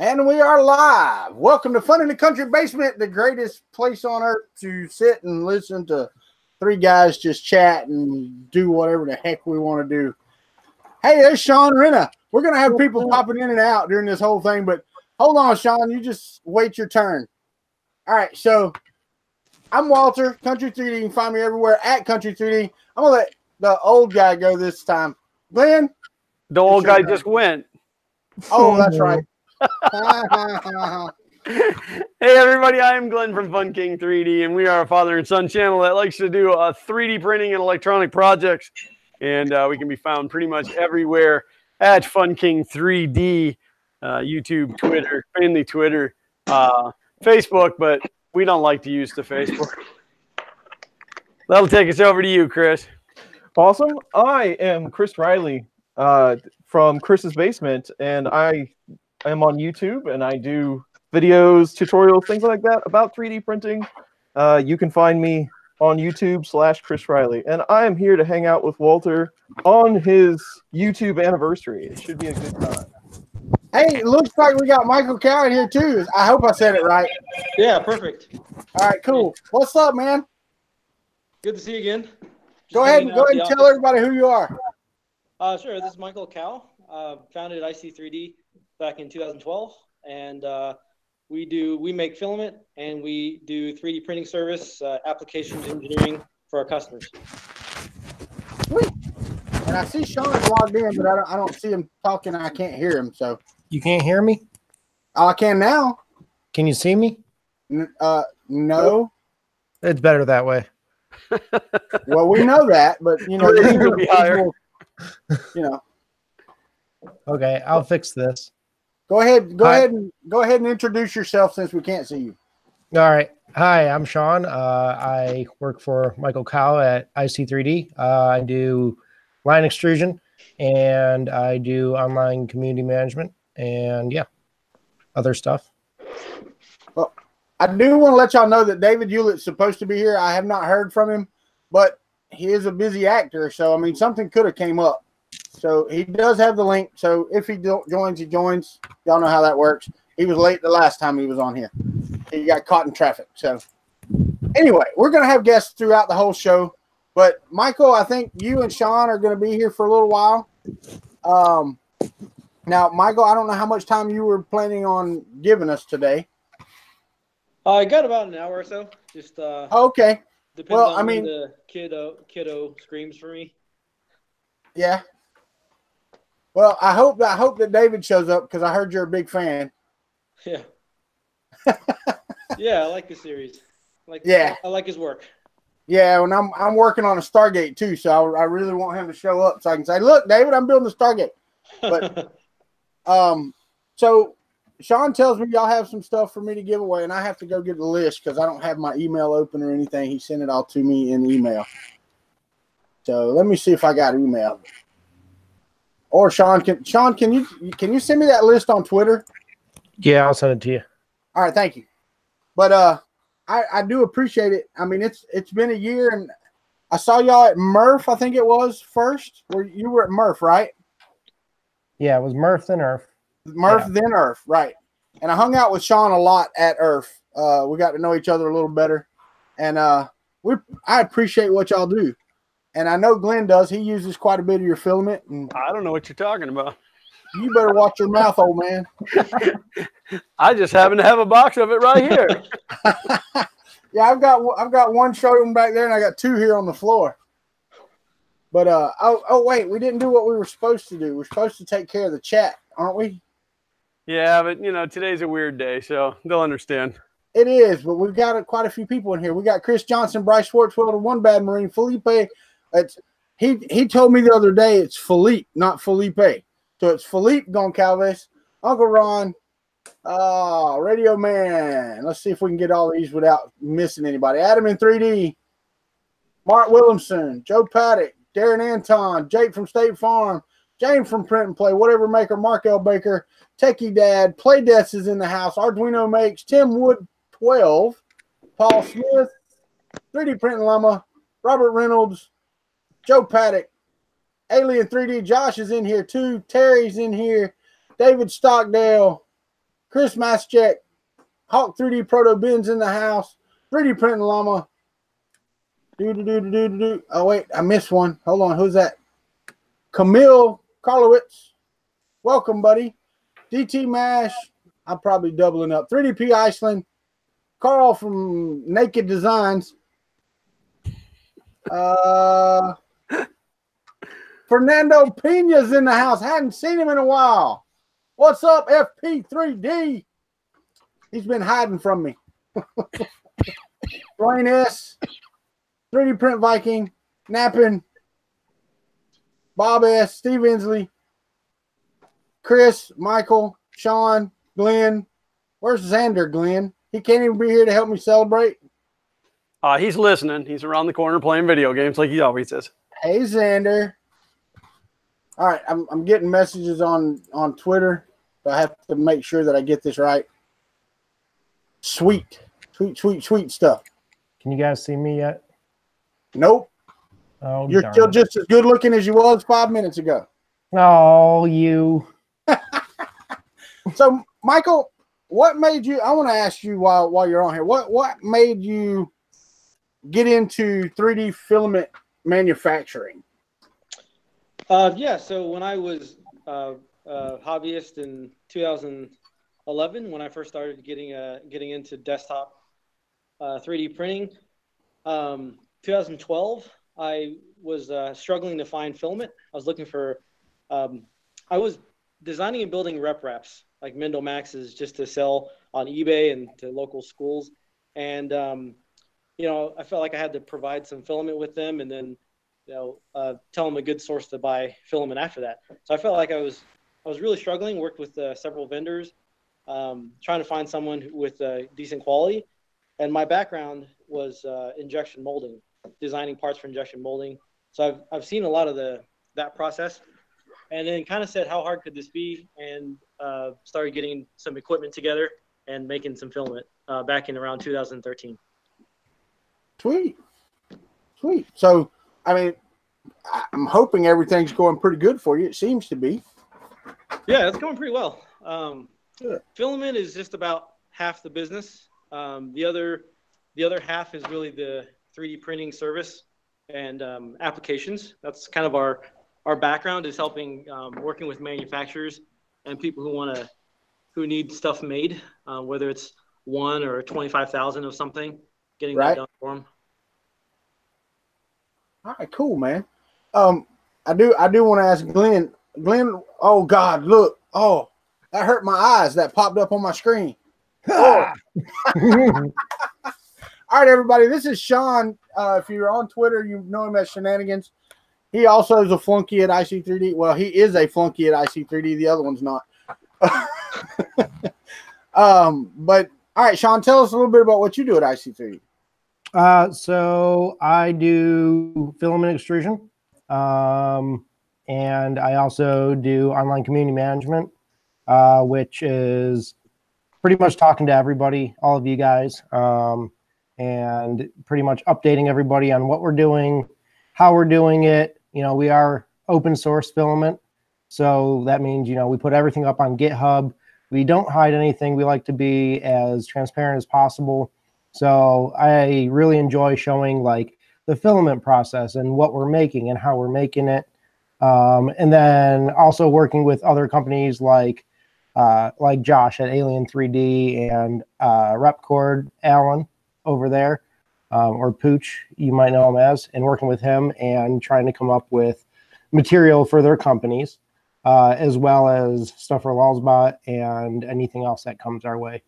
And we are live. Welcome to Fun in the Country Basement, the greatest place on earth to sit and listen to three guys just chat and do whatever the heck we want to do. Hey, there's Sean Renna. We're going to have people popping in and out during this whole thing, but hold on, Sean. You just wait your turn. All right, so I'm Walter, Kuntry 3D. You can find me everywhere at Kuntry 3D. I'm going to let the old guy go this time. Glenn? The old guy just went. Oh, that's right. Hey everybody, I am Glenn from Fun King 3D, and we are a father and son channel that likes to do 3D printing and electronic projects, and we can be found pretty much everywhere at Fun King 3D, YouTube, Twitter, mainly Twitter, Facebook, but we don't like to use the Facebook. That'll take us over to you, Chris. Awesome. I am Chris Riley from Chris's Basement, and I am on YouTube, and I do videos, tutorials, things like that about 3D printing. You can find me on YouTube/Chris Riley, and I am here to hang out with Walter on his YouTube anniversary. It should be a good time. Hey, it looks like we got Michael Cow in here too. I hope I said it right. Yeah, perfect. All right, cool. What's up, man? Good to see you again. Go ahead and tell everybody who you are. Sure. This is Michael Cow. Founded IC3D back in 2012, and we make filament and we do 3D printing service, applications engineering for our customers. Sweet. And I see Sean logged in, but I don't see him talking. I can't hear him. So you can't hear me? Oh, I can now. Can you see me? No. It's better that way. Well, we know that, but you know, it'll be higher. You know. Okay, I'll fix this. Go ahead and introduce yourself since we can't see you. All right. Hi, I'm Sean. I work for Michael Cow at IC3D. I do line extrusion, and I do online community management, and yeah, other stuff. Well, I do want to let y'all know that David Hewlett's supposed to be here. I have not heard from him, but he is a busy actor, so I mean something could have came up. So he does have the link. So if he joins, he joins. Y'all know how that works. He was late the last time he was on here. He got caught in traffic. So anyway, we're going to have guests throughout the whole show. But Michael, I think you and Sean are going to be here for a little while. Now, Michael, I don't know how much time you were planning on giving us today. I got about an hour or so. Just okay. Depends on when the kiddo screams for me. Yeah. Well, I hope that David shows up because I heard you're a big fan. Yeah. Yeah, I like the series. I like his work. Yeah, and I'm working on a Stargate too, so I really want him to show up so I can say, "Look, David, I'm building a Stargate." But so Sean tells me y'all have some stuff for me to give away, and I have to go get the list because I don't have my email open or anything. He sent it all to me in email. So let me see if I got email. Or Sean, can you send me that list on Twitter? Yeah, I'll send it to you. All right, thank you. But I do appreciate it. I mean, it's been a year, and I saw y'all at Murph. I think it was first. Where you were at Murph, right? Yeah, it was Murph then Earth. Murph then Earth, right? And I hung out with Sean a lot at Earth. We got to know each other a little better, and I appreciate what y'all do. And I know Glenn does. He uses quite a bit of your filament. And I don't know what you're talking about. You better watch your mouth, old man. I just happen to have a box of it right here. Yeah, I've got one showroom back there, and I got two here on the floor. But oh wait, we didn't do what we were supposed to do. We're supposed to take care of the chat, aren't we? Yeah, but you know today's a weird day, so they'll understand. It is, but we've got quite a few people in here. We got Chris Johnson, Bryce Schwartzwell, and One Bad Marine, Felipe. He told me the other day it's Philippe, not Felipe. So it's Philippe Goncalves, Uncle Ron, Radio Man. Let's see if we can get all these without missing anybody. Adam in 3D, Mark Williamson, Joe Paddock, Darren Anton, Jake from State Farm, James from Print and Play, Whatever Maker, Mark L. Baker, Techie Dad, Play Deaths is in the house, Arduino Makes, Tim Wood 12, Paul Smith, 3D Printing Llama, Robert Reynolds, Joe Paddock, Alien 3D, Josh is in here too, Terry's in here, David Stockdale, Chris Maschek, Hawk 3D Proto Bins in the house, 3D Printing Llama. Oh, wait, I missed one. Hold on, who's that? Camille Karlowitz. Welcome, buddy. DT Mash. I'm probably doubling up. 3DP Iceland. Carl from Naked Designs. Fernando Pena's in the house. Hadn't seen him in a while. What's up, FP3D? He's been hiding from me. Ryan S. 3D Print Viking. Napping. Bob S. Steve Inslee. Chris, Michael, Sean, Glenn. Where's Xander, Glenn? He can't even be here to help me celebrate. He's listening. He's around the corner playing video games like he always is. Hey, Xander. All right, I'm getting messages on Twitter, so I have to make sure that I get this right. Sweet stuff. Can you guys see me yet? Nope. Oh, you're still just as good looking as you was 5 minutes ago. Oh, you. So, Michael, what made you? I want to ask you while you're on here. What made you get into 3D filament manufacturing? Yeah. So when I was a hobbyist in 2011, when I first started getting into desktop 3D printing, 2012, I was struggling to find filament. I was looking for. I was designing and building rep wraps like Mendel Maxes just to sell on eBay and to local schools, and you know, I felt like I had to provide some filament with them, and then tell them a good source to buy filament after that. So I felt like I was really struggling. Worked with several vendors, trying to find someone with decent quality, and my background was injection molding, designing parts for injection molding. So I've seen a lot of that process. And then kind of said, how hard could this be? And started getting some equipment together and making some filament back in around 2013. Sweet. So, I mean, I'm hoping everything's going pretty good for you. It seems to be. Yeah, it's going pretty well. Filament is just about half the business. The other half is really the 3D printing service and applications. That's kind of our background is helping, working with manufacturers and people who need stuff made, whether it's 1 or 25,000 of something, getting that done for them. All right, cool, man. I do want to ask Glenn. Glenn, oh God, look, oh, that hurt my eyes. That popped up on my screen. Oh. All right, everybody, this is Sean. If you're on Twitter, you know him as Shenanigans. He also is a flunky at IC3D. Well, he is a flunky at IC3D. The other one's not. But all right, Sean, tell us a little bit about what you do at IC3D. So I do filament extrusion, and I also do online community management, which is pretty much talking to everybody, all of you guys, and pretty much updating everybody on what we're doing, how we're doing it. You know, we are open source filament. So that means, you know, we put everything up on GitHub. We don't hide anything. We like to be as transparent as possible. So I really enjoy showing like the filament process and what we're making and how we're making it. And then also working with other companies like Josh at Alien 3D and Repcord Alan over there. Or Pooch, you might know him as, and working with him and trying to come up with material for their companies, as well as stuff for Lulzbot and anything else that comes our way.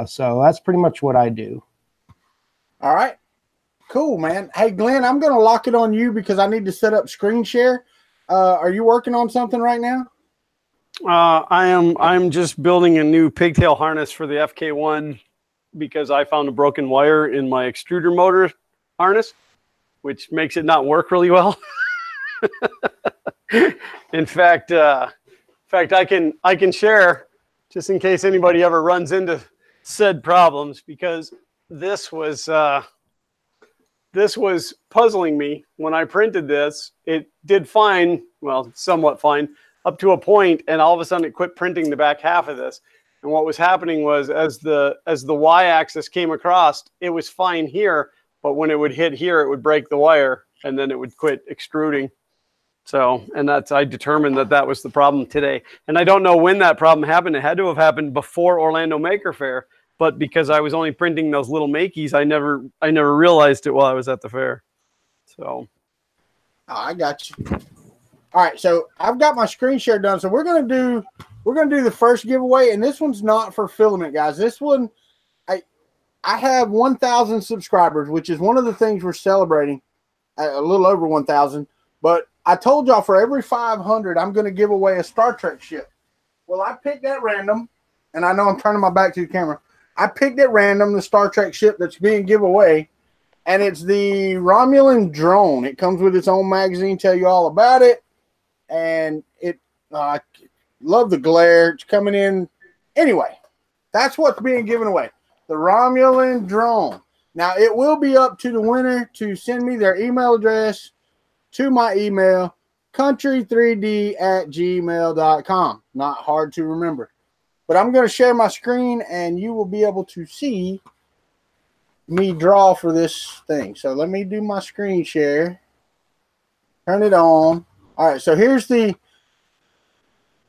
So that's pretty much what I do. All right. Cool, man. Hey, Glenn, I'm going to lock it on you because I need to set up screen share. Are you working on something right now? I'm just building a new pigtail harness for the FK1 because I found a broken wire in my extruder motor harness, which makes it not work really well. In fact, I can share just in case anybody ever runs into said problems, because this was puzzling me when I printed this. It did fine, well, somewhat fine, up to a point, and all of a sudden it quit printing the back half of this. And what was happening was as the y-axis came across, it was fine here, but when it would hit here, it would break the wire, and then it would quit extruding. So, and I determined that was the problem today. And I don't know when that problem happened. It had to have happened before Orlando Maker Faire, but because I was only printing those little makeys, I never realized it while I was at the fair. So, I got you. All right, so I've got my screen share done. So we're gonna do the first giveaway, and this one's not for filament, guys. This one, I have 1,000 subscribers, which is one of the things we're celebrating, a little over 1,000. But I told y'all for every 500, I'm going to give away a Star Trek ship. Well, I picked at random, and I know I'm turning my back to the camera. I picked at random the Star Trek ship that's being given away, and it's the Romulan drone. It comes with its own magazine, tell you all about it, and I love the glare. It's coming in. Anyway, that's what's being given away, the Romulan drone. Now, it will be up to the winner to send me their email address to my email, kuntry3d@gmail.com. Not hard to remember. But I'm going to share my screen, and you will be able to see me draw for this thing. So let me do my screen share. Turn it on. All right, so here's the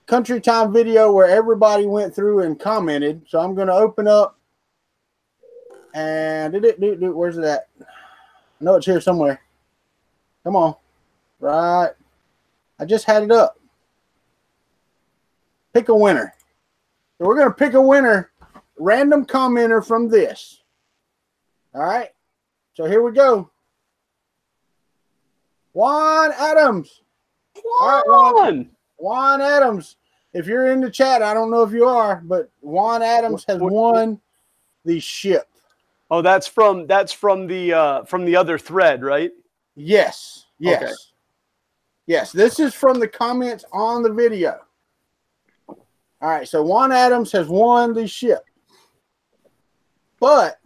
Country Time video where everybody went through and commented. So I'm going to open up. And where's it at? I know it's here somewhere. Come on. Right. I just had it up. Pick a winner. So we're going to pick a winner, random commenter from this. All right. So here we go. Juan Adams. All right, Juan Adams. If you're in the chat, I don't know if you are, but Juan Adams has won the ship. Oh, that's from the other thread, right? Yes. Yes. Okay. Yes, this is from the comments on the video. All right, so Juan Adams has won the ship. But,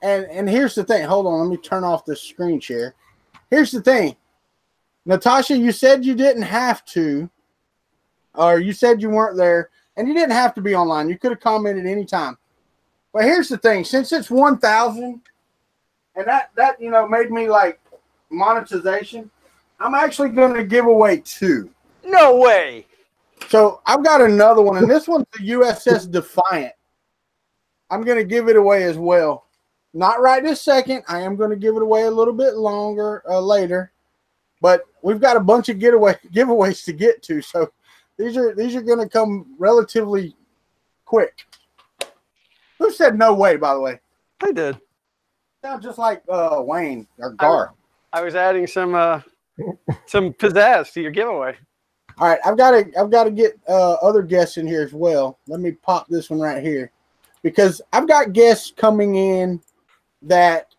and here's the thing. Hold on, let me turn off the screen share. Here's the thing. Natasha, you said you didn't have to, or you said you weren't there, and you didn't have to be online. You could have commented anytime. But here's the thing. Since it's 1,000, and that made me like monetization, I'm actually going to give away 2. No way. So I've got another one, and this one's the USS Defiant. I'm going to give it away as well. Not right this second. I am going to give it away a little bit longer later. But we've got a bunch of giveaways to get to, so these are going to come relatively quick. Who said no way, by the way? I did. Sounds just like Wayne or Gar. I was adding some pizzazz to your giveaway. All right, I've got to get other guests in here as well. Let me pop this one right here, because I've got guests coming in that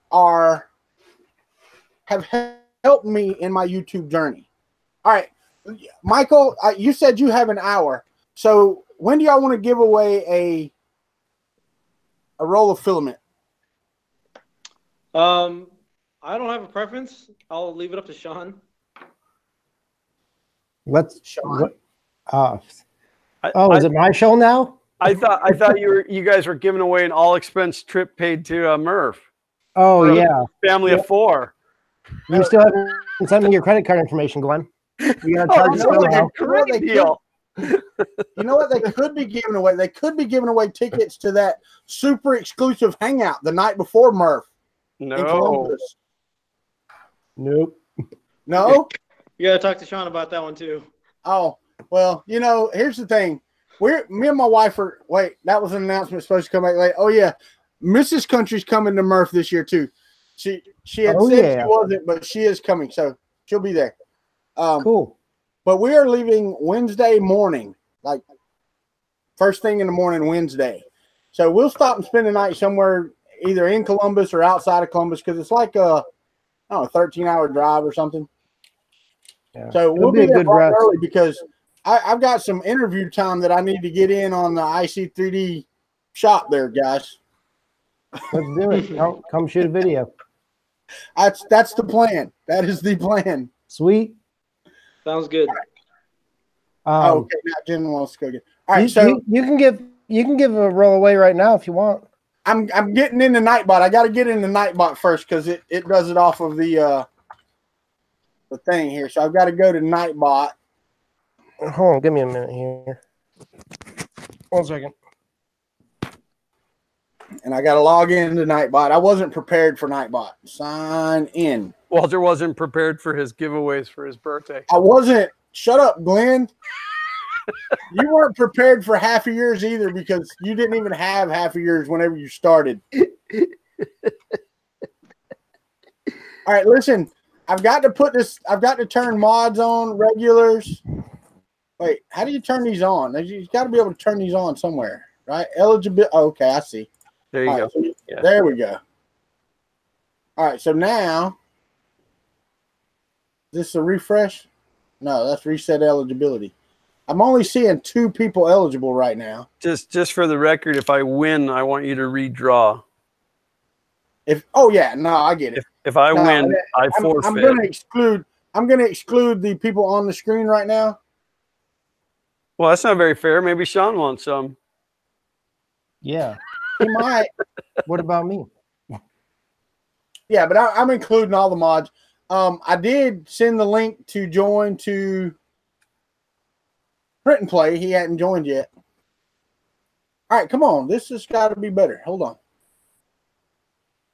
have helped me in my YouTube journey. All right, Michael, you said you have an hour. So when do y'all want to give away a roll of filament? I don't have a preference. I'll leave it up to Sean. Sean. Is it my show now? I thought you guys were giving away an all expense trip paid to Murph. Oh yeah, family of 4. You still haven't sent me your credit card information, Glenn. You gotta charge us like a somehow. great deal. You know what they could be giving away? They could be giving away tickets to that super exclusive hangout the night before Murph. No. Nope. No? You got to talk to Sean about that one, too. Oh, well, here's the thing. Me and my wife are, that was an announcement supposed to come back late. Oh, yeah. Mrs. Country's coming to Murph this year, too. She had said she wasn't, but she is coming, so she'll be there. Cool. But we are leaving Wednesday morning, like first thing in the morning Wednesday. So we'll stop and spend the night somewhere either in Columbus or outside of Columbus, because it's like a 13-hour drive or something. Yeah. So we'll be there right early, because I've got some interview time that I need to get in on the IC3D shop there, guys. Let's do it. Come shoot a video. That's the plan. That is the plan. Sweet. Sounds good. Okay, now Jen wants to go get. All right, so you can give You can give a roll away right now if you want. I'm getting into Nightbot. I got to get into Nightbot first because it does it off of the thing here. So I've got to go to Nightbot. Hold on, give me a minute here. 1 second. And I got to log into Nightbot. I wasn't prepared for Nightbot. Sign in. Walter wasn't prepared for his giveaways for his birthday. I wasn't. Shut up, Glenn. You weren't prepared for half of yours either because you didn't even have half of yours whenever you started. All right, listen. I've got to turn mods on, regulars. Wait, how do you turn these on? You've got to be able to turn these on somewhere, right? Eligibility. Oh, okay, I see. There you go. So there we go. All right, so now, is this a refresh? No, that's reset eligibility. I'm only seeing 2 people eligible right now. Just for the record, if I win, I want you to redraw. Oh yeah, no, I get it. If I win, I forfeit. I'm gonna exclude the people on the screen right now. Well, that's not very fair. Maybe Sean wants some. Yeah. He might. What about me? Yeah, but I'm including all the mods. I did send the link to join to Print and Play. He hadn't joined yet. All right, come on. This has got to be better. Hold on.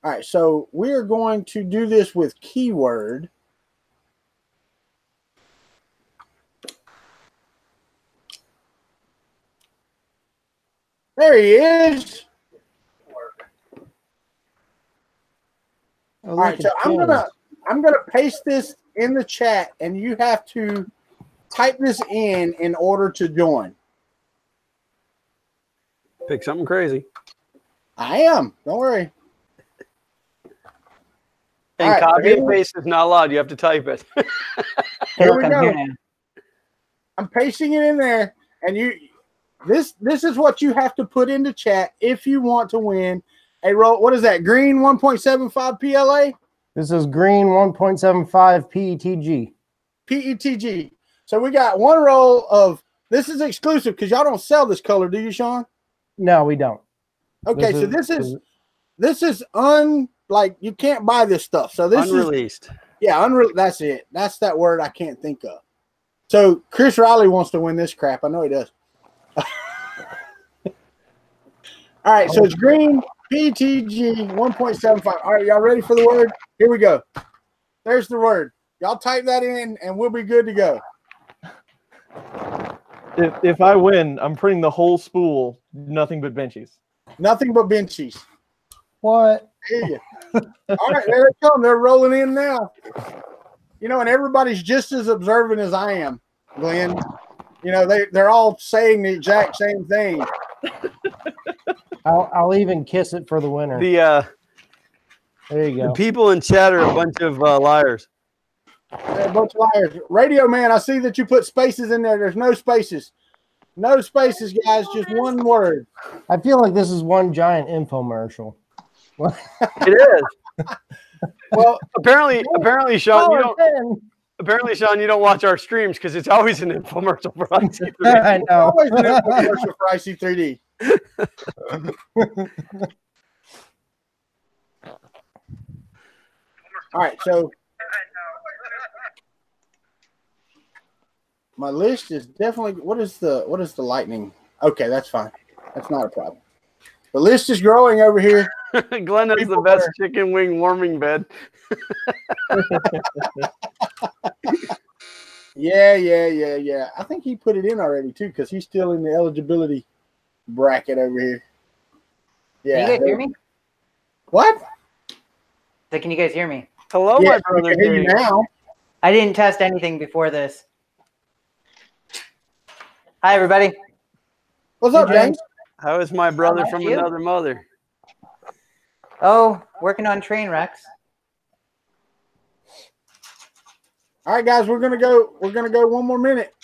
All right, so we're going to do this with keyword. There he is. All right, so I'm gonna paste this in the chat, and you have to type this in order to join. Pick something crazy. I am. Don't worry. And right, copy and paste is not allowed. You have to type it. Here we go. I'm pasting it in there, and this is what you have to put into chat if you want to win a roll. What is that? Green 1.75 PLA? This is green 1.75 PETG. PETG. So we got 1 roll of this is exclusive because y'all don't sell this color, do you, Sean? No, we don't. Okay, this is like you can't buy this stuff. So this unreleased. That's it. That's that word I can't think of. So Chris Riley wants to win this crap. I know he does. All right, so it's green PTG 1.75. All right, y'all ready for the word? Here we go. There's the word. Y'all type that in, and we'll be good to go. If I win, I'm printing the whole spool. Nothing but benchies. Nothing but benchies. What? Yeah. All right, there they come. They're rolling in now. You know, and everybody's just as observant as I am, Glenn. You know, they're all saying the exact same thing. I'll even kiss it for the winner. There you go. The people in chat are a bunch of liars. They're a bunch of liars. Radio Man, I see that you put spaces in there. There's no spaces. No spaces, guys. Just one word. I feel like this is one giant infomercial. It is. Well, apparently, Sean, you don't watch our streams because it's always an infomercial for IC3D. I know. Always an infomercial for IC3D. All right, so my list is definitely what is the lightning? Okay, that's fine. That's not a problem. The list is growing over here. Glenn has the best chicken wing warming bed. Yeah. I think he put it in already too, because he's still in the eligibility bracket over here. Yeah. Can you guys hear me? What? So can you guys hear me? Hello, Yeah, my brother. I can hear you now. I didn't test anything before this. Hi, everybody. What's up, James? How is my brother How from about you? another mother? Oh, working on train wrecks. All right, guys, we're gonna go 1 more minute.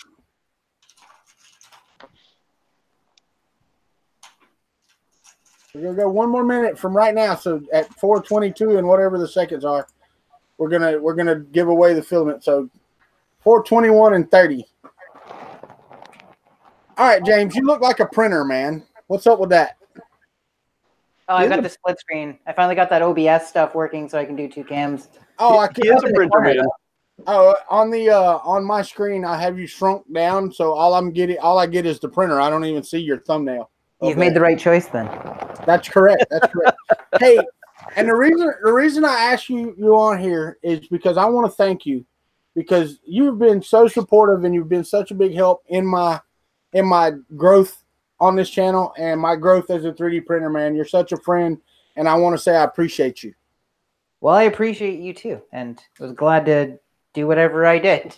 We're gonna go 1 more minute from right now. So at 4:22 and whatever the seconds are, we're gonna give away the filament. So 4:21 and 30. All right, James, you look like a printer, man. What's up with that? Oh, I got the split screen. I finally got that OBS stuff working, so I can do 2 cams. Oh, I He is a printer man. Oh, on my screen, I have you shrunk down, so all I get is the printer. I don't even see your thumbnail. You've made the right choice then. That's correct. That's correct. Hey, and the reason I asked you on here is because I want to thank you, because you've been so supportive and you've been such a big help in my growth on this channel and my growth as a 3D printer, man. You're such a friend, and I want to say I appreciate you. Well, I appreciate you too, and was glad to do whatever I did.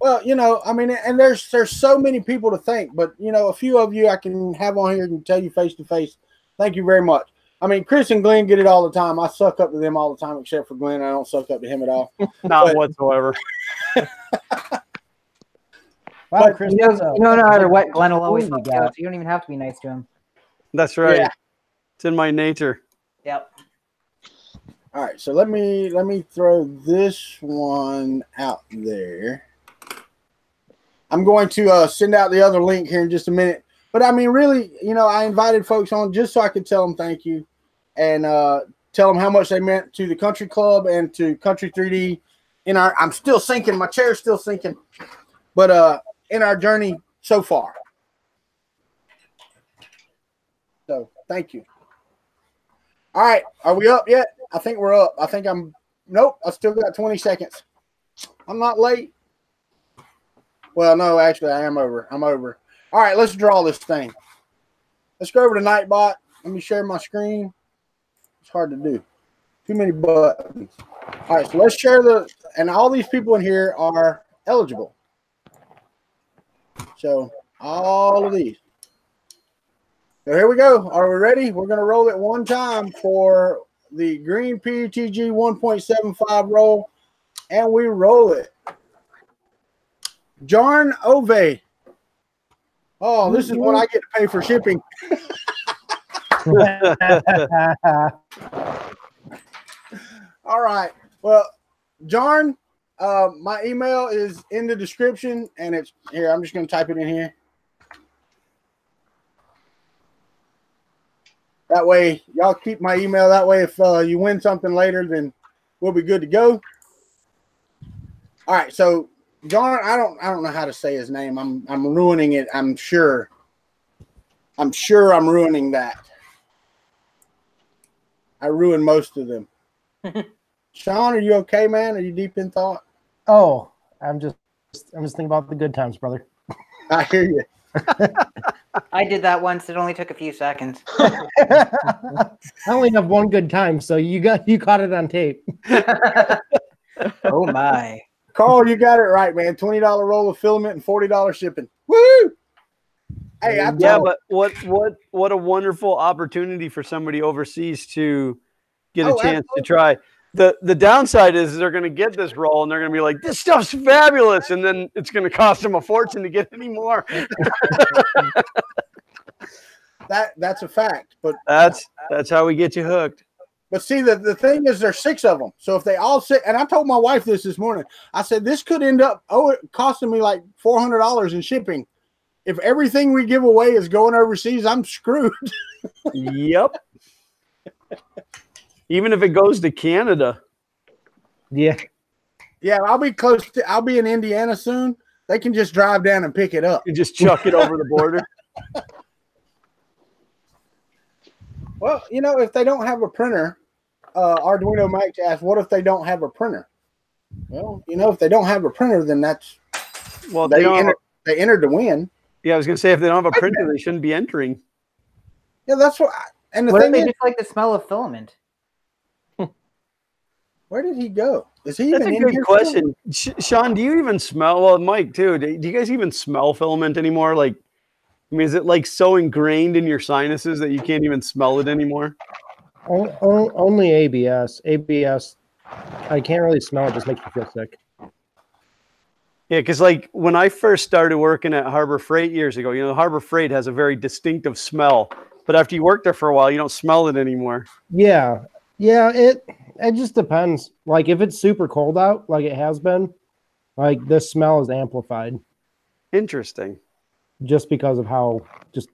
Well, you know, I mean, and there's so many people to thank, but you know, a few of you I can have on here and tell you face to face. Thank you very much. I mean, Chris and Glenn get it all the time. I suck up to them all the time, except for Glenn. I don't suck up to him at all. Not whatsoever. Wow, Chris, you know, no matter what, Glenn will always help out. So you don't even have to be nice to him. That's right. Yeah. It's in my nature. Yep. All right, so let me throw this one out there. I'm going to send out the other link here in just a minute. But I mean, really, you know, I invited folks on just so I could tell them thank you and tell them how much they meant to the Kuntry Club and to Kuntry 3D. I'm still sinking. My chair's still sinking. But in our journey so far. So thank you. All right, are we up yet? I think we're up. Nope, I still got 20 seconds. I'm not late. Well, no, actually, I am over. I'm over. All right, let's draw this thing. Let's go over to Nightbot. Let me share my screen. It's hard to do. Too many buttons. All right, so let's share and all these people in here are eligible. So all of these. So here we go. Are we ready? We're going to roll it one time for the green PETG 1.75 roll, and we roll it. Jarn Ove. Oh, this is when I get to pay for shipping. All right. Well, Jarn, my email is in the description, and it's here. I'm just going to type it in here. That way, y'all keep my email. That way, if you win something later, then we'll be good to go. All right. So, John, I don't know how to say his name. I'm ruining it. I'm sure I'm ruining that. I ruined most of them. Sean, are you okay, man? Are you deep in thought? Oh, I'm just thinking about the good times, brother. I hear you. I did that once. It only took a few seconds. I only have one good time, so you caught it on tape. Oh my. Carl, you got it right, man. $20 roll of filament and $40 shipping. Woo! Hey, but what a wonderful opportunity for somebody overseas to get a chance to try. The downside is they're going to get this roll and they're going to be like, this stuff's fabulous, and then it's going to cost them a fortune to get any more. That's a fact, but that's how we get you hooked. But see, the thing is, there's 6 of them. So if they all sit, and I told my wife this morning, I said, this could end up costing me like $400 in shipping. If everything we give away is going overseas, I'm screwed. Yep. Even if it goes to Canada. Yeah. Yeah, I'll be in Indiana soon. They can just drive down and pick it up. You just chuck it over the border. Well, you know, if they don't have a printer, Arduino Mike asked, what if they don't have a printer? Well, you know, if they don't have a printer, then that's they entered to win. Yeah, I was going to say, if they don't have a printer, they shouldn't be entering. Yeah, that's what. And the What thing if they is, just like the smell of filament? where did he go? Is he That's even a in good here? question. Sean, do you even smell? Well, Mike too. Do you guys even smell filament anymore? Like, I mean, is it like so ingrained in your sinuses that you can't even smell it anymore? Only ABS. ABS, I can't really smell it. Just makes me feel sick. Yeah, because like when I first started working at Harbor Freight years ago, you know, Harbor Freight has a very distinctive smell. But after you work there for a while, you don't smell it anymore. Yeah. It just depends. Like if it's super cold out, like it has been, like the smell is amplified. Interesting. just because of how just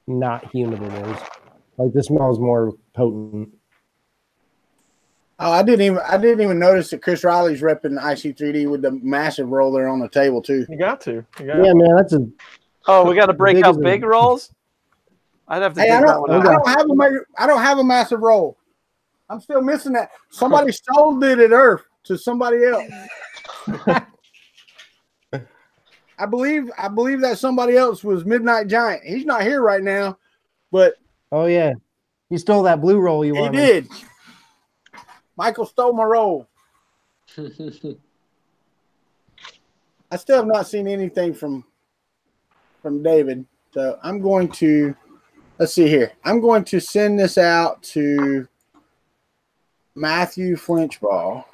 not humid it is. Like the smell is more potent. Oh, I didn't even notice that Chris Riley's repping IC3D with the massive roll there on the table too. You got to. Yeah, man, that's a. Oh, we got to break big out as a- big rolls. I'd have to Hey, dig I that one don't out. I don't have a massive roll. I'm still missing that. Somebody sold it at Earth to somebody else. I believe that somebody else was Midnight Giant. He's not here right now, but Oh yeah, you stole that blue roll you he wanted. did. Michael stole my roll. I still have not seen anything from David, so I'm going to. Let's see here. I'm going to send this out to Matthew Flinchball.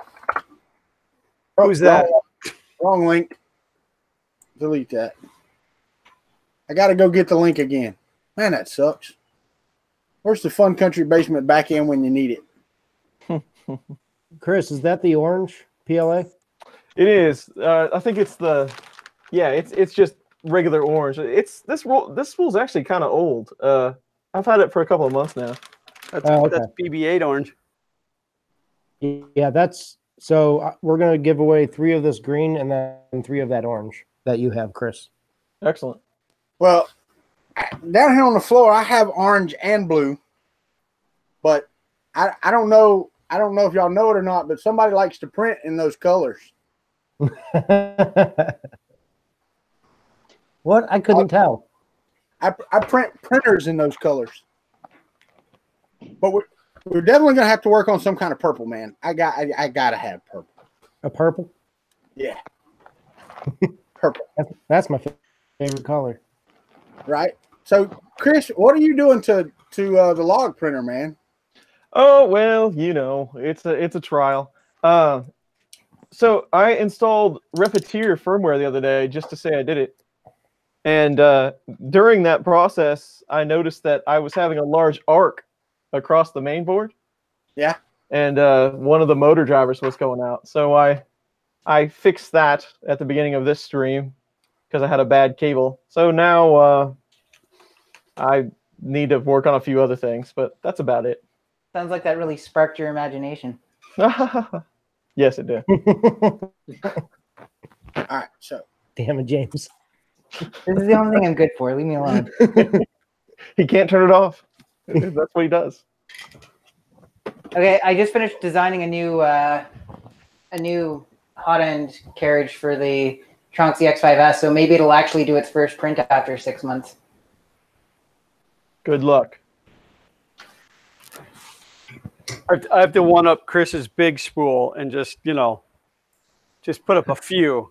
Who's that? Wrong link. Delete that. I got to go get the link again. Man, that sucks. Where's the Fun Country Basement back in when you need it? Chris, is that the orange PLA? It is. I think it's the. Yeah, it's just regular orange. It's this spool's actually kind of old. I've had it for a couple of months now. That's BB-8 orange. Yeah, that's so. We're gonna give away 3 of this green and then 3 of that orange that you have, Chris. Excellent. Well, down here on the floor, I have orange and blue, but I don't know. I don't know if y'all know it or not, but somebody likes to print in those colors. What? I couldn't tell. I print printers in those colors, but we're definitely gonna have to work on some kind of purple, man. I gotta have purple. A purple? Yeah, purple. That's my favorite color. Right. So, Chris, what are you doing to the log printer, man? Oh well, it's a trial. So I installed Repetier firmware the other day just to say I did it. And during that process, I noticed that I was having a large arc across the main board. Yeah. And one of the motor drivers was going out. So I fixed that at the beginning of this stream because I had a bad cable. So now I need to work on a few other things, but that's about it. Sounds like that really sparked your imagination. Yes, it did. All right. So, Damn it, James. This is the only thing I'm good for. Leave me alone. He can't turn it off. That's what he does. Okay, I just finished designing a new hot end carriage for the Tronx X5S, so maybe it'll actually do its first print after 6 months. Good luck. I have to one up Chris's big spool and just put up a few.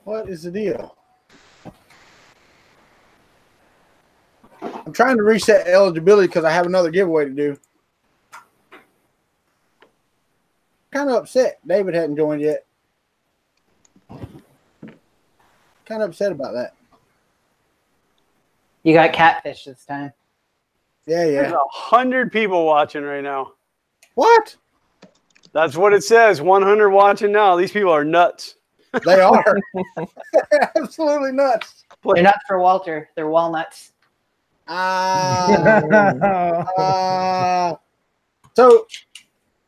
what is the deal? I'm trying to reset eligibility because I have another giveaway to do. Kind of upset David hadn't joined yet. Kind of upset about that. You got catfish this time. Yeah. There's 100 people watching right now. What? That's what it says. 100 watching now. These people are nuts. They are. Absolutely nuts. They're nuts for Walter. They're walnuts. So,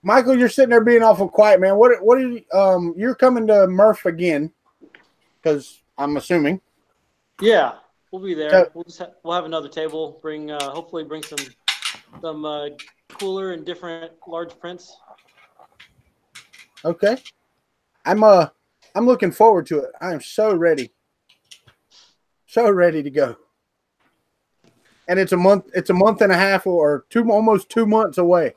Michael, you're sitting there being awful quiet, man. What are you? You're coming to Murph again, because I'm assuming. Yeah, we'll be there. So, We'll have another table. Hopefully bring some cooler and different large prints. Okay. I'm looking forward to it. I am so ready. So ready to go. And it's a month and a half or almost 2 months away.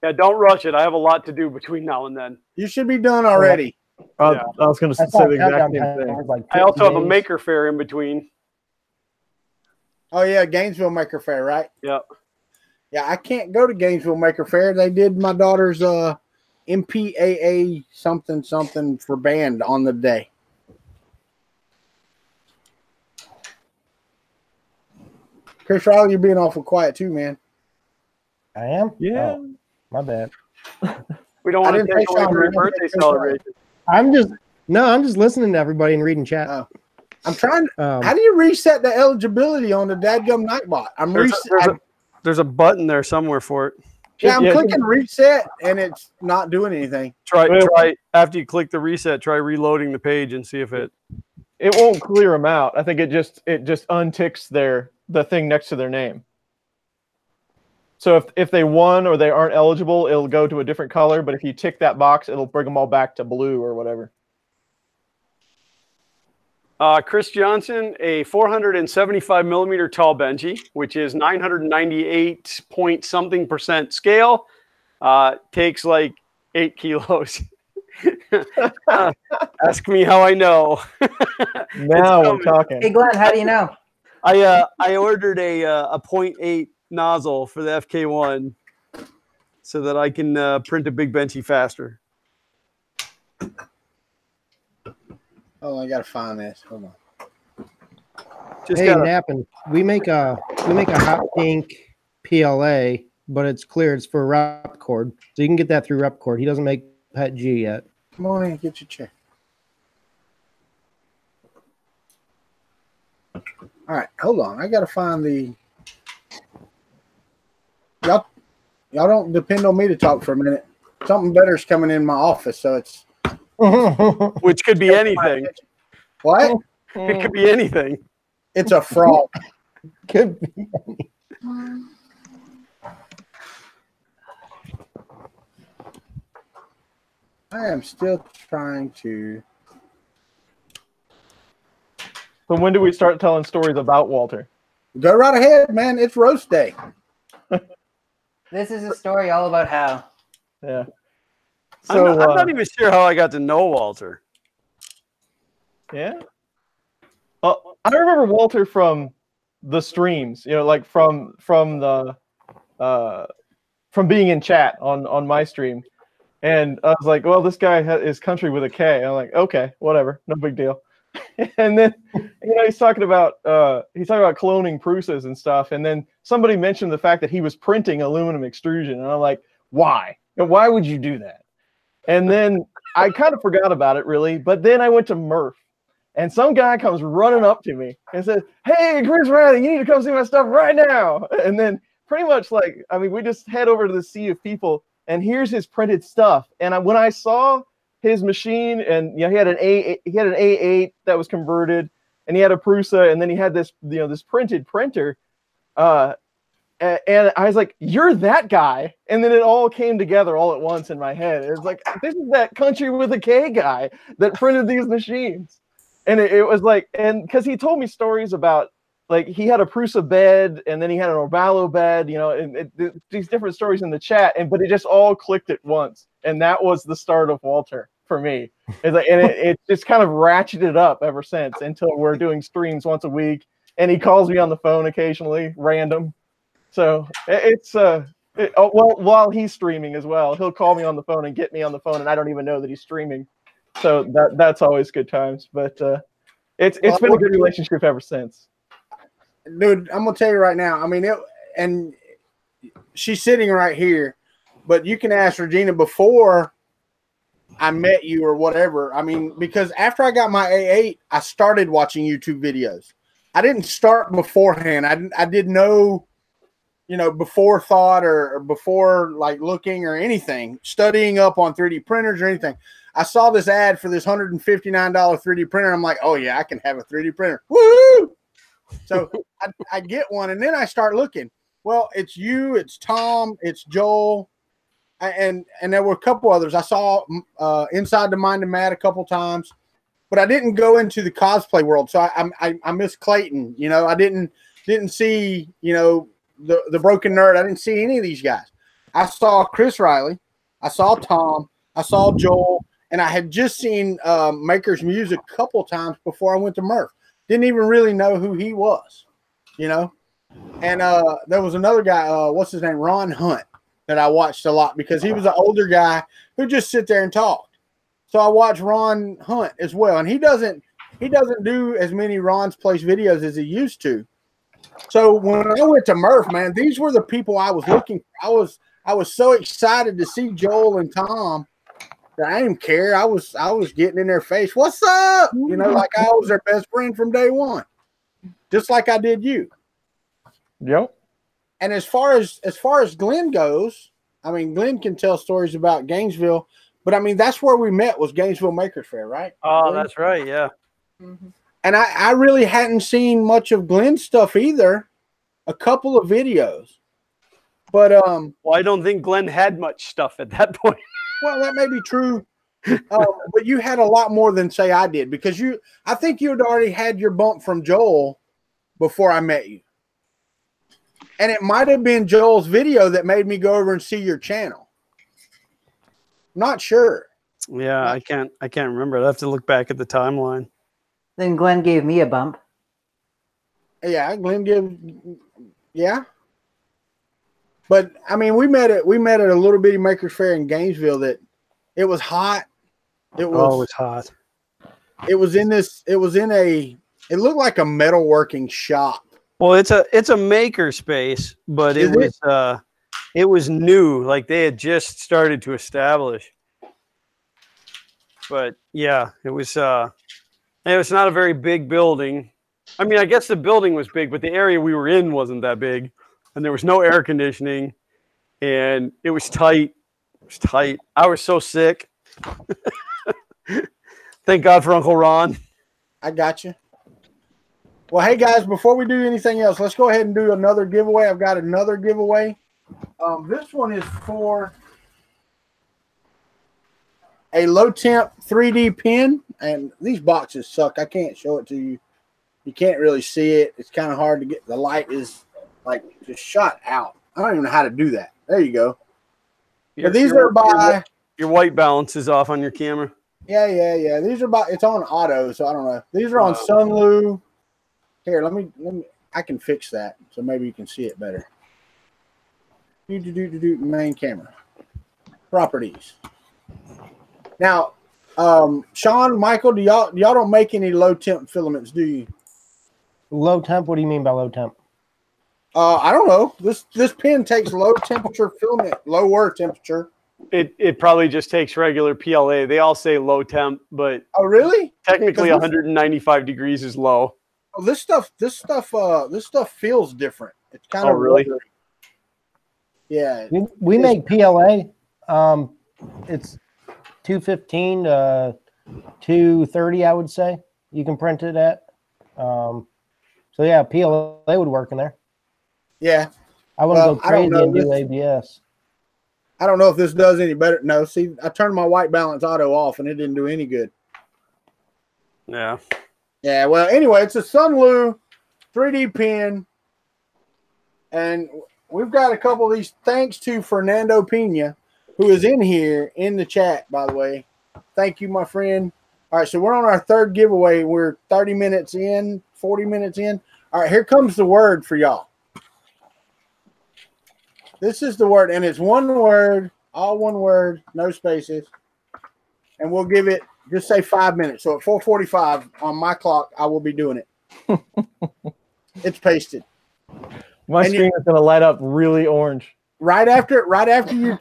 Yeah, don't rush it. I have a lot to do between now and then. You should be done already. I was going to say the exact same thing. Like I also have a 50 days. maker fair in between. Oh yeah, Gainesville Maker Fair, right? Yeah. Yeah, I can't go to Gainesville Maker Fair. They did my daughter's MPAA something for band on the day. Chris Riley, you're being awful quiet too, man. I am? Yeah. Oh, my bad. We don't want to didn't take take away Sean, from your I didn't birthday take Sean. celebration. I'm just listening to everybody and reading chat. Oh. I'm trying. How do you reset the eligibility on the dadgum Nightbot? There's a button there somewhere for it. Yeah, I'm clicking reset and it's not doing anything. Try after you click the reset. Try reloading the page and see if it won't clear them out. I think it just unticks the thing next to their name. So if they won or they aren't eligible, it'll go to a different color. But if you tick that box, it'll bring them all back to blue or whatever. Chris Johnson, a 475 millimeter tall Benji, which is 998 point something % scale, takes like 8 kilos. Ask me how I know. Now we're talking. Hey Glenn, how do you know? I ordered a 0.8 nozzle for the FK1 so that I can print a big Benji faster. Oh, I gotta find this. Hold on. Nappin'. We make a hot pink PLA, but it's clear. It's for Repcord, so you can get that through Repcord. He doesn't make Pet G yet. Come on in, get your chair. All right, hold on. I gotta find the. Y'all don't depend on me to talk for a minute. Something better is coming in my office, so it's. Which could be anything. What? It could be anything. It's a frog. Could be. I am still trying to. So when do we start telling stories about Walter? Go right ahead, man. It's roast day. This is a story all about how. Yeah. So I'm not even sure how I got to know Walter. Yeah. I remember Walter from the streams, like from being in chat on my stream, and I was like, well, this guy is Kuntry with a K. I'm like, okay, whatever, no big deal. And then he's talking about cloning Prusas and stuff, and then somebody mentioned the fact that he was printing aluminum extrusion, and I'm like, why? Why would you do that? And then I kind of forgot about it, really. But then I went to Murph, and some guy comes running up to me and says, hey, Chris Riley, you need to come see my stuff right now. And then pretty much we just head over to the sea of people, and here's his printed stuff. And when I saw his machine, and he had an A8 that was converted, and he had a Prusa, and then he had this this printed printer. And I was like, you're that guy. And then it all came together all at once in my head. It was like, this is that Kuntry with a K guy that printed these machines. And it was like, and because he told me stories about, like, he had a Prusa bed, and then he had an Orballo bed, and these different stories in the chat. But it just all clicked at once. And that was the start of Walter for me. It's like, and it just kind of ratcheted up ever since until we're doing streams once a week. And he calls me on the phone occasionally, random. So it's while he's streaming as well, he'll call me on the phone and get me on the phone, and I don't even know that he's streaming. So that's always good times. But it's been a good relationship ever since. Dude, I'm gonna tell you right now. I mean, and she's sitting right here, but you can ask Regina before I met you or whatever. I mean, because after I got my A8, I started watching YouTube videos. I didn't start beforehand. I didn't know. Before thought or before looking or anything, studying up on 3D printers or anything. I saw this ad for this $159 3D printer. I'm like, oh yeah, I can have a 3D printer. Woo! So I get one, and then I start looking. Well, it's you, it's Tom, it's Joel, and there were a couple others. I saw Inside the Mind of Matt a couple times, but I didn't go into the cosplay world. So I missed Clayton. I didn't see the Broken Nerd. I didn't see any of these guys. I saw Chris Riley, I saw Tom, I saw Joel, and I had just seen Maker's Music a couple times before I went to Murph. Didn't even really know who he was, And there was another guy, what's his name, Ron Hunt, that I watched a lot because he was an older guy who just sit there and talked. So I watched Ron Hunt as well, and he doesn't do as many Ron's Place videos as he used to. So when I went to Murph, man, these were the people I was looking for. I was so excited to see Joel and Tom I didn't care. I was getting in their face. What's up? You know, like I was their best friend from day one, just like I did you. Yep. And as far as Glenn goes, I mean, Glenn can tell stories about Gainesville, but I mean, that's where we met, was Gainesville Makers Fair, right? Oh, Glenn? that's right. Yeah. Mm-hmm. And I really hadn't seen much of Glenn's stuff either. A couple of videos, but well, I don't think Glenn had much stuff at that point. well, that may be true. But you had a lot more than say I did, because I think you had already had your bump from Joel before I met you. And it might have been Joel's video that made me go over and see your channel. Not sure. Yeah, I can't remember. I'd have to look back at the timeline. Then Glenn gave me a bump. Yeah, yeah. But I mean, we met at a little bitty Makers Fair in Gainesville that it was hot. It was hot. It looked like a metalworking shop. Well, it's a maker space, but it was new, like they had just started to establish. But yeah, it was not a very big building. I mean, I guess the building was big, but the area we were in wasn't that big, and there was no air conditioning, and it was tight. It was tight. I was so sick. Thank God for Uncle Ron. I got you. Well, hey guys, before we do anything else, let's go ahead and do another giveaway. I've got another giveaway. This one is for a low temp 3D pen, and these boxes suck. I can't show it to you. You can't really see it. It's kind of hard to get. The light is like just shot out. I don't even know how to do that. There you go. These are by your white balance is off on your camera. Yeah. These are by, it's on auto, so I don't know. These are on Sunlu. Here, let me. I can fix that, so maybe you can see it better. Main camera. Properties. Now, Sean, Michael, y'all don't make any low temp filaments, do you? Low temp? What do you mean by low temp? I don't know. This pen takes low temperature filament, lower temperature. It probably just takes regular PLA. They all say low temp, but oh really? Technically, 195 degrees is low. Oh, this stuff feels different. It's kind of really. rubbery. Yeah. We make PLA. It's 215 to 230, I would say. You can print it at. So yeah, PLA would work in there. Yeah. I wouldn't go crazy and do ABS. I don't know if this does any better. No, see, I turned my white balance auto off and it didn't do any good. Yeah. Yeah, well, anyway, it's a Sunlu 3D pen. And we've got a couple of these, thanks to Fernando Pena, who is in here in the chat, by the way. Thank you, my friend. All right, so we're on our third giveaway. We're 30 minutes in, 40 minutes in. All right, here comes the word for y'all. This is the word, and it's one word, all one word, no spaces. And we'll give it, just say 5 minutes. So at 4:45 on my clock, I will be doing it. It's pasted. My screen is going to light up really orange. Right after you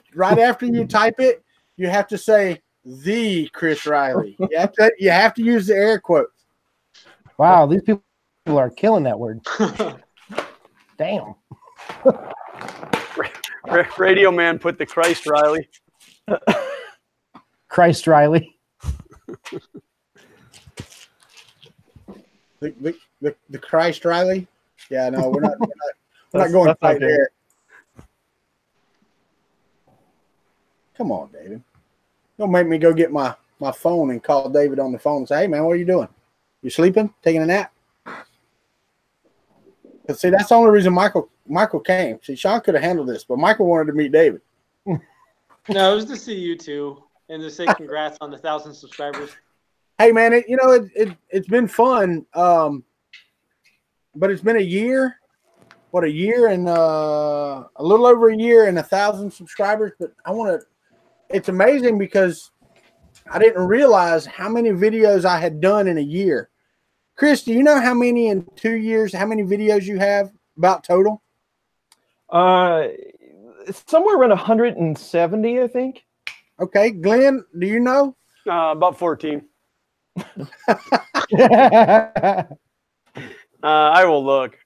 type it, you have to say the Chris Riley. You have to use the air quotes. Wow, these people are killing that word. Damn. Radio Man put the Christ Riley. Christ Riley. The Christ Riley. Yeah, no, we're not going quite there. Come on, David. Don't make me go get my phone and call David on the phone and say, "Hey, man, what are you doing? You sleeping? Taking a nap?" But see, that's the only reason Michael came. See, Sean could have handled this, but Michael wanted to meet David. No, it was to see you two and to say congrats on the 1,000 subscribers. Hey, man, it's been fun, but it's been a year. What, a year and a little over a year and 1,000 subscribers. But it's amazing because I didn't realize how many videos I had done in a year. Chris, do you know how many in 2 years, how many videos you have about total? It's somewhere around 170, I think. Okay, Glenn, do you know? About 14. I will look.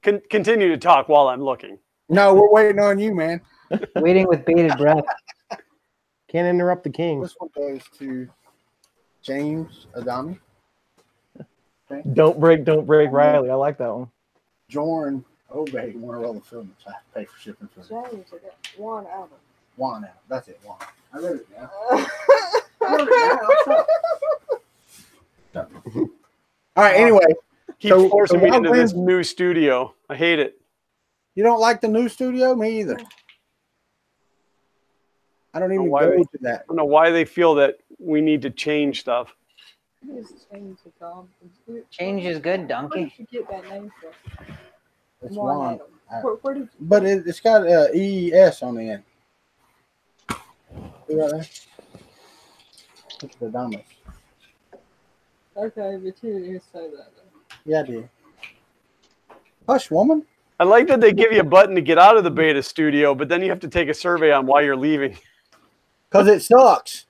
Continue to talk while I'm looking. No, we're waiting on you, man. Waiting with bated breath. Can't interrupt the king. This one goes to James Adami. Okay. Don't break, Riley. I like that one. Jorn Obey, want to roll the film. I have to pay for shipping for it. James, I got one out. One out. That's it. One. I read it now. I wrote it down. All right. Anyway, Keep forcing me into this new studio. I hate it. You don't like the new studio? Me either. I don't even go to that. I don't know why they feel that we need to change stuff. Change is good, donkey. Where did you get that name from? It's Juan. Where did you but it's got EES on the end. See right there? It's the Damas. Okay, but you didn't say that though. Yeah, I did. Hush, woman. I like that they give you a button to get out of the beta studio, but then you have to take a survey on why you're leaving. Because it sucks.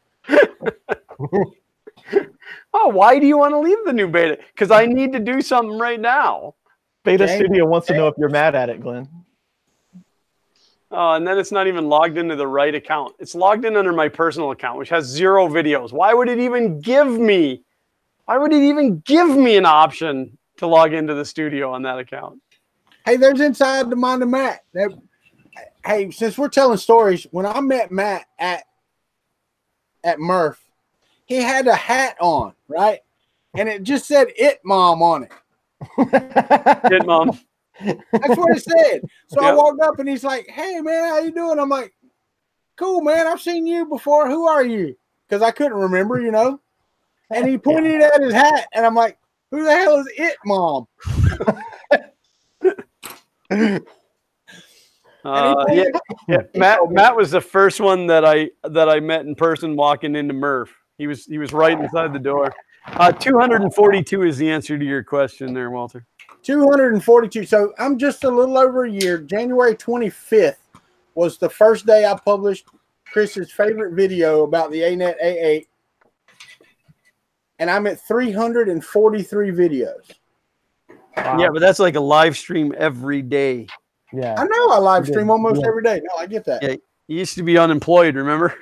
Oh, why do you want to leave the new beta? Because I need to do something right now. Beta Studio wants to know if you're mad at it, Glenn. Oh, and then it's not even logged into the right account. It's logged in under my personal account, which has 0 videos. Why would it even give me? Why would it even give me an option to log into the studio on that account? Hey, there's Inside the Mind of Matt. Hey, since we're telling stories, when I met Matt at Murph, he had a hat on, right? And it just said "It Mom" on it. It Mom. That's what it said. So Yep. I walked up and he's like, "Hey, man, how you doing?" I'm like, "Cool, man. I've seen you before. Who are you?" Because I couldn't remember, you know. And he pointed at his hat, and I'm like, "Who the hell is It Mom?" Matt was the first one that I met in person walking into Murph. He was right inside the door. 242 is the answer to your question there, Walter. 242. So I'm just a little over a year. January 25th was the first day I published Chris's favorite video about the ANET A8. And I'm at 343 videos. Wow. Yeah, but that's like a live stream every day. Yeah. I know I live stream almost every day. No, I get that. Yeah, you used to be unemployed, remember?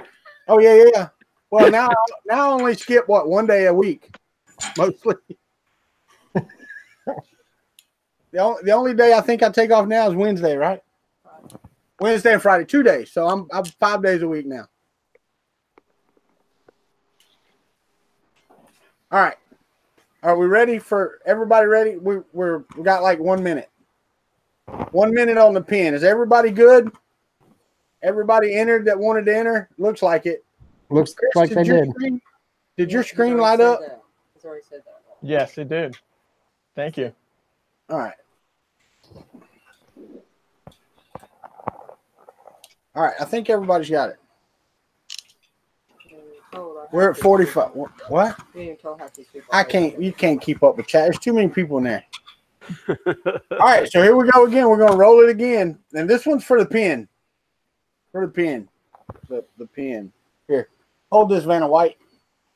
Oh, yeah. Well, now I only skip, one day a week, mostly. The only day I think I take off now is Wednesday, right? Wednesday and Friday, 2 days. So I'm 5 days a week now. All right. Are we ready for everybody ready? We got like 1 minute. 1 minute on the pin. Is everybody good? Everybody entered that wanted to enter? Looks like it. Looks Chris, like they did. Did your screen light up? He's already said that. Yes, it did. Thank you. All right. All right. I think everybody's got it. We're at 45. What? I can't. You can't keep up with chat. There's too many people in there. All right. So here we go again. We're going to roll it again. And this one's for the pin. For the pin. The pin. Here. Hold this, Vanna White.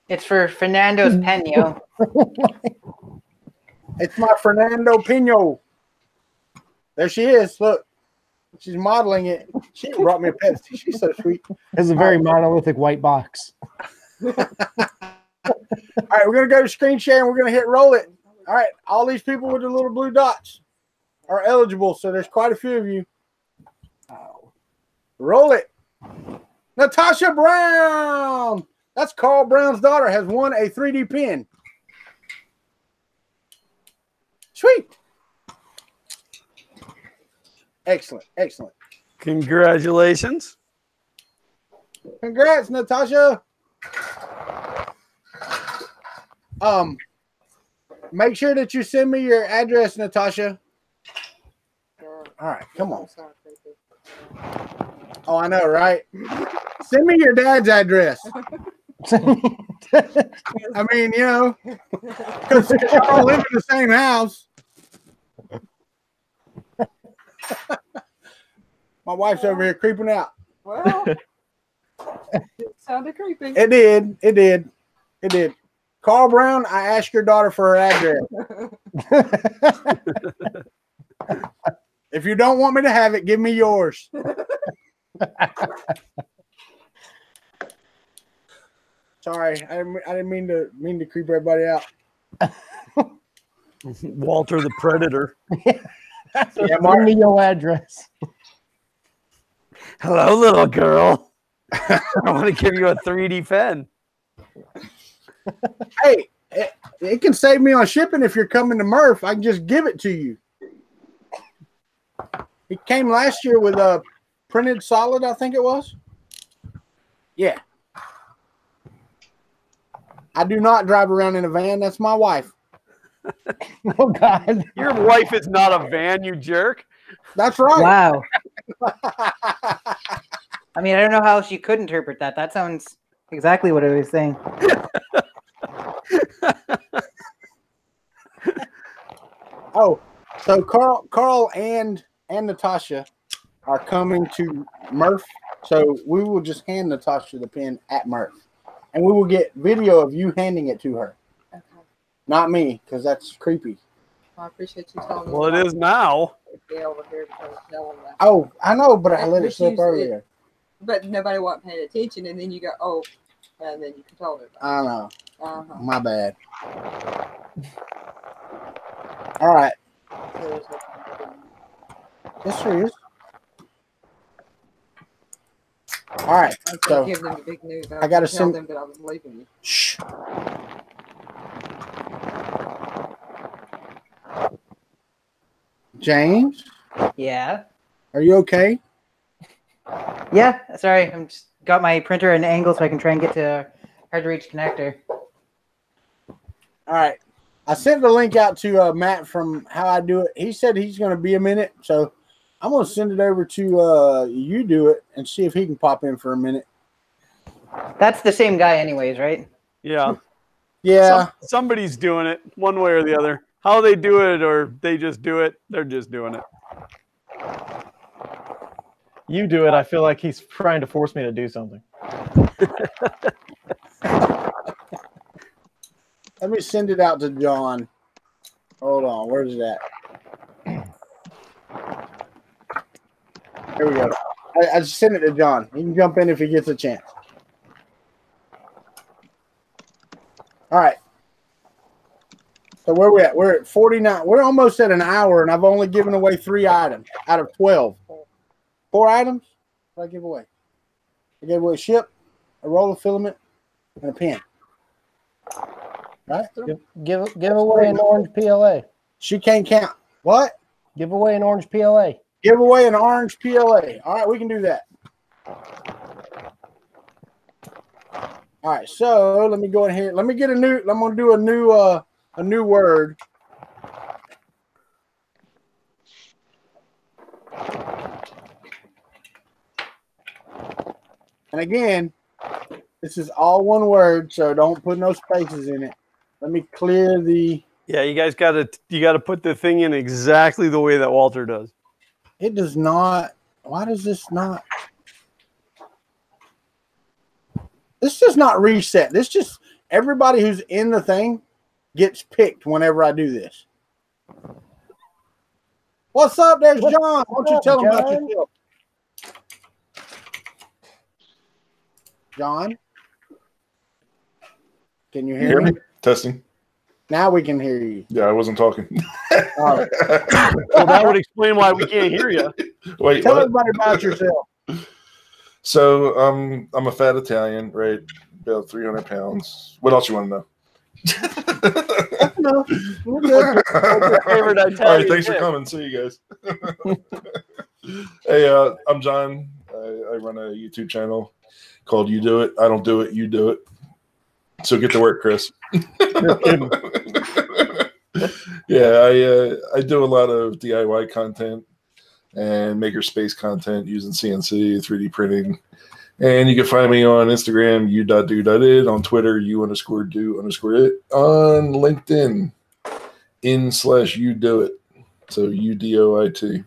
It's for Fernando's Peno. It's my Fernando Pino. There she is. Look. She's modeling it. She brought me a Pepsi. She's so sweet. It's a very monolithic white box. All right, we're going to go to screen share and we're going to hit roll it. All right, all these people with the little blue dots are eligible, so there's quite a few of you. Roll it. Natasha Brown. That's Carl Brown's daughter, has won a 3D pin. Sweet. Excellent, excellent. Congratulations. Congrats, Natasha. Make sure that you send me your address, Natasha. All right, come on. Oh, I know, right? Send me your dad's address. I mean, you know, because y'all live in the same house. My wife's over here creeping out. Well, it sounded creepy. It did. It did. It did. Carl Brown, I asked your daughter for her address. If you don't want me to have it, give me yours. Sorry, I didn't mean to creep everybody out. Walter the Predator. Yeah, Mark, me your address. Hello, little girl. I want to give you a 3D pen. Hey, it can save me on shipping if you're coming to Murph. I can just give it to you. It came last year with a printed solid, I think it was. Yeah. I do not drive around in a van. That's my wife. Oh, God. Your wife is not a van, you jerk. That's right. Wow. I mean, I don't know how else you could interpret that. That sounds exactly what I was saying. Oh, so Carl and Natasha are coming to Murph. So we will just hand Natasha the pen at Murph. And we will get video of you handing it to her. Okay. Not me, because that's creepy. I appreciate you telling me. Well, it is now. Be over here to tell them that. Oh, I know, but I let it Just slip use it. earlier. But nobody wasn't paying attention, and then you go, oh, and then you can tell it. I know. Uh-huh. My bad. All right. Yes, there is. All right. I was So gonna give them the big news. I gotta tell send them that I was leaving you. shh. James, Yeah. are you okay? Yeah. Sorry, I'm just got my printer at an angle so I can try and get to a hard to reach connector. All right. I sent the link out to Matt from How I Do It. He said he's going to be a minute, so I'm going to send it over to You Do It and see if he can pop in for a minute. That's the same guy, anyways, right? Yeah. Yeah. Somebody's doing it one way or the other. How they do it or they just do it, they're just doing it. You do it. I feel like he's trying to force me to do something. Let me send it out to John. Hold on. Where's it at? Here we go. I just sent it to John. He can jump in if he gets a chance. All right. So where we at? We're at 49. We're almost at an hour, and I've only given away 3 items out of 12. 4 items? What did I give away? I gave away a ship, a roll of filament, and a pen. Right? Give away an orange PLA. She can't count. What? Give away an orange PLA. Give away an orange PLA. All right, we can do that. All right, so let me go in here. Let me get a new. I'm gonna do a new word. And again, this is all one word, so don't put no spaces in it. Let me clear the. Yeah, you guys gotta put the thing in exactly the way that Walter does. It does not. Why does this not? This does not reset. This just everybody who's in the thing gets picked whenever I do this. What's up? There's John. Why don't you tell him about yourself? John? Can you hear me? Testing. Now we can hear you. Yeah, I wasn't talking. All right. Well, that would explain why we can't hear you. Wait, Tell what? everybody about yourself. So I'm a fat Italian, right? About 300 pounds. What else you want to know? No, we're good. What's your favorite All right, Italian thanks for dish? coming. See you guys. Hey, I'm John. I run a YouTube channel called You Do It. I don't do it. You do it. So get to work, Chris. Yeah, I do a lot of DIY content and makerspace content using CNC, 3D printing. And you can find me on Instagram, you.do.it, on Twitter, you_do_it, on LinkedIn, /you do it. So UDOIT.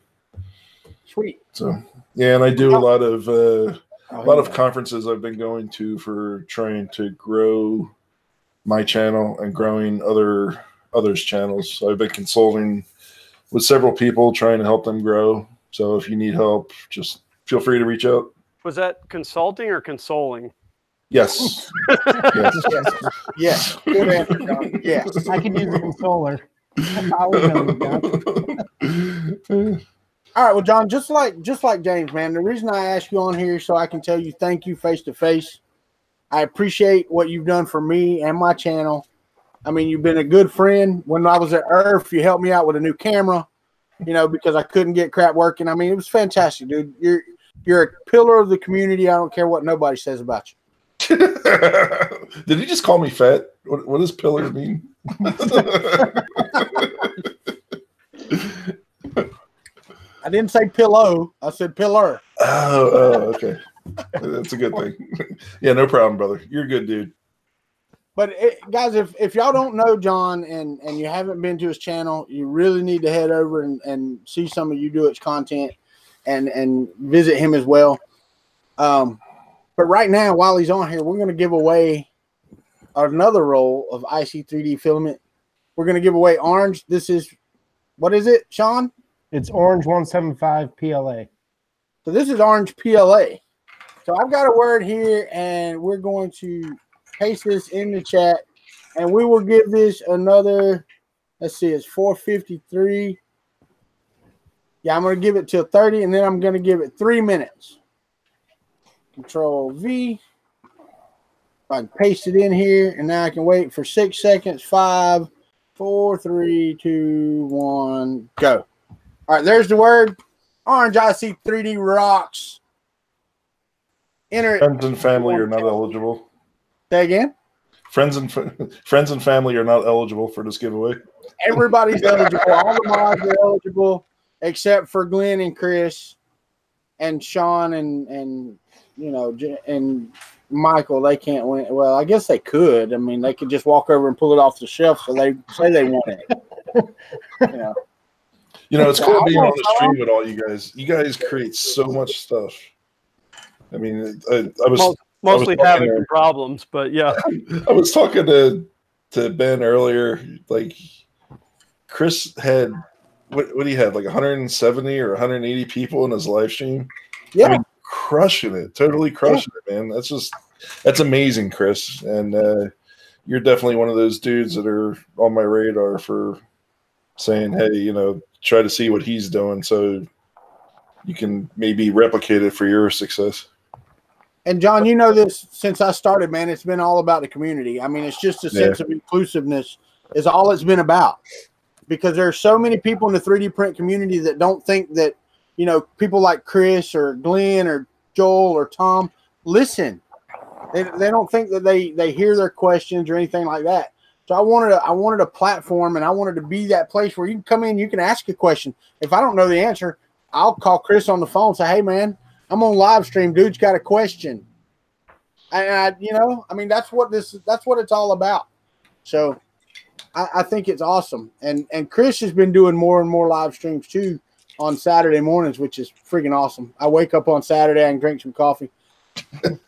Sweet. So yeah, and I do a lot of conferences I've been going to for trying to grow my channel and growing others' channels. So I've been consulting with several people trying to help them grow. So if you need help, just feel free to reach out. Was that consulting or consoling? Yes. Yes. Good answer, John. Yes. I can use a consoler. I would know that. All right, well, John, just like James, man, the reason I asked you on here is so I can tell you thank you face to face. I appreciate what you've done for me and my channel. I mean, you've been a good friend. When I was at Earth, you helped me out with a new camera, because I couldn't get crap working. I mean, it was fantastic, dude. You're a pillar of the community. I don't care what nobody says about you. Did he just call me fat? What does pillar mean? I didn't say pillow. I said pillar. Oh, okay. That's a good thing. Yeah, no problem, brother. You're a good dude. But guys, if y'all don't know John and you haven't been to his channel, you really need to head over and see some of UDoIT's content and visit him as well. But right now, while he's on here, we're going to give away another roll of IC3D filament. We're going to give away orange. This is, what is it, Sean? It's orange 175 PLA. So this is orange PLA. So I've got a word here, and we're going to paste this in the chat, and we will give this another, let's see, it's 4:53. Yeah, I'm going to give it till 30, and then I'm going to give it 3 minutes. Control V. I can paste it in here, and now I can wait for 6 seconds. 5, 4, 3, 2, 1, go. All right, there's the word. Orange IC3D rocks. Enter it. Friends and family are not eligible. Say again? Friends and family are not eligible for this giveaway. Everybody's eligible. All the mods are eligible except for Glenn and Chris and Sean and Michael. They can't win. Well, I guess they could. I mean, they could just walk over and pull it off the shelf so they say they want it. It's cool being on the stream with all you guys. You guys create so much stuff. I mean, I was mostly having problems, but yeah. I was talking to Ben earlier. Like, Chris had what do you have? Like 170 or 180 people in his live stream. Yeah, I mean, crushing it, totally crushing it, man. That's amazing, Chris. And you're definitely one of those dudes that are on my radar for saying, hey, try to see what he's doing so you can maybe replicate it for your success. And John, you know this since I started, man. It's been all about the community. I mean, it's just a sense of inclusiveness is all it's been about. Because there are so many people in the 3D print community that don't think that, people like Chris or Glenn or Joel or Tom listen. They don't think that they hear their questions or anything like that. So I wanted a platform, and I wanted to be that place where you can come in, you can ask a question. If I don't know the answer, I'll call Chris on the phone and say, hey, man, I'm on live stream. Dude's got a question. And that's what it's all about. So I think it's awesome. And Chris has been doing more and more live streams too on Saturday mornings, which is freaking awesome. I wake up on Saturday and drink some coffee.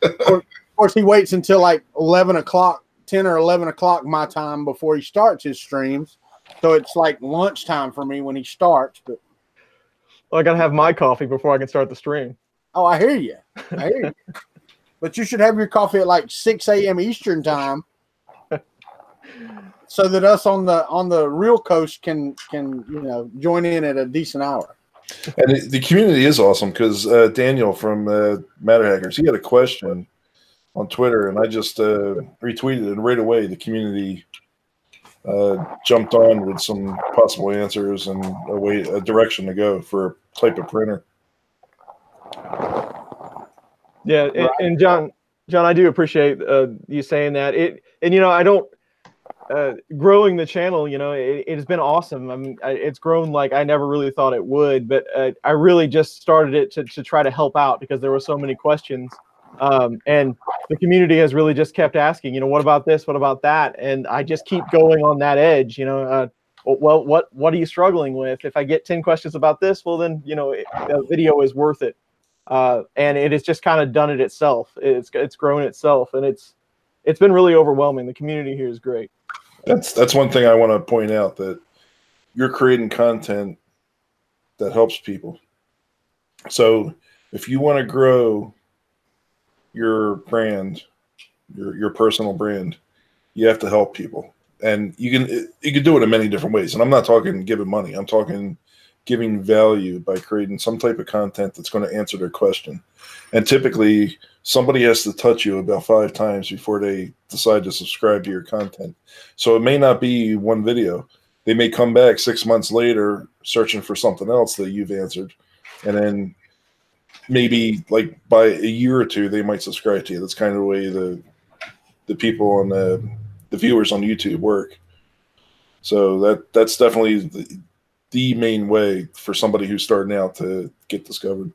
Of course, he waits until like 11 o'clock, 10 or 11 o'clock my time before he starts his streams. So it's like lunchtime for me when he starts. But I got to have my coffee before I can start the stream. Oh, I hear you. But you should have your coffee at like 6 a.m. Eastern time, so that us on the real coast can join in at a decent hour. And the community is awesome because Daniel from Matter Hackers, he had a question on Twitter, and I just retweeted it, and right away the community jumped on with some possible answers and a direction to go for a type of printer. Yeah, and John, I do appreciate you saying that. I don't growing the channel. It has been awesome. I mean, it's grown like I never really thought it would, but I really just started it to try to help out because there were so many questions, and the community has really just kept asking. What about this? What about that? And I just keep going on that edge. well, what are you struggling with? If I get 10 questions about this, well, then, a video is worth it. And it has just kind of done it itself. It's grown itself, and it's been really overwhelming. The community here is great. That's one thing I want to point out, that you're creating content that helps people. So if you want to grow your brand, your personal brand, you have to help people. And you can do it in many different ways. And I'm not talking giving money. I'm talking giving value by creating some type of content that's going to answer their question. And typically somebody has to touch you about 5 times before they decide to subscribe to your content. So it may not be one video. They may come back 6 months later searching for something else that you've answered. And then maybe like by a year or 2, they might subscribe to you. That's kind of the way the people on the viewers on YouTube work. So that's definitely the main way for somebody who's starting out to get discovered.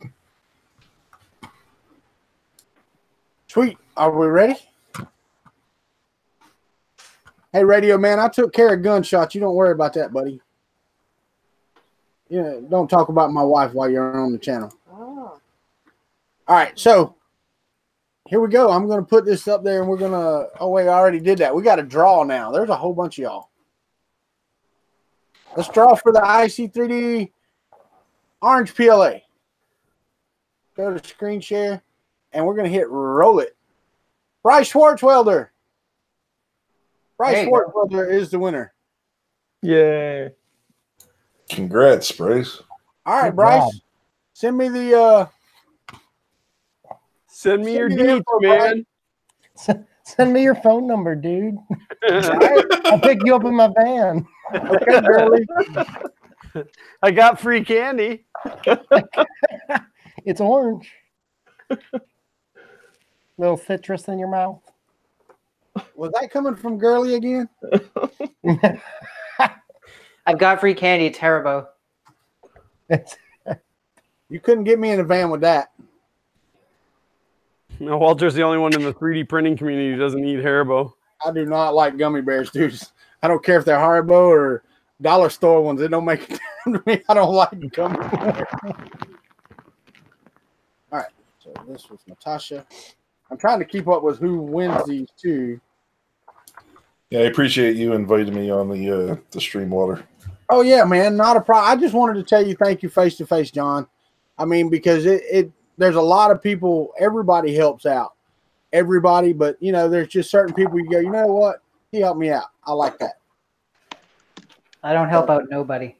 Sweet. Are we ready? Hey, Radio Man, I took care of gunshots. You don't worry about that, buddy. Yeah, don't talk about my wife while you're on the channel. Oh. All right, so here we go. I'm going to put this up there, and we're going to – oh, wait, I already did that. We got to draw now. There's a whole bunch of y'all. Let's draw for the IC3D Orange PLA. Go to screen share, and we're going to hit roll it. Bryce Schwartzwelder. Bryce Schwartzwelder is the winner. Yay. Congrats, Bryce. All right, Bryce. Send me the Send me your deets, man. Send me your phone number, dude. I'll pick you up in my van. Okay, girly. I got free candy. It's orange. Little citrus in your mouth. Was that coming from Girly again? I've got free candy. It's Haribo. You couldn't get me in a van with that. No, Walter's the only one in the 3D printing community who doesn't eat Haribo. I do not like gummy bears, dude. I don't care if they're Haribo or dollar store ones. It don't make it to me. I don't like gummy bears. All right. So this was Natasha. I'm trying to keep up with who wins these two. Yeah, I appreciate you inviting me on the stream, Walter. Oh yeah, man, not a problem. I just wanted to tell you thank you face to face, John. I mean, because there's a lot of people. Everybody helps out, everybody, but there's just certain people you go, you know what? He helped me out. I like that. I don't help out nobody.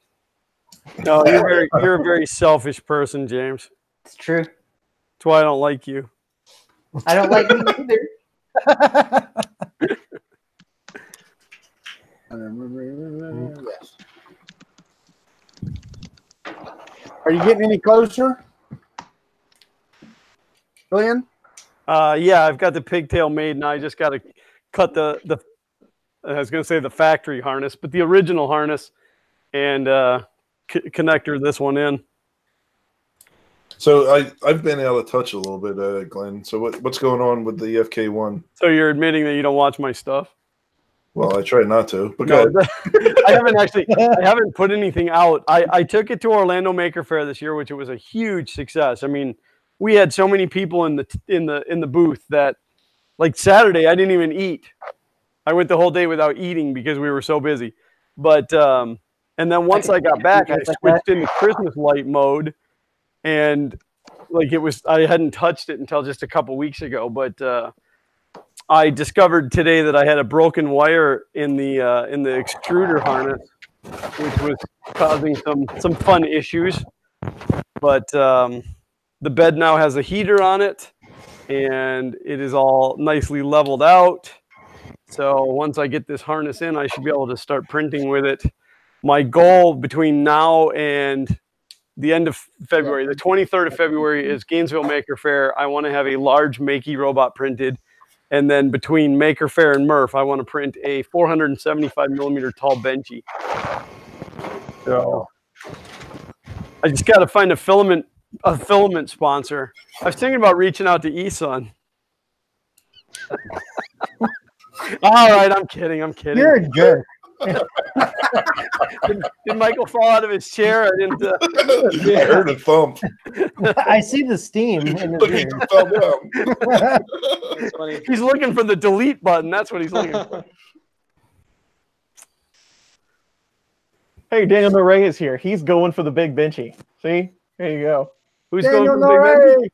No, you're a very selfish person, James. It's true. That's why I don't like you. I don't like you either. Yes. Are you getting any closer, Glenn? Yeah, I've got the pigtail made, and I just got to cut the I was going to say the factory harness, but the original harness, and connector this one in. So I've been out of touch a little bit, Glenn. So what's going on with the FK1? So you're admitting that you don't watch my stuff? Well, I try not to. But no, I haven't put anything out. I took it to Orlando Maker Faire this year, which it was a huge success. I mean, we had so many people in the booth that, like Saturday, I didn't even eat. I went the whole day without eating because we were so busy. But and then once I got back, I switched into Christmas light mode, and like I hadn't touched it until just a couple weeks ago. But I discovered today that I had a broken wire in the extruder harness, which was causing some fun issues. But the bed now has a heater on it, and it is all nicely leveled out. So once I get this harness in, I should be able to start printing with it. My goal between now and the end of February, the 23rd of February, is Gainesville Maker Faire. I want to have a large Makey robot printed. And then between Maker Faire and Murph, I want to print a 475 millimeter tall benchy. So I just got to find a filament sponsor. I was thinking about reaching out to eSun. All right, I'm kidding. You're a jerk. Did Michael fall out of his chair? I didn't. I heard a thump. I see the steam in his Look, he ear. just fell down. That's funny. He's looking for the delete button. That's what he's looking for. Hey, Daniel Noray is here. He's going for the big benchy. See? There you go. Who's Daniel going for Big Noray. Benchy?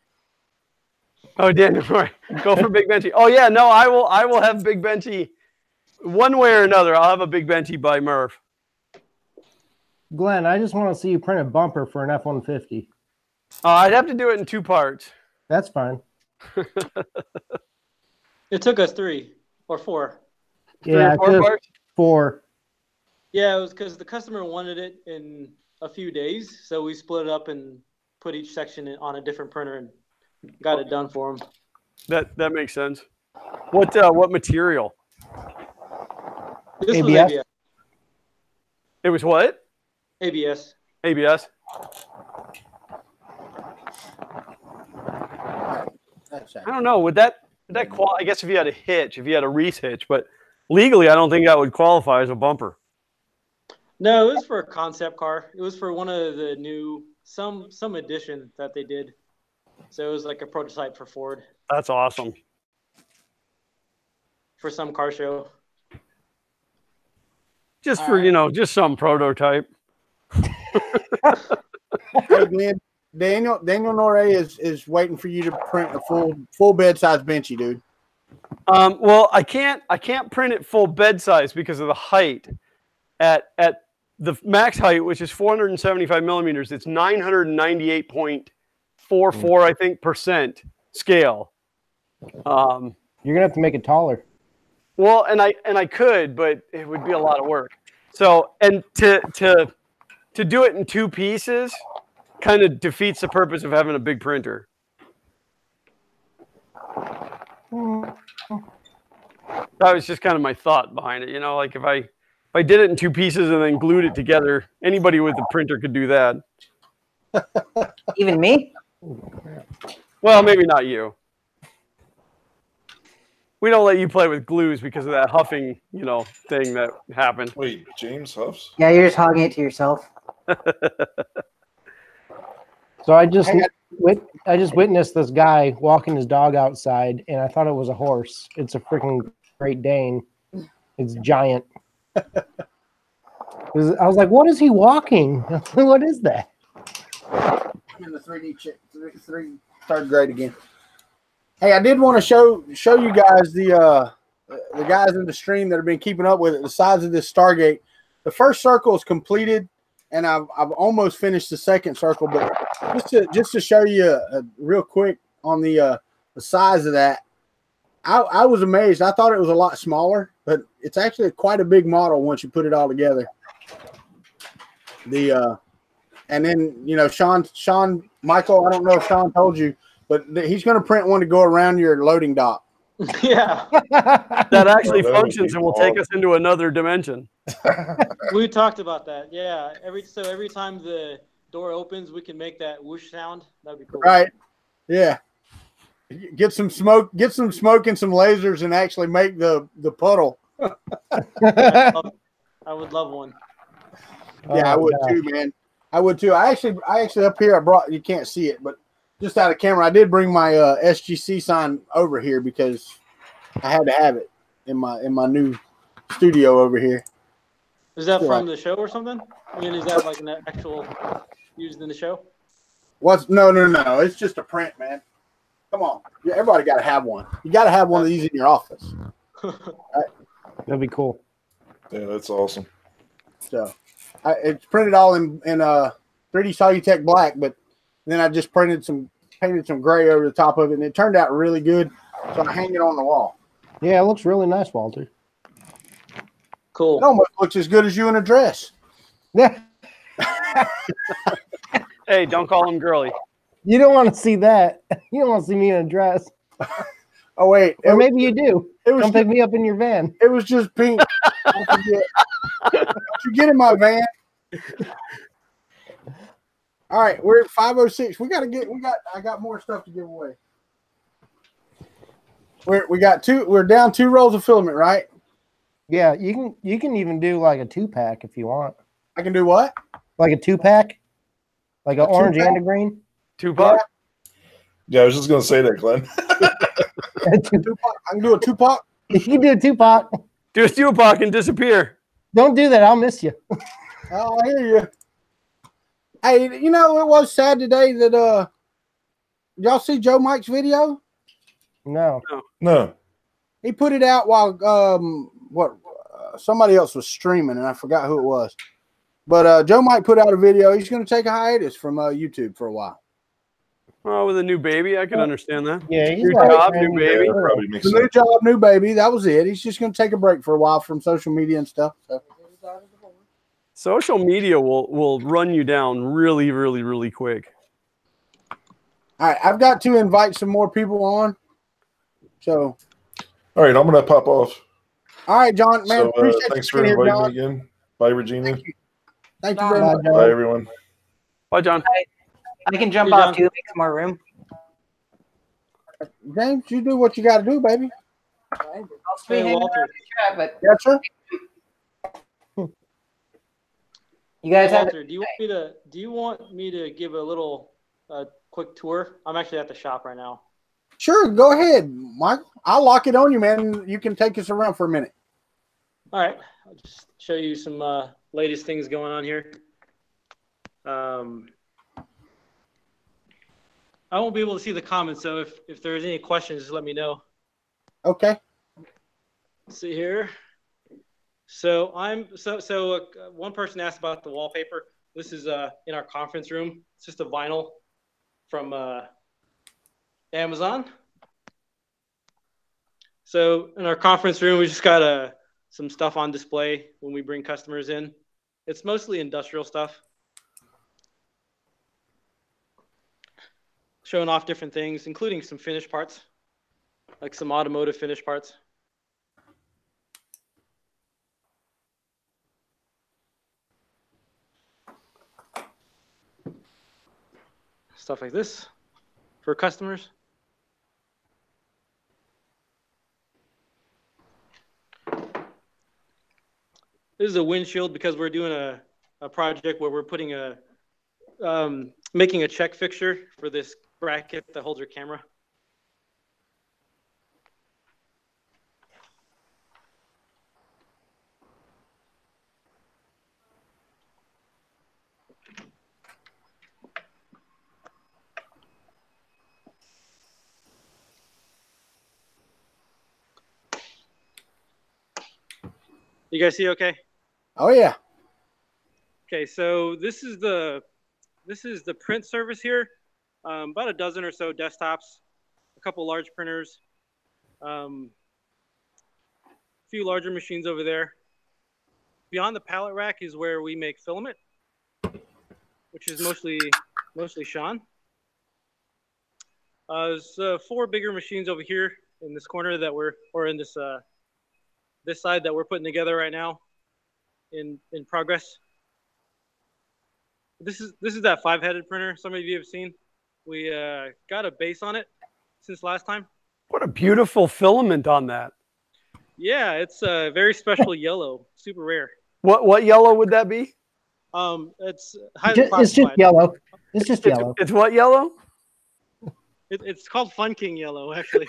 Oh, Daniel Noray. Go for Big Benchy. Oh yeah, no, I will have Big Benchy one way or another. I'll have a Big Benchy by Murph. Glenn, I just want to see you print a bumper for an F-150. I'd have to do it in 2 parts. That's fine. It took us 3 or 4. Yeah, 3 or 4 just parts. 4. Yeah, it was because the customer wanted it in a few days, so we split it up and put each section on a different printer and got it done for him. That makes sense. What material? This was ABS? ABS. It was what? ABS. ABS. I don't know. Would that I guess if you had a hitch, if you had a Reese hitch, but legally, I don't think that would qualify as a bumper. No, it was for a concept car. It was for one of the new some edition that they did. So it was like a prototype for Ford That's awesome. for some car show. Just for just some prototype. Hey, Glenn, Daniel Noray is waiting for you to print a full bed size benchy, dude. Well, I can't print it full bed size because of the height. At the max height, which is 475 millimeters, it's 998.44, I think, percent scale. You're gonna have to make it taller. Well, and I could, but it would be a lot of work. So, and to do it in 2 pieces kind of defeats the purpose of having a big printer. That was just kind of my thought behind it. Like if I did it in 2 pieces and then glued it together, anybody with a printer could do that. Even me? Well, maybe not you. We don't let you play with glues because of that huffing, thing that happened. Wait, James huffs? Yeah, you're just hogging it to yourself. So I just witnessed this guy walking his dog outside, and I thought it was a horse. It's a freaking Great Dane. It's giant. I was like, "What is he walking? What is that?" I'm in the 3rd grade again. Hey, I did want to show you guys the guys in the stream that have been keeping up with it. The size of this Stargate. The first circle is completed, and I've almost finished the second circle. But just to show you real quick on the size of that, I was amazed. I thought it was a lot smaller, but it's actually quite a big model once you put it all together. And then Sean Michael. I don't know if Sean told you, but he's going to print one to go around your loading dock. Yeah. That actually functions and will take us into another dimension. We talked about that. Yeah. Every time the door opens, we can make that whoosh sound. That'd be cool. Right. Yeah. Get some smoke and some lasers and actually make the puddle. I would love one. Yeah, I would too, man. I would too. I actually up here I brought, you can't see it, but just out of camera, I did bring my SGC sign over here because I had to have it in my new studio over here. Is that from the show or something? I mean, is that like an actual used in the show? No. It's just a print, man. Come on. Yeah, everybody got to have one. You got to have one of these in your office. That'd be cool. Yeah, that's awesome. So it's printed all in 3D Solutech black, but then I just painted some gray over the top of it, and it turned out really good. So I hang it on the wall. Yeah, it looks really nice, Walter. Cool. It almost looks as good as you in a dress. Yeah. Hey, don't call him girly. You don't want to see that. You don't want to see me in a dress. Oh wait, or maybe you do. Come pick me up in your van. It was just pink. Don't you get in my van. All right, we're at 5:06. I got more stuff to give away. We're down 2 rolls of filament, right? Yeah, you can even do like a 2-pack if you want. I can do what? Like a 2-pack? Like an A orange 2-pack? and a green? Tupac? Yeah, I was just gonna say that, Glenn. Tupac. I can do a Tupac. You can do a 2-pack. Do a Tupac and disappear. Don't do that. I'll miss you. Oh, I hear you. Hey, you know, it was sad today that y'all see Joe Mike's video? No. No. He put it out while somebody else was streaming, and I forgot who it was. But Joe Mike put out a video. He's going to take a hiatus from YouTube for a while. Oh, with a new baby, I can understand that. Yeah, he's New like, job, new baby. Yeah, that probably makes The new sense. job, new baby. That was it. He's just going to take a break for a while from social media and stuff. So. Social media will run you down really, really, really quick. All right, I've got to invite some more people on. So, All right, I'm gonna pop off. all right, John, man, So appreciate thanks you for being here, inviting John. me again. Bye, Regina. Thank you very much. Bye, everyone. Bye, John. I can jump Hey, John. off too, make some more room. James, you do what you got to do, baby. I'll Hey, hanging Walter. around the chat, but Yes, sir. you guys have Walter, do you want me to give a little quick tour? I'm actually at the shop right now. Sure, go ahead, Mike. I'll lock it on you, man. You can take us around for a minute. All right, I'll just show you some latest things going on here. I won't be able to see the comments, so if there's any questions, just let me know. Okay. Let's see here. So one person asked about the wallpaper. This is in our conference room. It's just a vinyl from Amazon. So in our conference room, we just got some stuff on display when we bring customers in. It's mostly industrial stuff. Showing off different things, including some finished parts, like some automotive finished parts. Stuff like this for customers. This is a windshield because we're doing a project where we're putting making a check fixture for this bracket that holds your camera. You guys see okay? Oh, yeah. Okay, so this is the print service here. About a dozen or so desktops, a couple large printers, a few larger machines over there. Beyond the pallet rack is where we make filament, which is mostly Sean. There's 4 bigger machines over here in this corner that or in this this side that we're putting together right now in progress. This is that 5-headed printer some of you have seen. We got a base on it since last time. What a beautiful filament on that. Yeah, it's a very special yellow, super rare. What yellow would that be? It's highly It's classified. just yellow. It's just yellow. It's what yellow? It's called Fun King yellow, actually.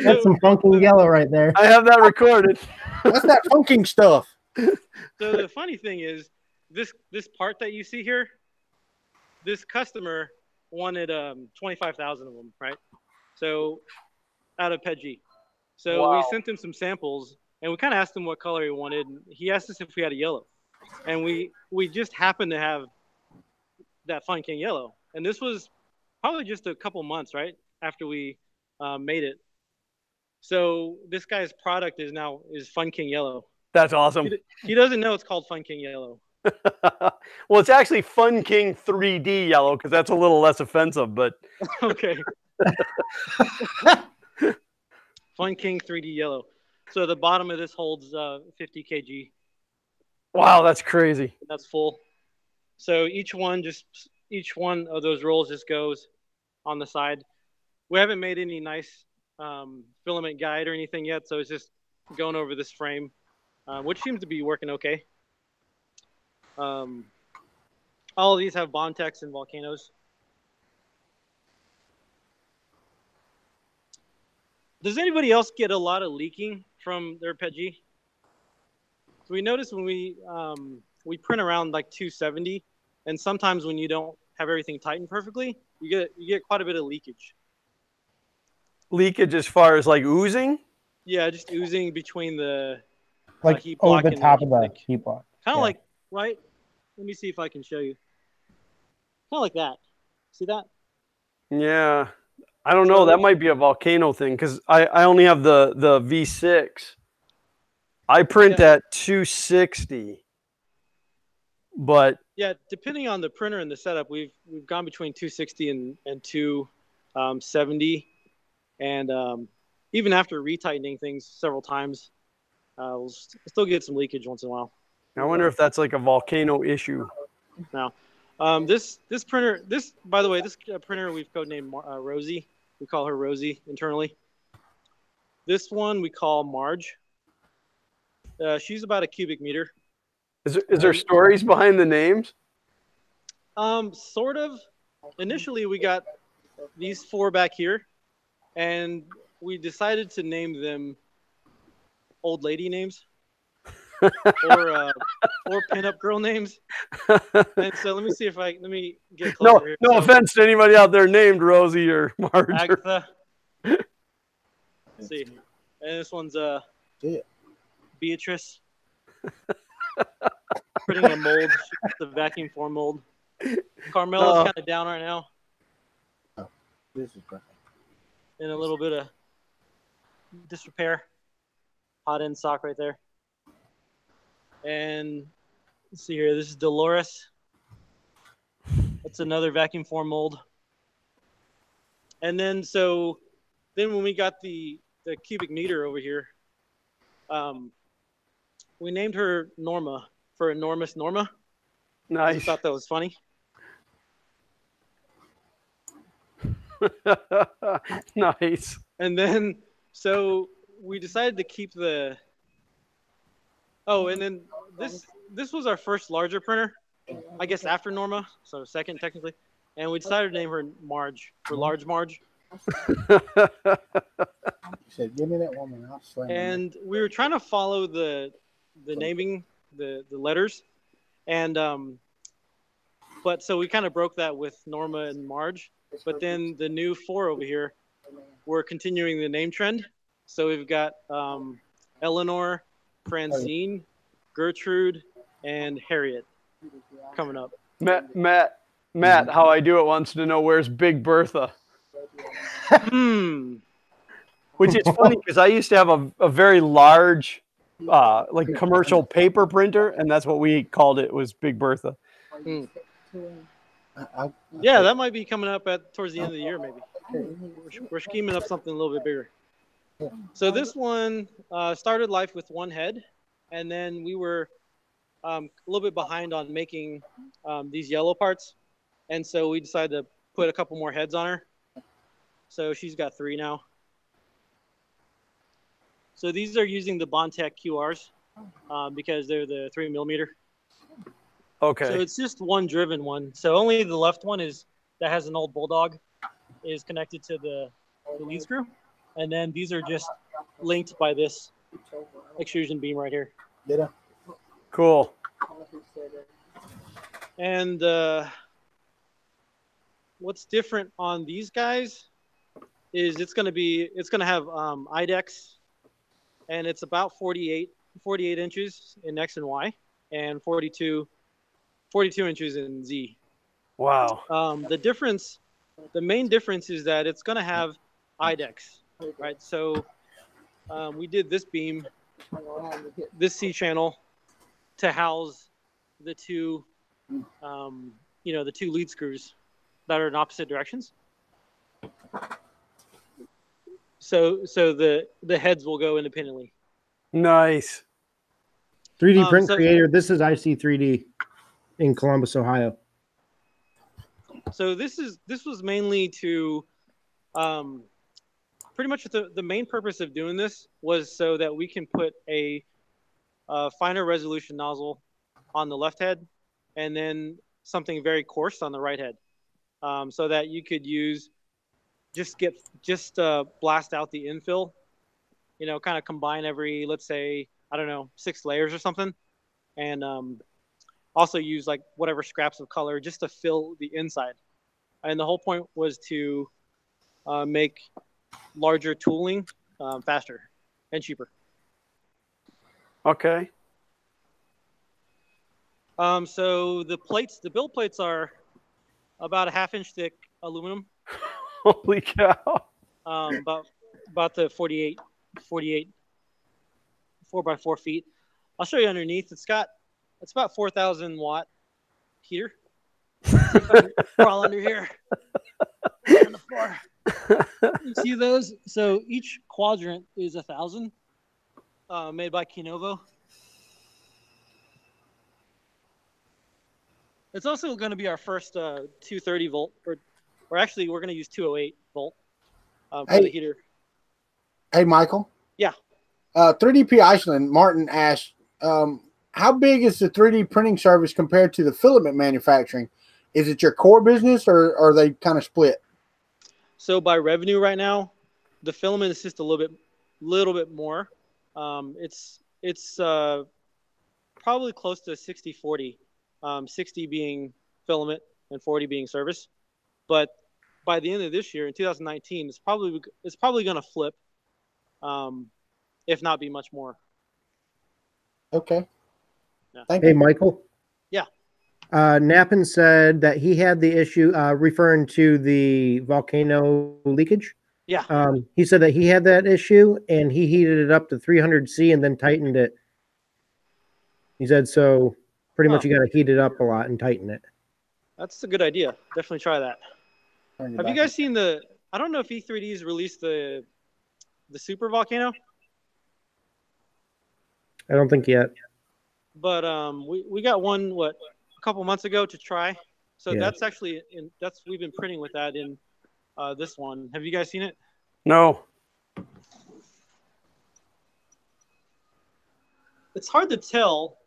That's some funky yellow right there. I have that recorded. That's that funking stuff. So the funny thing is, this part that you see here, this customer wanted 25,000 of them, right? So out of PEG. So Wow. we sent him some samples, and we kind of asked him what color he wanted. And he asked us if we had a yellow, and we just happened to have that Fun King yellow. And this was probably just a couple months, right, after we made it. So this guy's product is Fun King yellow. That's awesome. He doesn't know it's called Fun King yellow. Well, it's actually Fun King 3D yellow because that's a little less offensive, but Okay. Fun King 3D yellow. So the bottom of this holds 50 kg. wow, that's crazy. That's full. So each one of those rolls just goes on the side. We haven't made any nice filament guide or anything yet, so it's just going over this frame, which seems to be working okay. All of these have Bontex and volcanoes. Does anybody else get a lot of leaking from their PETG? So we notice when we print around like 270, and sometimes when you don't have everything tightened perfectly, you get quite a bit of leakage. Leakage as far as like oozing? Yeah, just oozing between the Like heat over block the and top of the like, heat block. kind of Yeah. like, right? Let me see if I can show you. Kind of like that. See that? Yeah. I don't know. That might be a volcano thing because I only have the V6. I print at 260. But yeah, depending on the printer and the setup, we've gone between 260 and 270, and even after retightening things several times, we'll still get some leakage once in a while. I wonder if that's like a volcano issue. Now, this printer, by the way, this printer we've codenamed Rosie. We call her Rosie internally. This one we call Marge. She's about a cubic meter. Is there stories behind the names? Sort of. Initially, we got these 4 back here, and we decided to name them old lady names or pinup girl names. And so let me get closer here. No offense to anybody out there named Rosie or Marge. Agatha. Let's see. And this one's Beatrice. Printing a mold, the vacuum form mold. Carmela's kind of down right now. Oh, this is great. In a little bit of disrepair. Hot end sock right there. And let's see here. This is Dolores. That's another vacuum form mold. And then when we got the cubic meter over here, we named her Norma for Enormous Norma. Nice. I thought that was funny. Nice. And then, so we decided to keep the. Oh, and then this was our first larger printer, I guess after Norma, so second technically, and we decided to name her Marge for Large Marge. He said, "Give me that woman." I'll slam. And we were trying to follow the naming, the letters, and but so we kind of broke that with Norma and Marge. But then the new 4 over here, we're continuing the name trend. So we've got Eleanor, Francine, Gertrude, and Harriet coming up. Matt, how I do it wants to know where's Big Bertha. Which is funny because I used to have a very large like commercial paper printer, and that's what we called it, was Big Bertha. Yeah, that might be coming up towards the end of the year, maybe. We're scheming up something a little bit bigger. So this one started life with 1 head, and then we were a little bit behind on making these yellow parts, and so we decided to put a couple more heads on her. So she's got 3 now. So these are using the Bondtech QRs because they're the 3mm. Okay. So it's just one driven one. So only the left one that has an old Bulldog is connected to the lead screw. And then these are just linked by this extrusion beam right here. Cool. And what's different on these guys is it's going to have IDEX, and it's about 48 inches in X and Y, and 42 inches in Z. Wow. The main difference is that it's going to have IDEX, right? So we did this beam, this C channel, to house the 2, the 2 lead screws that are in opposite directions. So the heads will go independently. Nice. 3D print creator. This is IC3D in Columbus, Ohio. So this was mainly to pretty much the main purpose of doing this was so that we can put a finer resolution nozzle on the left head and then something very coarse on the right head, so that you could use just blast out the infill, you know, kind of combine every, let's say, I don't know, 6 layers or something, and also use like whatever scraps of color just to fill the inside. And the whole point was to make larger tooling faster and cheaper. Okay. So the build plates are about a 1/2 inch thick aluminum. Holy cow. About the 48 4x4 feet. I'll show you underneath. It's about 4,000 watt heater. Crawl under here on the floor. You see those? So each quadrant is 1,000, made by Kinovo. It's also going to be our first 230 volt, or actually we're going to use 208 volt for the heater. Hey, Michael. Yeah. 3DP Iceland, Martin asked, how big is the 3D printing service compared to the filament manufacturing? Is it your core business, or are they kind of split? So by revenue right now, the filament is just a little bit more. It's probably close to 60-40, 60 being filament and 40 being service. But by the end of this year, in 2019, it's probably going to flip, if not be much more. Okay. Yeah. Thank Hey, you. Michael. Yeah. Knappen said that he had the issue referring to the volcano leakage. Yeah. He said that he had that issue and he heated it up to 300C and then tightened it. He said, so pretty much you got to heat it up a lot and tighten it. That's a good idea. Definitely try that. Have you guys seen I don't know if E3D's released the super volcano? I don't think yet. But we got one a couple months ago to try. So Yeah. that's actually we've been printing with that in this one. Have you guys seen it? No. It's hard to tell,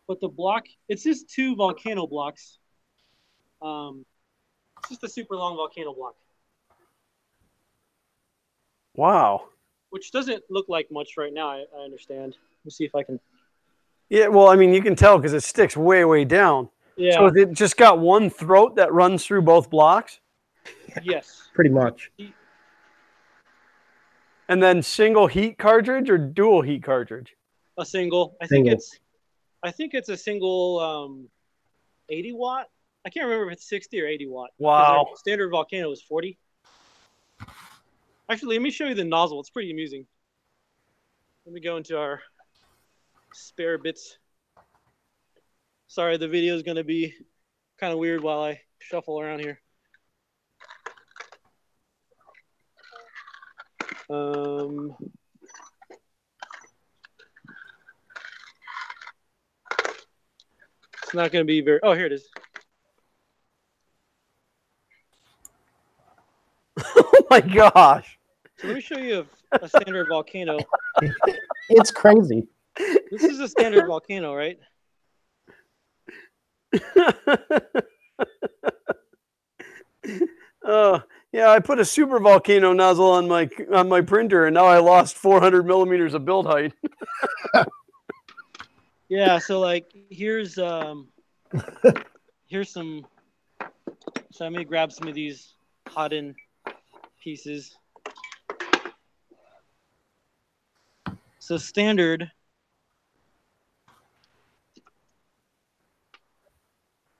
but the block, it's just 2 volcano blocks. It's just a super long volcano block, Wow. which doesn't look like much right now. I understand. Let me see if I can. Yeah, well, I mean, you can tell because it sticks way, way down. Yeah. So it just got one throat that runs through both blocks? Yes. Pretty much. And then single heat cartridge or dual heat cartridge? A single. I think it's a single 80 watt. I can't remember if it's 60 or 80 watt. Wow. Standard volcano is 40. Actually, let me show you the nozzle. It's pretty amusing. Let me go into our spare bits. Sorry, the video is going to be kind of weird while I shuffle around here. It's not going to be very. Oh, here it is. Oh my gosh. So let me show you a standard volcano. It's crazy. This is a standard volcano, right? Yeah, I put a super volcano nozzle on my printer, and now I lost 400 millimeters of build height. Yeah, so like here's some. So I'm gonna grab some of these hot-in pieces. So standard,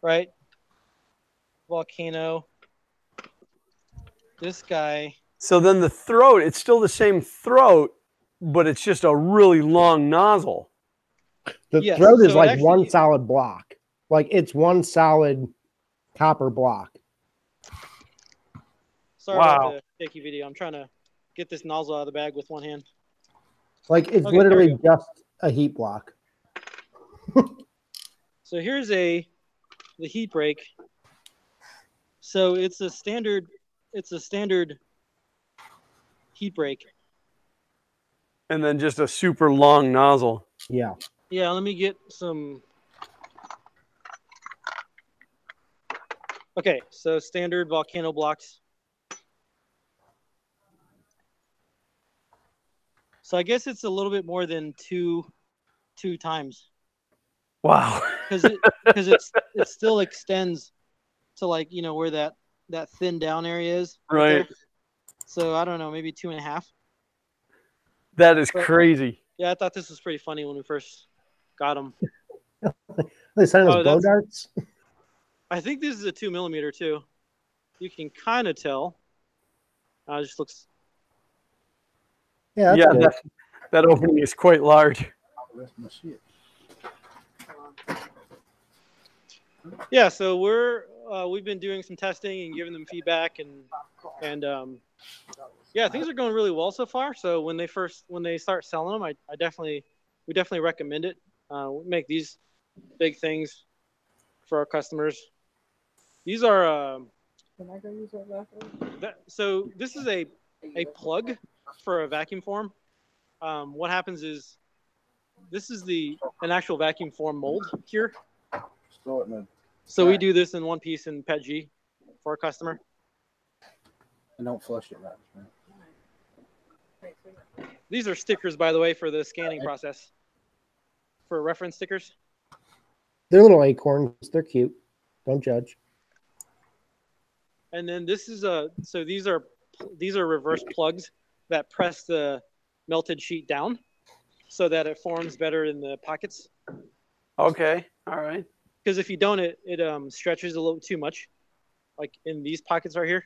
right? Volcano. This guy. So then the throat, it's still the same throat, but it's just a really long nozzle. The Yes, throat is so like actually- one solid block. Like it's one solid copper block. Sorry Wow. about the shaky video. I'm trying to get this nozzle out of the bag with one hand. Like it's Okay, there literally we just a heat block. So here's the heat break. So it's a standard heat break. And then just a super long nozzle. Yeah. Yeah, let me get some. Okay, so standard volcano blocks. So I guess it's a little bit more than two times. Wow. Because it still extends to, like, you know, where that thin down area is. Right. So I don't know, maybe 2.5. That is crazy. Yeah, I thought this was pretty funny when we first got them. They sent us blow darts. I think this is a 2mm too. You can kind of tell. It just looks. Yeah, that opening is quite large. Yeah, so we've been doing some testing and giving them feedback, and yeah, things are going really well so far. So when they start selling them, we definitely recommend it. We make these big things for our customers. These are Can I go use that bathroom? so this is a plug for a vacuum form. What happens is this is an actual vacuum form mold here. So we do this in one piece in PETG for a customer. And don't flush it right. These are stickers, by the way, for the scanning process. For reference stickers. They're little acorns. They're cute. Don't judge. And then this is so these are reverse plugs that press the melted sheet down so that it forms better in the pockets. Okay. All right. Because if you don't, it stretches a little too much, like in these pockets right here.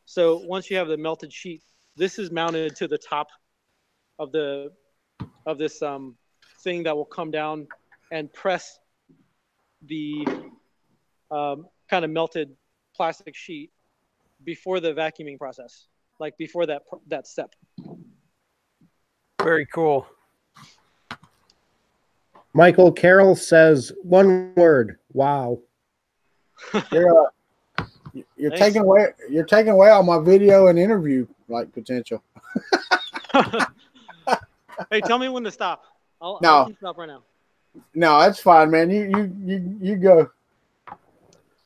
So once you have the melted sheet, this is mounted to the top of this thing that will come down and press the kind of melted plastic sheet before the vacuuming process, like before that step. Very cool. Michael Carroll says one word. Wow. You're taking away all my video and interview like potential. Hey, tell me when to stop. I'll stop right now. No, that's fine, man. You go.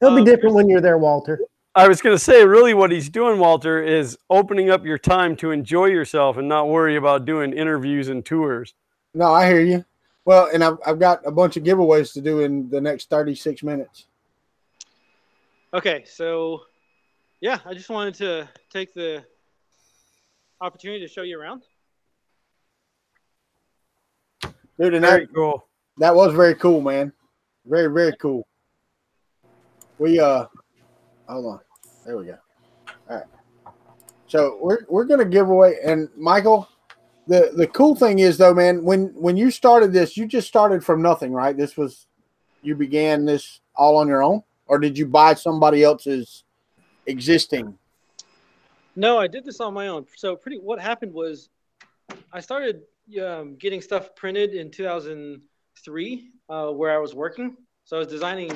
It'll be different when you're there, Walter. I was going to say, really what he's doing, Walter, is opening up your time to enjoy yourself and not worry about doing interviews and tours. No, I hear you. Well, and I've got a bunch of giveaways to do in the next 36 minutes. Okay, so yeah, I just wanted to take the opportunity to show you around. Dude, and very cool. That was very cool, man. Very, very cool. We hold on. There we go. All right. So we're gonna give away, and Michael, the cool thing is though, man, when you started this, you just started from nothing, right? You began this all on your own, or did you buy somebody else's existing? No, I did this on my own. So what happened was I started getting stuff printed in 2003 where I was working. So I was designing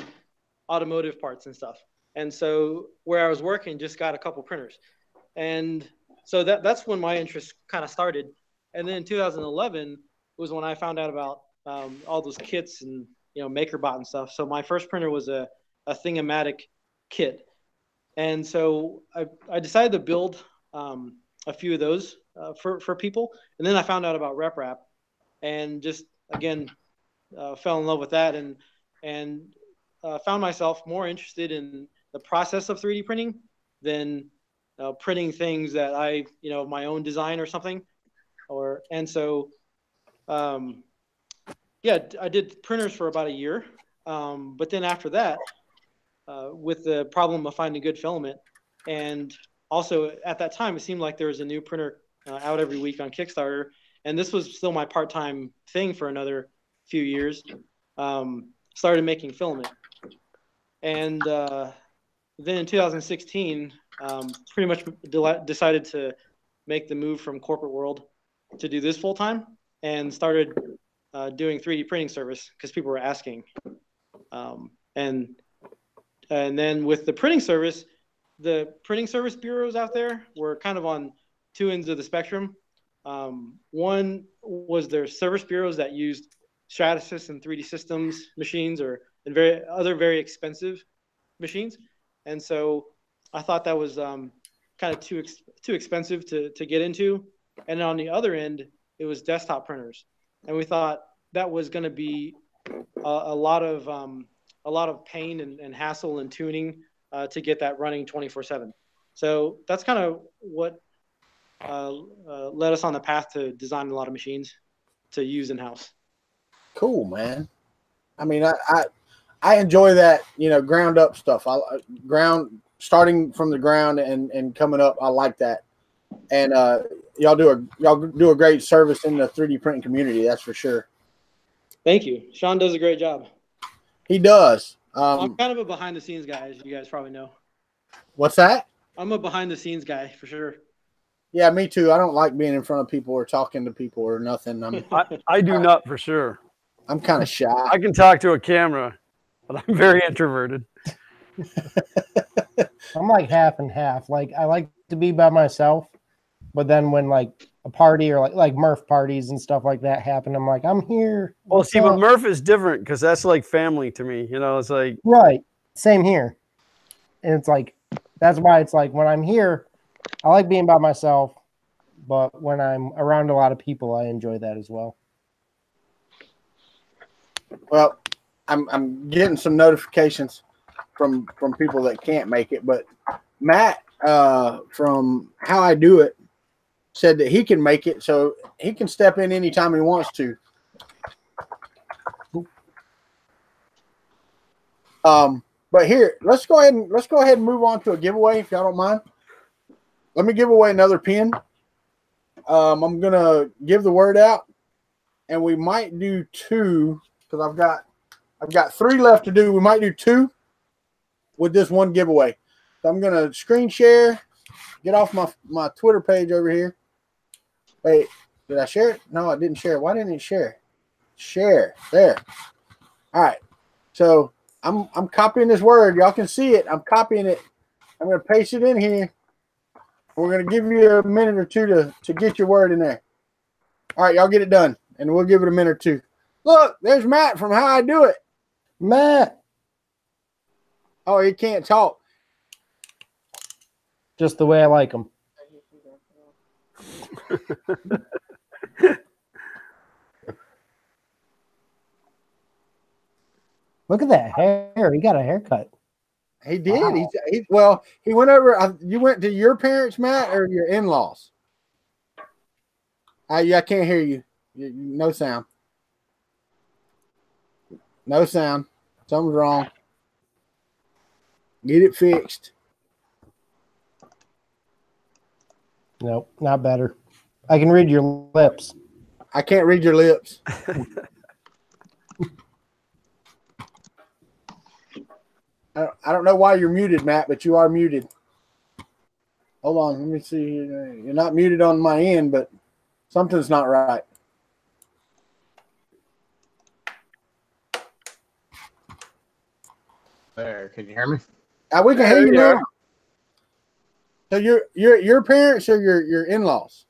automotive parts and stuff. And so where I was working just got a couple printers. And so that's when my interest kind of started. And then in 2011 was when I found out about all those kits and, MakerBot and stuff. So my first printer was a Thing-O-Matic kit. And so I decided to build a few of those for people. And then I found out about RepRap and just, again, fell in love with that and found myself more interested in the process of 3D printing than printing things that my own design or something. I did printers for about a year. But then after that, with the problem of finding good filament, and also at that time, it seemed like there was a new printer out every week on Kickstarter. And this was still my part-time thing for another few years. Started making filament. And then in 2016, pretty much decided to make the move from corporate world to do this full-time and started doing 3D printing service because people were asking. And then with the printing service bureaus out there were kind of on two ends of the spectrum. One was their service bureaus that used Stratasys and 3D Systems machines and very expensive machines. And so I thought that was kind of too expensive to get into. And on the other end, it was desktop printers. And we thought that was going to be a lot of pain and hassle and tuning to get that running 24/7. So that's kind of what led us on the path to design a lot of machines to use in-house. Cool, man. I mean, I enjoy that, ground up stuff. Starting from the ground and coming up. I like that. And y'all do a great service in the 3D printing community. That's for sure. Thank you. Sean does a great job. He does. I'm kind of a behind the scenes guy, as you guys probably know. What's that? I'm a behind the scenes guy for sure. Yeah, me too. I don't like being in front of people or talking to people or nothing. I do not for sure. I'm kind of shy. I can talk to a camera, but I'm very introverted. I'm like half and half. Like I like to be by myself, but then when like a party or like Murph parties and stuff like that happen, I'm like, I'm here. Well, see, but Murph is different because that's like family to me. It's like right. Same here. And it's like that's why it's like when I'm here, I like being by myself, but when I'm around a lot of people, I enjoy that as well. Well, I'm getting some notifications from people that can't make it, but Matt from How I Do It said that he can make it, so he can step in anytime he wants to. But here, let's go ahead and move on to a giveaway if y'all don't mind. Let me give away another pin. I'm gonna give the word out, and we might do two because I've got 3 left to do. We might do 2 with this one giveaway. So I'm gonna screen share. Get off my Twitter page over here. Wait, did I share it? No, I didn't share it. Why didn't it share? Share there. All right. So I'm copying this word. Y'all can see it. I'm copying it. I'm gonna paste it in here. We're gonna give you a minute or two to get your word in there. All right, y'all get it done, and we'll give it a minute or two. Look, there's Matt from How I Do It. Matt. Oh, he can't talk. Just the way I like them. Look at that hair. He got a haircut. He did. Wow. He went over. You went to your parents, Matt, or your in-laws? I can't hear you. No sound. No sound. Something's wrong. Get it fixed. Nope, not better. I can read your lips. I can't read your lips. I don't know why you're muted, Matt, but you are muted. Hold on, let me see. You're not muted on my end, but something's not right. There, can you hear me? We can hear you now. So your parents or your in-laws?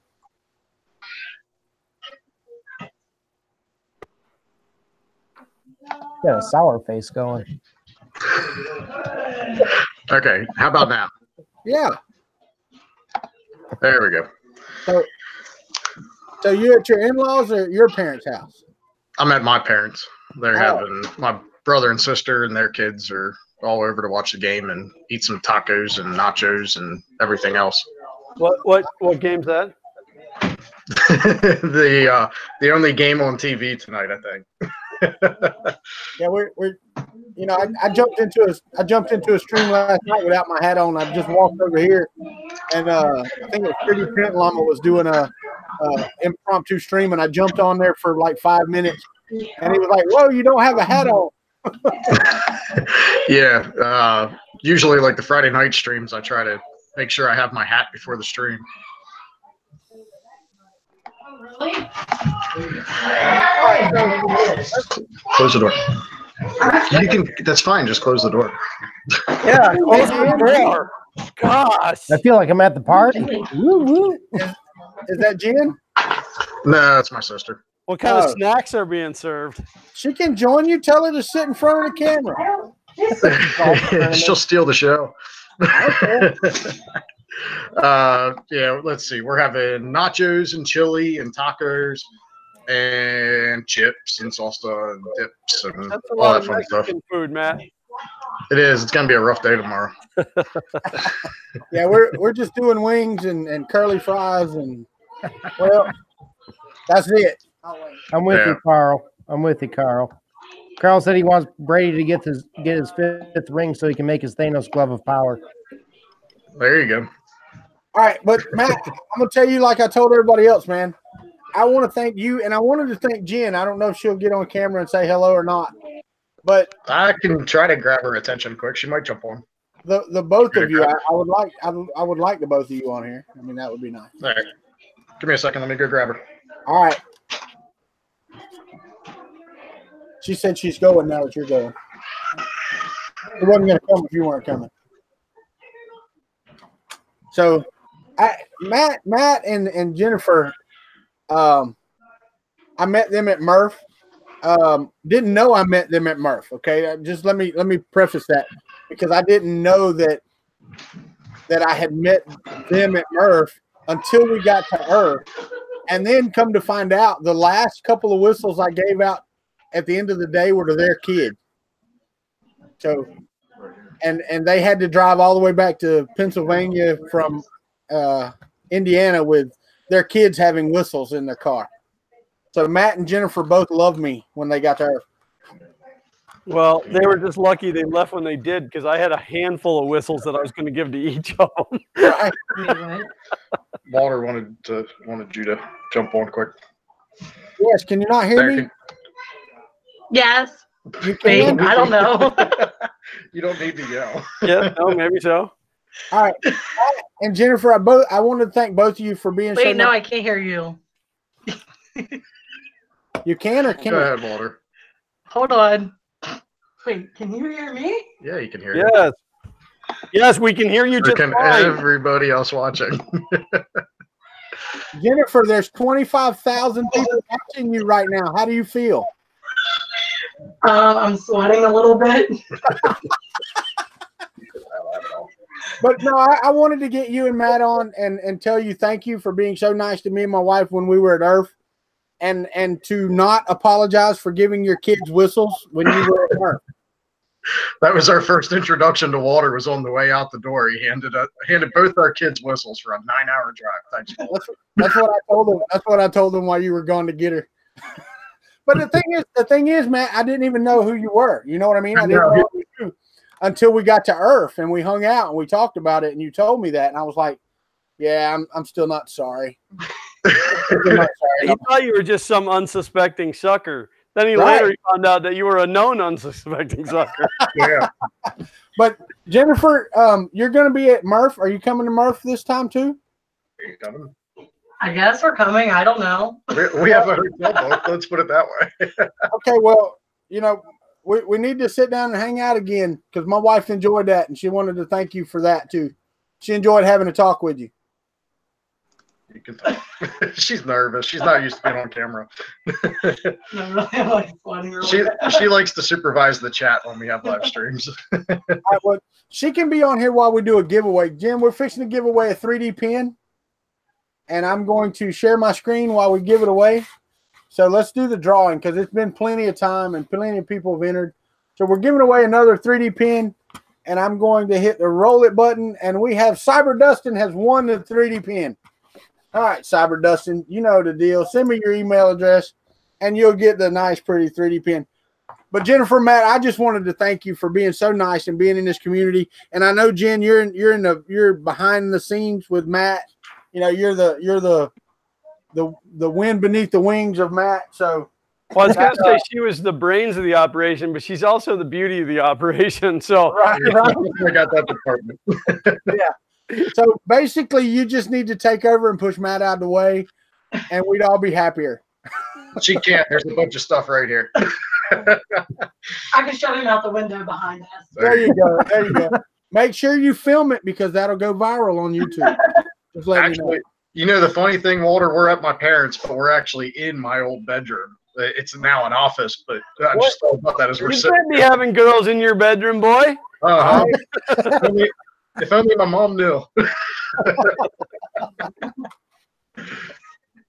Got a sour face going. Okay, how about now? Yeah. There we go. So you at your in-laws or your parents' house? I'm at my parents. They're having my brother and sister and their kids are all over to watch the game and eat some tacos and nachos and everything else. What game's that? The only game on TV tonight, I think. Yeah, we're I jumped into a stream last night without my hat on. I just walked over here, and I think it was Pretty Print Llama was doing a impromptu stream, and I jumped on there for like 5 minutes, and he was like, "Whoa, you don't have a hat on." Yeah, usually like the Friday night streams, I try to make sure I have my hat before the stream. Really? Close the door. You can. That's fine. Just close the door. Yeah, close the door. Gosh. I feel like I'm at the party. Woo, woo. Is that Jen? No, that's my sister. What kind of snacks are being served? She can join you. Tell her to sit in front of the camera. She'll steal the show. Okay. Yeah, let's see. We're having nachos and chili and tacos and chips and salsa and dips and That's a all lot that of fun stuff. Mexican food, Matt. It is. It's gonna be a rough day tomorrow. Yeah, we're just doing wings and curly fries and well, that's it. I'm with you, Carl. I'm with you, Carl. Carl said he wants Brady to get his 5th ring so he can make his Thanos glove of power. There you go. All right, but Matt, I'm gonna tell you like I told everybody else, man. I want to thank you, and I wanted to thank Jen. I don't know if she'll get on camera and say hello or not, but I can try to grab her attention quick. She might jump on. the both of you, I would like the both of you on here. I mean, that would be nice. All right. Give me a second. Let me go grab her. All right. She said she's going now that you're going. It wasn't going to come if you weren't coming. So, Matt and Jennifer, I met them at Murph. Didn't know I met them at Murph. Okay, just let me preface that because I didn't know that I had met them at Murph until we got to Earth, and then come to find out the last couple of whistles I gave out at the end of the day were to their kids. So, and they had to drive all the way back to Pennsylvania from Indiana with their kids having whistles in their car. So Matt and Jennifer both loved me when they got to Earth. Well, they were just lucky they left when they did because I had a handful of whistles that I was going to give to each of them. Right. Walter wanted you to jump on quick. Yes, can you not hear me? Yes. You can? I don't know. You don't need to yell. Yeah, no, maybe so. All right. And Jennifer, I wanted to thank both of you for being Wait, no, I can't hear you. You can or can't? Go ahead, Walter. Hold on. Wait, can you hear me? Yeah, you can hear you. Yes. Yes, we can hear you So just can fine. everybody else watching. Jennifer, there's 25,000 people watching you right now. How do you feel? I'm sweating a little bit. But no, I wanted to get you and Matt on and tell you thank you for being so nice to me and my wife when we were at Earth, and to not apologize for giving your kids whistles when you were at Earth. That was our first introduction to Walter. Was on the way out the door. He handed both our kids whistles for a 9-hour drive. Thanks, Walter. That's what I told them. That's what I told them while you were going to get her. But the thing is, Matt, I didn't even know who you were. You know what I mean? I didn't know who you were until we got to Earth and we hung out and we talked about it and you told me that and I was like, yeah, I'm still not sorry. He thought you were just some unsuspecting sucker. Then later found out that you were a known unsuspecting sucker. Yeah. But Jennifer, you're going to be at Murph. Are you coming to Murph this time too? Are you coming? I guess we're coming. I don't know. We have a hotel book. Let's put it that way. Okay, well, you know, we need to sit down and hang out again because my wife enjoyed that and she wanted to thank you for that too. She enjoyed having a talk with you. You can tell. She's nervous. She's not used to being on camera. She likes to supervise the chat when we have live streams. All right, well, she can be on here while we do a giveaway. Jim, we're fixing to give away a 3D pen, and I'm going to share my screen while we give it away. So let's do the drawing because it's been plenty of time and plenty of people have entered. So we're giving away another 3D pen, and I'm going to hit the roll it button, and we have Cyber Dustin has won the 3D pen. All right, Cyber Dustin, you know the deal. Send me your email address, and you'll get the nice, pretty 3D pen. But Jennifer, Matt, I just wanted to thank you for being so nice and being in this community. And I know, Jen, you're behind the scenes with Matt. You know, you're the wind beneath the wings of Matt. So, well, I was going to say she was the brains of the operation, but she's also the beauty of the operation. So, right. I got that department. Yeah. So basically, you just need to take over and push Matt out of the way, and we'd all be happier. She can't. There's a bunch of stuff right here. I can shut him out the window behind us. There you go. There you go. make sure you film it because that'll go viral on YouTube. Just let me know. Actually, you know the funny thing, Walter, we're at my parents', but we're actually in my old bedroom. It's now an office, but I just thought about that as we're You sitting. can't be having girls in your bedroom, boy. Uh-huh. If only my mom knew.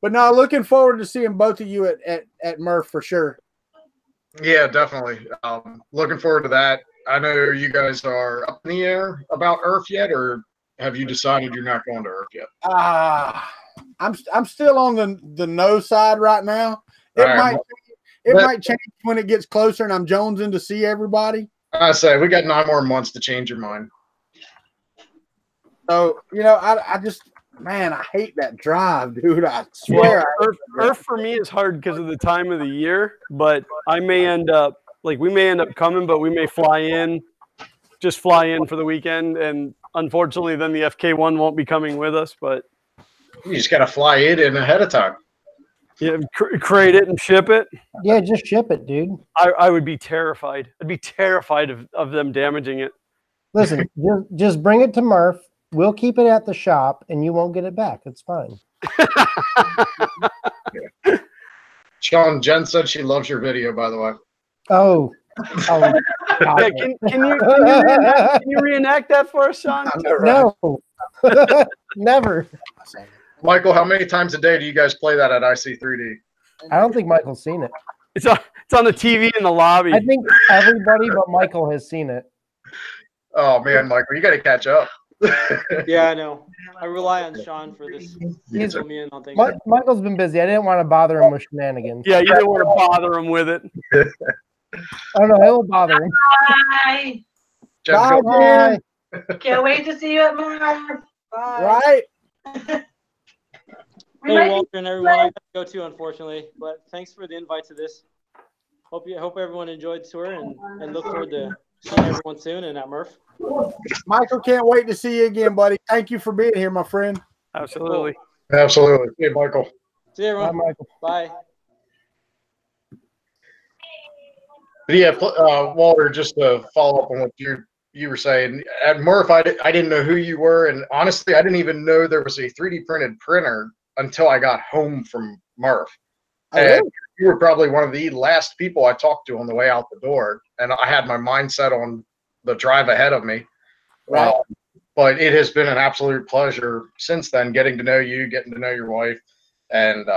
But no, looking forward to seeing both of you at Murph for sure. Yeah, definitely. Looking forward to that. I know you guys are up in the air about Earth yet, or have you decided you're not going to Earth yet? I'm still on the no side right now. It might change when it gets closer and I'm jonesing to see everybody. I say we got 9 more months to change your mind. So I just, man, I hate that drive, dude. I swear. Earth for me is hard because of the time of the year, but I may end up we may end up coming, but we may fly in for the weekend, and unfortunately, then the FK1 won't be coming with us. But you just got to fly it in ahead of time. Yeah, crate it and ship it. Yeah, just ship it, dude. I would be terrified. I'd be terrified of them damaging it. Listen, just bring it to Murph. We'll keep it at the shop, and you won't get it back. It's fine. Sean, Jen said she loves your video, by the way. Oh. Yeah, can you reenact that for us, Sean? No. Never. Michael, how many times a day do you guys play that at IC3D? I don't think Michael's seen it. It's on the TV in the lobby. I think everybody but Michael has seen it. Oh, man, Michael, you got to catch up. Yeah, I know. I rely on Sean for this. Fill me in on things. Michael's been busy. I didn't want to bother him with shenanigans. Yeah, you didn't want to bother him with it. Oh, no, it will bother him. Bye. Bye. Can't wait to see you at Mars. Right. Hey, Walter and everyone, I have to go too, unfortunately. But thanks for the invite to this. Hope everyone enjoyed the tour and look forward to seeing everyone soon and at Murph. Michael, can't wait to see you again, buddy. Thank you for being here, my friend. Absolutely. Absolutely. See you, Michael. See you, everyone. Bye, Michael. Bye. But yeah, Walter, just to follow up on what you were saying, at Murph, I didn't know who you were, and honestly, I didn't even know there was a 3D printed printer until I got home from Murph. And you were probably one of the last people I talked to on the way out the door, and I had my mindset on the drive ahead of me. Right. But it has been an absolute pleasure since then, getting to know you, getting to know your wife, and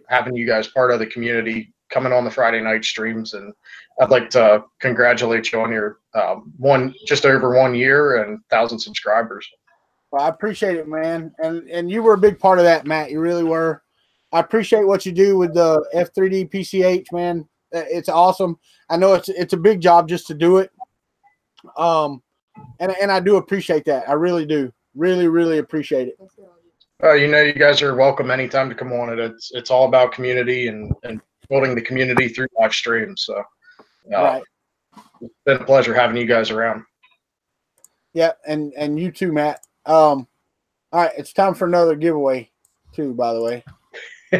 having you guys part of the community, coming on the Friday night streams. And I'd like to congratulate you on your just over 1 year and 1,000 subscribers. Well, I appreciate it, man. And you were a big part of that, Matt. You really were. I appreciate what you do with the F3D PCH, man. It's awesome. I know it's a big job just to do it. And I do appreciate that. I really do. Really, really appreciate it. You guys are welcome anytime to come on it. It's all about community and building the community through live streams. So right. It's been a pleasure having you guys around. Yeah, and you too, Matt. All right, it's time for another giveaway too, by the way.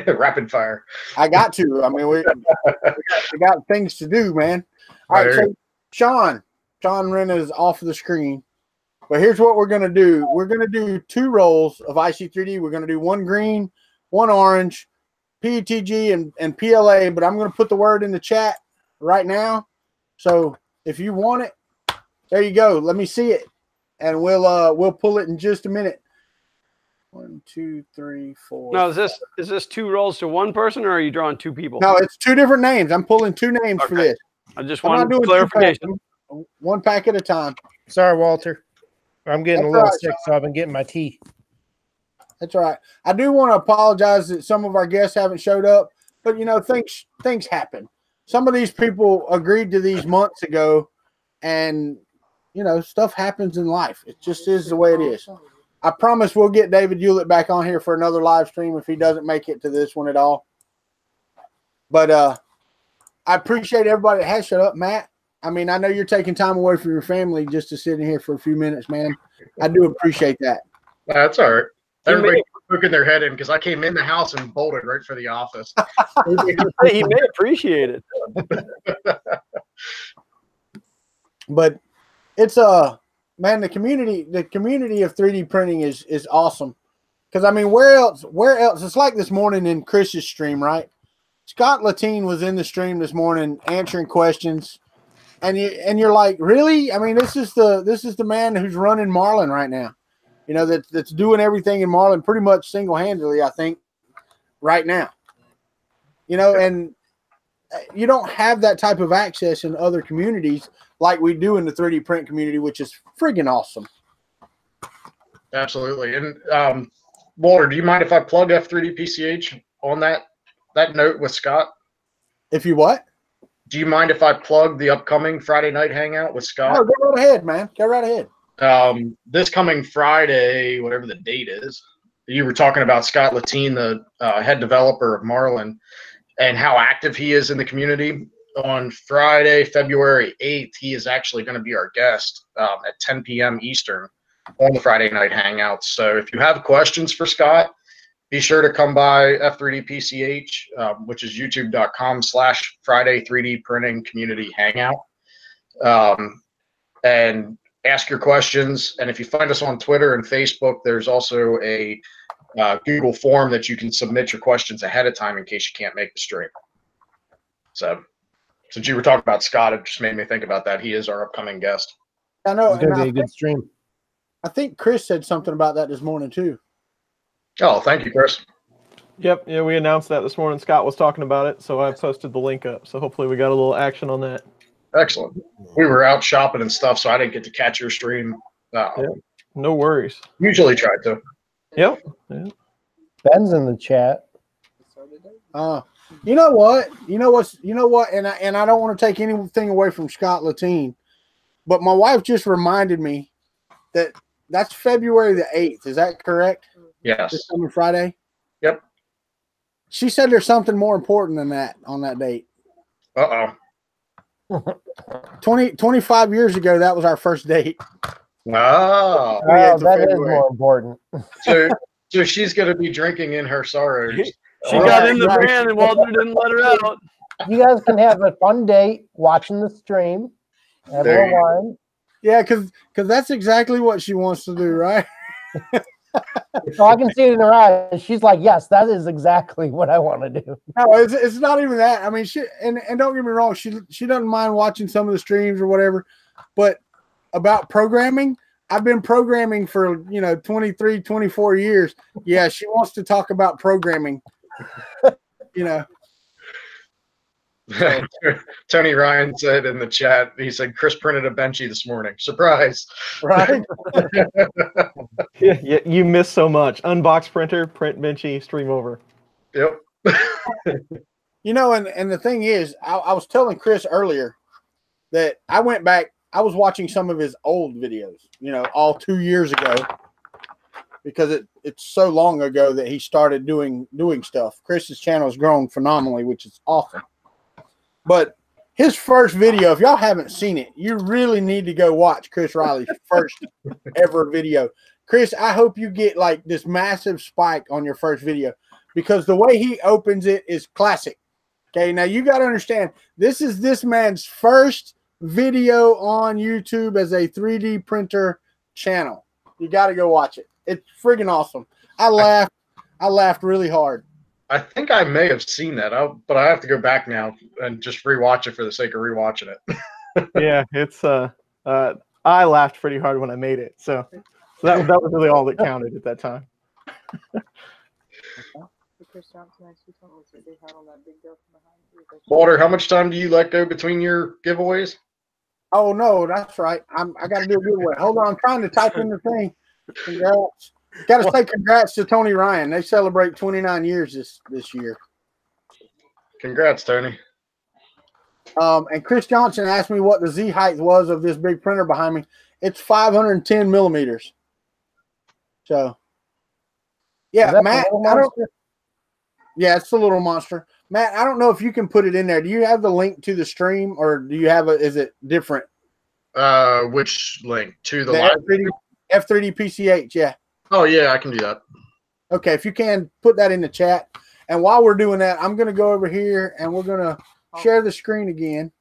Rapid fire. I got to. I mean, we got things to do, man. All right, so Sean Renna is off of the screen. But here's what we're going to do. We're going to do 2 rolls of IC3D. We're going to do 1 green, 1 orange, PETG, and PLA. But I'm going to put the word in the chat right now. So if you want it, there you go. Let me see it. And we'll pull it in just a minute. 1, 2, 3, 4. Now, is this 2 rolls to 1 person, or are you drawing 2 people? No, it's 2 different names. I'm pulling 2 names for this. I just want clarification. 1 pack at a time. Sorry, Walter. I'm getting a little sick, so I've been getting my tea. That's all right. I do want to apologize that some of our guests haven't showed up, but things happen. Some of these people agreed to these months ago, and stuff happens in life. It just is the way it is. I promise we'll get David Hewlett back on here for another live stream if he doesn't make it to this one at all. But I appreciate everybody that has showed up. Matt, I mean, I know you're taking time away from your family just to sit in here for a few minutes, man. I do appreciate that. That's all right. Everybody poking their head in because I came in the house and bolted right for the office. He may appreciate it. But it's man, the community of 3D printing is awesome. Because I mean, where else? It's like this morning in Chris's stream, right? Scott Latine was in the stream this morning answering questions, and you're like, really? I mean, this is the man who's running Marlin right now. You know, that's doing everything in Marlin pretty much single-handedly, I think, right now. You know, and you don't have that type of access in other communities like we do in the 3D print community, which is friggin' awesome. Absolutely. And Walter, do you mind if I plug F3D PCH on that note with Scott? If you what? Do you mind if I plug the upcoming Friday night hangout with Scott? Oh, go right ahead, man. Go right ahead. This coming Friday, whatever the date is, you were talking about Scott Latine, the head developer of Marlin, and how active he is in the community. On Friday, February 8th, he is actually going to be our guest at 10 p.m. Eastern on the Friday night hangouts. So if you have questions for Scott, be sure to come by F3D PCH, which is youtube.com/Friday 3D Printing Community Hangout, and ask your questions. And if you find us on Twitter and Facebook, there's also a Google form that you can submit your questions ahead of time in case you can't make the stream. So since you were talking about Scott, it just made me think about that. He is our upcoming guest. I know. It's going to be a good stream. I think Chris said something about that this morning too. Oh, thank you, Chris. Yep, yeah, we announced that this morning. Scott was talking about it, so I posted the link up. So hopefully we got a little action on that. Excellent. We were out shopping and stuff, so I didn't get to catch your stream. Yeah, no worries. Usually try to. Yep. Yeah. Ben's in the chat. You know what? And I don't want to take anything away from Scott Latine, but my wife just reminded me that that's February the 8th. Is that correct? Yes. This coming Friday? Yep. She said there's something more important than that on that date. Uh-oh. 25 years ago, that was our first date. Oh. That is more important. So she's going to be drinking in her sorrows. She got in the van and Walter didn't let her out. You guys can have a fun date watching the stream. Have a little wine. Yeah, because that's exactly what she wants to do, right? So I can see it in her eyes. She's like, yes, that is exactly what I want to do. No, it's not even that. I mean, she and don't get me wrong, she doesn't mind watching some of the streams or whatever, but about programming, I've been programming for 23, 24 years. Yeah, she wants to talk about programming. Tony Ryan said in the chat, he said Chris printed a benchy this morning. Surprise. Right? Yeah, you miss so much. Unbox printer, print benchy, stream over. Yep. And the thing is, I was telling Chris earlier that I went back, I was watching some of his old videos, all 2 years ago, because it's so long ago that he started doing stuff. Chris's channel has grown phenomenally, which is awesome. But his first video, if y'all haven't seen it, you really need to go watch Chris Riley's first ever video. Chris, I hope you get like this massive spike on your first video, because the way he opens it is classic. Okay, now you got to understand, this is this man's first video on YouTube as a 3D printer channel. You got to go watch it. It's friggin' awesome. I laughed really hard. I think I may have seen that, but I have to go back now and just rewatch it for the sake of rewatching it. Yeah, it's I laughed pretty hard when I made it, so that was really all that counted at that time. Walter, how much time do you let go between your giveaways? Oh no, that's right. I got to do a giveaway. Hold on, I'm trying to type in the thing. Congrats. Got to say congrats to Tony Ryan. They celebrate 29 years this year. Congrats, Tony. And Chris Johnson asked me what the Z height was of this big printer behind me. It's 510 millimeters. So, yeah, Matt. Yeah, it's a little monster. Matt, I don't know if you can put it in there. Do you have the link to the stream, or do you have is it different? Which link? To the live? F3D PCH, yeah. Oh, yeah, I can do that. Okay, if you can, put that in the chat. And while we're doing that, I'm going to go over here, and we're going to share the screen again.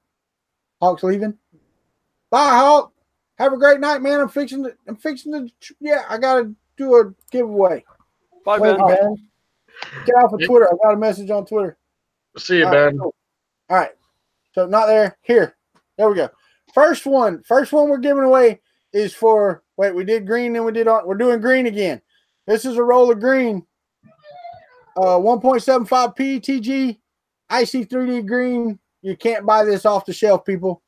Hawk's leaving. Bye, Hawk. Have a great night, man. I'm fixing to. Yeah, I gotta do a giveaway. Bye, Wait, Ben. Ben. Get off of Twitter. I got a message on Twitter. See you, All right, Ben. cool. All right. So not there. Here. There we go. First one we're giving away is for. Wait, we did green, then we did. We're doing green again. This is a roll of green. 1.75 PETG, IC3D green. You can't buy this off the shelf, people.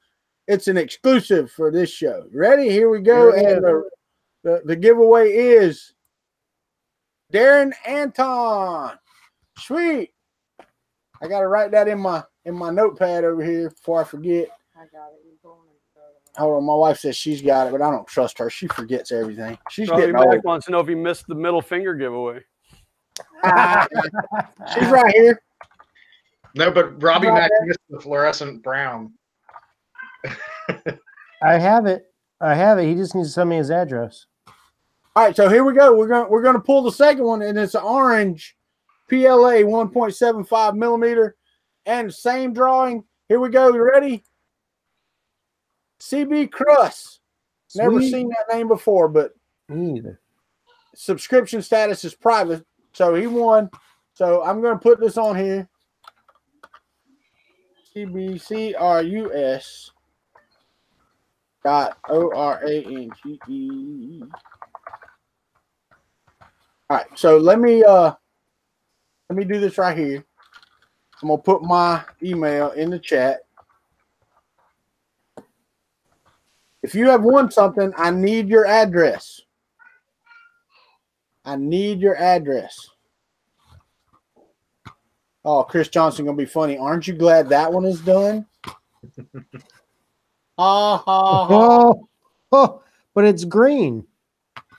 It's an exclusive for this show. Ready? Here we go. And the giveaway is Darren Anton. Sweet. I gotta write that in my notepad over here before I forget. I got it. Hold on, my wife says she's got it, but I don't trust her. She forgets everything. She's Probably getting old. Mac wants to know if he missed the middle finger giveaway. She's right here. No, but Robbie Mack missed the fluorescent brown. I have it. He just needs to send me his address. All right, so here we go. We're gonna pull the second one, and it's an orange PLA 1.75 millimeter, and same drawing. Here we go. You ready? CB Crust. Never seen that name before, but me either. Subscription status is private, so he won. So I'm gonna put this on here. CBCRUS. .ORANGE. All right, so let me do this right here. I'm gonna put my email in the chat. If you have won something, I need your address. I need your address. Oh, Chris Johnson gonna be funny. Aren't you glad that one is done? Oh, but it's green.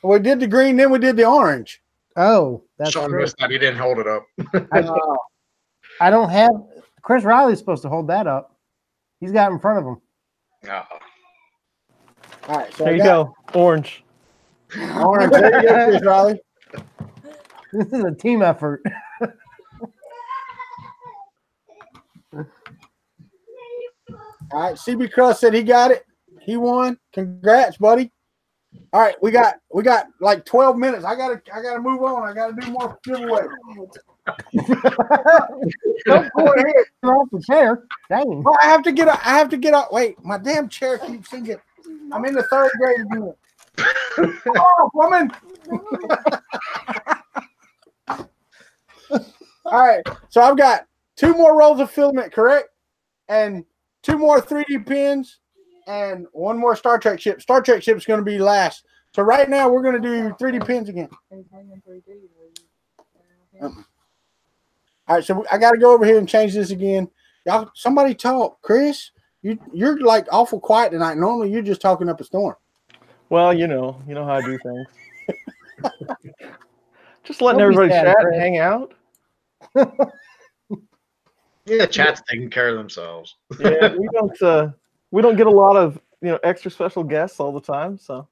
We did the green, then we did the orange. Oh, that's Sean great. missed that. He didn't hold it up. I don't have. Chris Riley's supposed to hold that up. He's got it in front of him. No. All right, so There you go. Orange. Orange. There you go, Chris Riley. This is a team effort. All right, CB Crust said he got it. He won. Congrats, buddy. All right, we got like 12 minutes. I gotta move on. I gotta do more giveaway. Don't go ahead. You're off the chair. Dang. Well, I have to get up. Wait, my damn chair keeps singing. I'm in the third grade again. Oh, woman. All right, so I've got 2 more rolls of filament, correct? And 2 more 3D pins and 1 more Star Trek ship. Star Trek ship is going to be last. So right now we're going to do 3D pins again. All right, so I got to go over here and change this again. Y'all, somebody talk. Chris, you're like awful quiet tonight. Normally you're just talking up a storm. Well, you know how I do things. Just letting Don't be everybody sad, chat Chris. and hang out. Yeah, chat's taking care of themselves. Yeah, we don't get a lot of extra special guests all the time, so.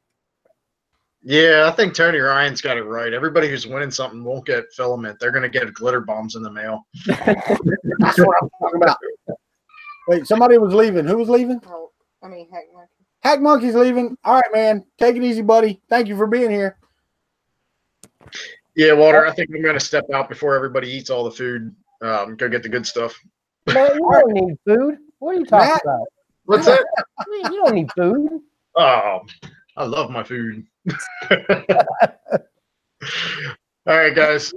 Yeah, I think Tony Ryan's got it right. Everybody who's winning something won't get filament. They're going to get glitter bombs in the mail. That's what I'm talking about. Wait, somebody was leaving. Who was leaving? Oh, I mean, Hack Monkey. Hack Monkey's leaving. All right, man. Take it easy, buddy. Thank you for being here. Yeah, Walter, I think I'm going to step out before everybody eats all the food. Go get the good stuff. Man, you don't need food. What are you talking Matt? about? What's that? You don't need food. Oh, I love my food. All right, guys.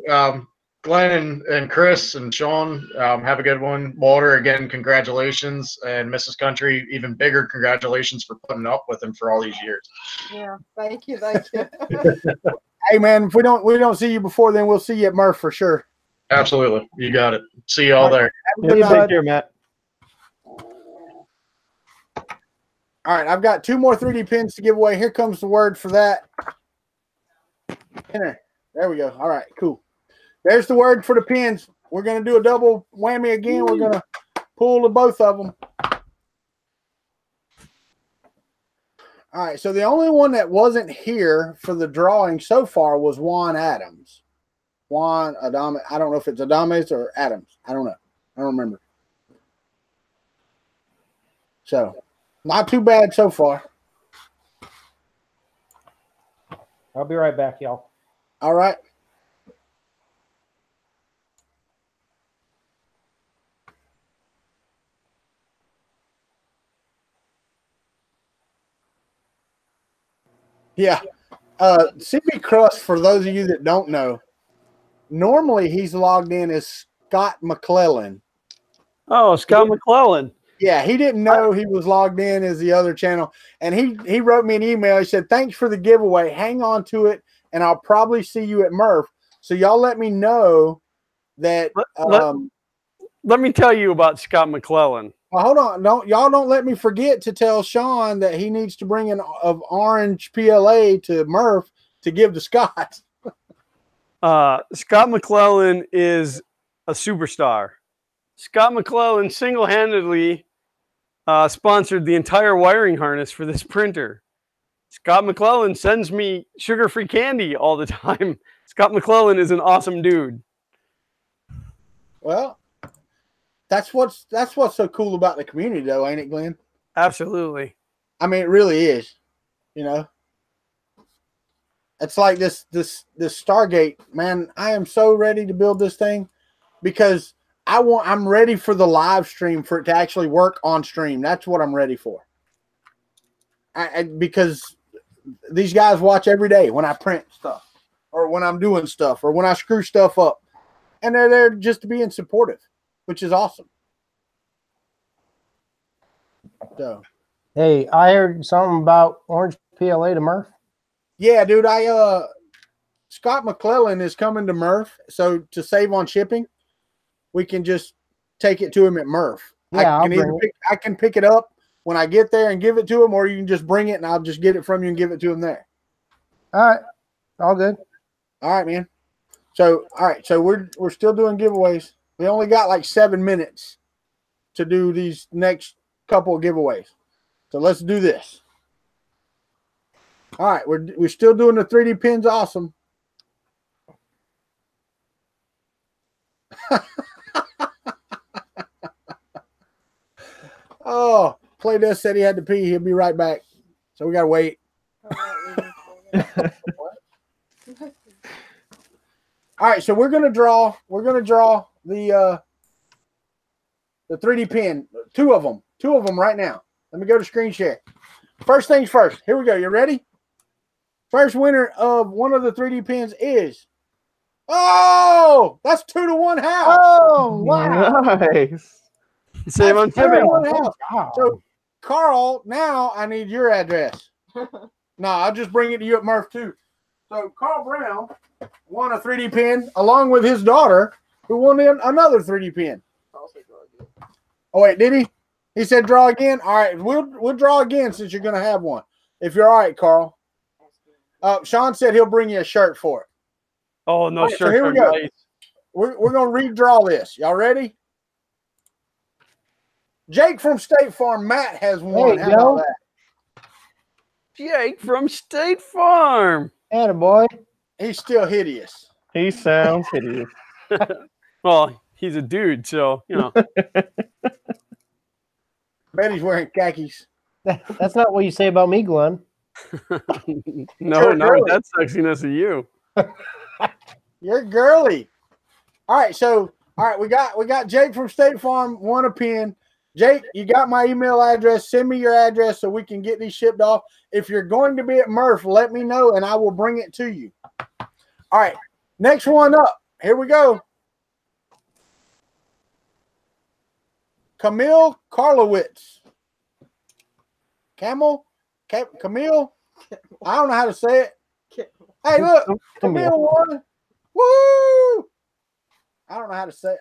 Glenn and Chris and Sean, have a good one. Walter, again, congratulations. And Mrs. Country, even bigger congratulations for putting up with him for all these years. Yeah, thank you. Hey, man, if we don't see you before then, we'll see you at Murph for sure. Absolutely. You got it. See you all there. Have a good night. Take care, Matt. All right, I've got 2 more 3D pins to give away. Here comes the word for that. Enter. There we go. All right, cool. There's the word for the pins. We're going to do a double whammy again. We're going to pull the both of them. All right, so the only one that wasn't here for the drawing so far was Juan Adams. Juan Adams. I don't know if it's Adames or Adams. I don't know. I don't remember. So, not too bad so far. I'll be right back, y'all. All right. Yeah. CB Crust, for those of you that don't know, normally he's logged in as Scott McClellan. Oh, Scott McClellan. Yeah, he didn't know he was logged in as the other channel. And he wrote me an email. He said, thanks for the giveaway. Hang on to it, and I'll probably see you at Murph. So y'all let me know that let me tell you about Scott McClellan. Well, hold on. Don't let me forget to tell Sean that he needs to bring an of orange PLA to Murph to give to Scott. Scott McClellan is a superstar. Scott McClellan single-handedly sponsored the entire wiring harness for this printer. Scott McClellan sends me sugar-free candy all the time. Scott McClellan is an awesome dude. Well, that's what's so cool about the community, though, ain't it, Glenn? Absolutely. I mean, it really is. You know, it's like this Stargate, man. I am so ready to build this thing because I'm ready for the live stream, for it to actually work on stream. That's what I'm ready for. Because these guys watch every day when I print stuff, or when I'm doing stuff, or when I screw stuff up, and they're there just being supportive, which is awesome. So, hey, I heard something about orange PLA to Murph. Yeah, dude, Scott McClellan is coming to Murph, so to save on shipping, we can just take it to him at Murph. Yeah, I can pick it up when I get there and give it to him, or you can just bring it and I'll just get it from you and give it to him there. All right, all good. All right, man. So, all right, so we're still doing giveaways. We only got like 7 minutes to do these next couple of giveaways. So let's do this. All right, we're still doing the 3D pins. Awesome. Oh, Playdesk said he had to pee. He'll be right back. So we got to wait. All right, so we're gonna draw the 3D pin. Two of them right now. Let me go to screen share. First things first. Here we go. You ready? First winner of one of the 3D pins is, oh, that's 2-to-1 house. Oh, wow. Nice. Save on shipping. Wow. So, Carl, now I need your address. No, I'll just bring it to you at Murph too. So Carl Brown won a 3D pin along with his daughter, who won another 3D pin. Oh wait, did he? He said draw again. All right, we'll draw again since you're gonna have one. If you're all right, Carl. Sean said he'll bring you a shirt for it. Oh no, right, shirts so here we are go. nice. We're gonna redraw this. Y'all ready? Jake from State Farm, Matt has one. Hey, How about that? Jake from State Farm. Attaboy. He's still hideous. He sounds hideous. Well, he's a dude, so you know. Bet he's wearing khakis. That's not what you say about me, Glenn. No, not with that sexiness of you. You're girly. All right, so we got Jake from State Farm won a pin. Jake, you got my email address. Send me your address so we can get these shipped off. If you're going to be at Murph, let me know and I will bring it to you. All right, next one up. Here we go. Camille Karlowitz. Camille? I don't know how to say it. Hey, look. Camille won. Woo! I don't know how to say it.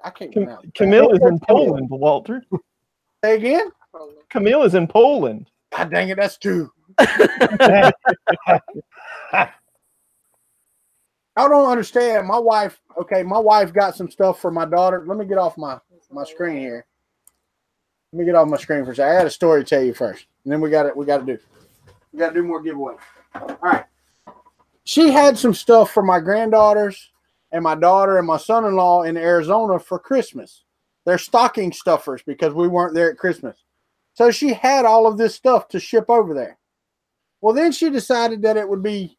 I can't pronounce it. Camille is in Poland, Walter. Say again? Camille is in Poland. God dang it, that's two. I don't understand. My wife got some stuff for my daughter. Let me get off my screen here. Let me get off my screen for a second. I had a story to tell you first. And then we got to do more giveaways. All right. She had some stuff for my granddaughters and my daughter and my son-in-law in Arizona for Christmas. They're stocking stuffers because we weren't there at Christmas. So she had all of this stuff to ship over there. Well, then she decided that it would be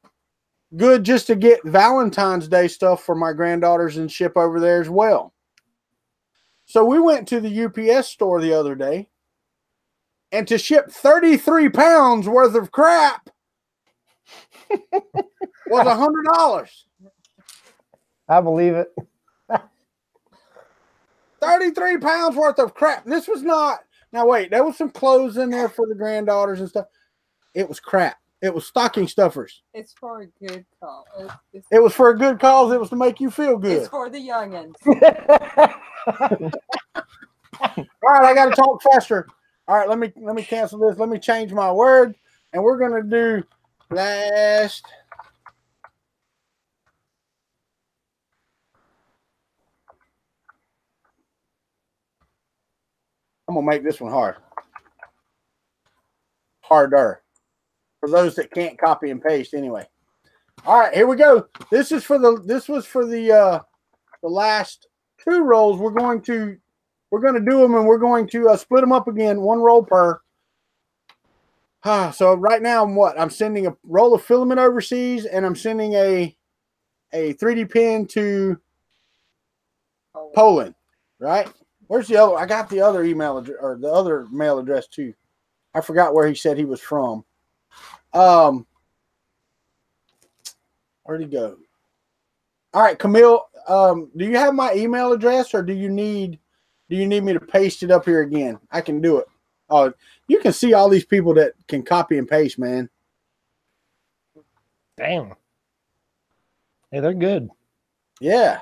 good just to get Valentine's Day stuff for my granddaughters and ship over there as well. So we went to the UPS store the other day, and to ship 33 pounds worth of crap was $100. I believe it. 33 pounds worth of crap. This was not, now wait, there was some clothes in there for the granddaughters and stuff. It was crap. It was stocking stuffers. It's for a good cause. It was for a good cause. It was to make you feel good. It's for the youngins. All right, I got to talk faster. All right, let me cancel this. Let me change my word, and we're gonna do last. I'm gonna make this one hard. Harder for those that can't copy and paste. Anyway, all right, here we go. This was for the last 2 rolls. We're going to do them, and we're going to split them up again, 1 roll per. So right now I'm sending a roll of filament overseas, and I'm sending a 3D pin to Poland. Right? Where's the other? I got the other email address, or the other mail address too. I forgot where he said he was from. Where'd he go? All right, Camille. Do you have my email address, or do you need me to paste it up here again? I can do it. Oh, you can see all these people that can copy and paste, man. Damn. Hey, they're good. Yeah.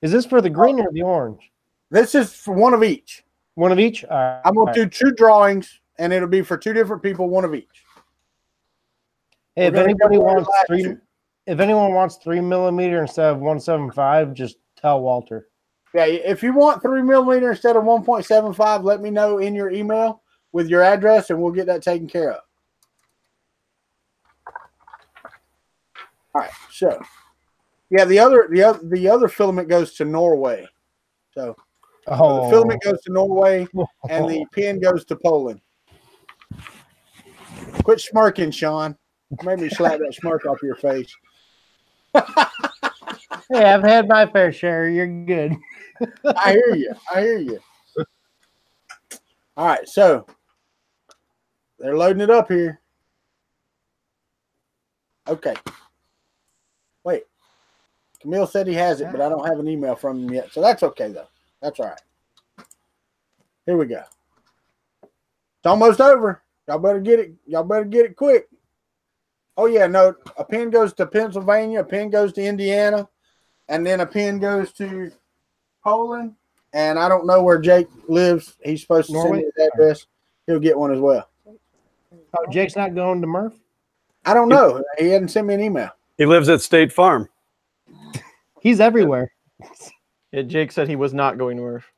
Is this for the green or the orange? This is for one of each. One of each? I'm going to do 2 drawings, and it'll be for 2 different people, 1 of each. Hey, if anyone wants 3 millimeter instead of 175, just tell Walter. Yeah, if you want 3 millimeter instead of 1.75, let me know in your email with your address, and we'll get that taken care of. All right, so yeah, the other filament goes to Norway. So the filament goes to Norway, and the pin goes to Poland. Quit smirking, Sean. Made me slap that smirk off your face. Hey, I've had my fair share. You're good. I hear you. I hear you. All right, so they're loading it up here. Okay. Wait. Camille said he has it, but I don't have an email from him yet. So that's okay, though. That's all right. Here we go. It's almost over. Y'all better get it. Y'all better get it quick. Oh, yeah, no. A pin goes to Pennsylvania. A pin goes to Indiana. And then a pin goes to Poland. And I don't know where Jake lives. He's supposed to Norway? send me his address. He'll get one as well. Oh, Jake's not going to Murph? I don't know. He hadn't sent me an email. He lives at State Farm. He's everywhere. Yeah, Jake said he was not going to Murph.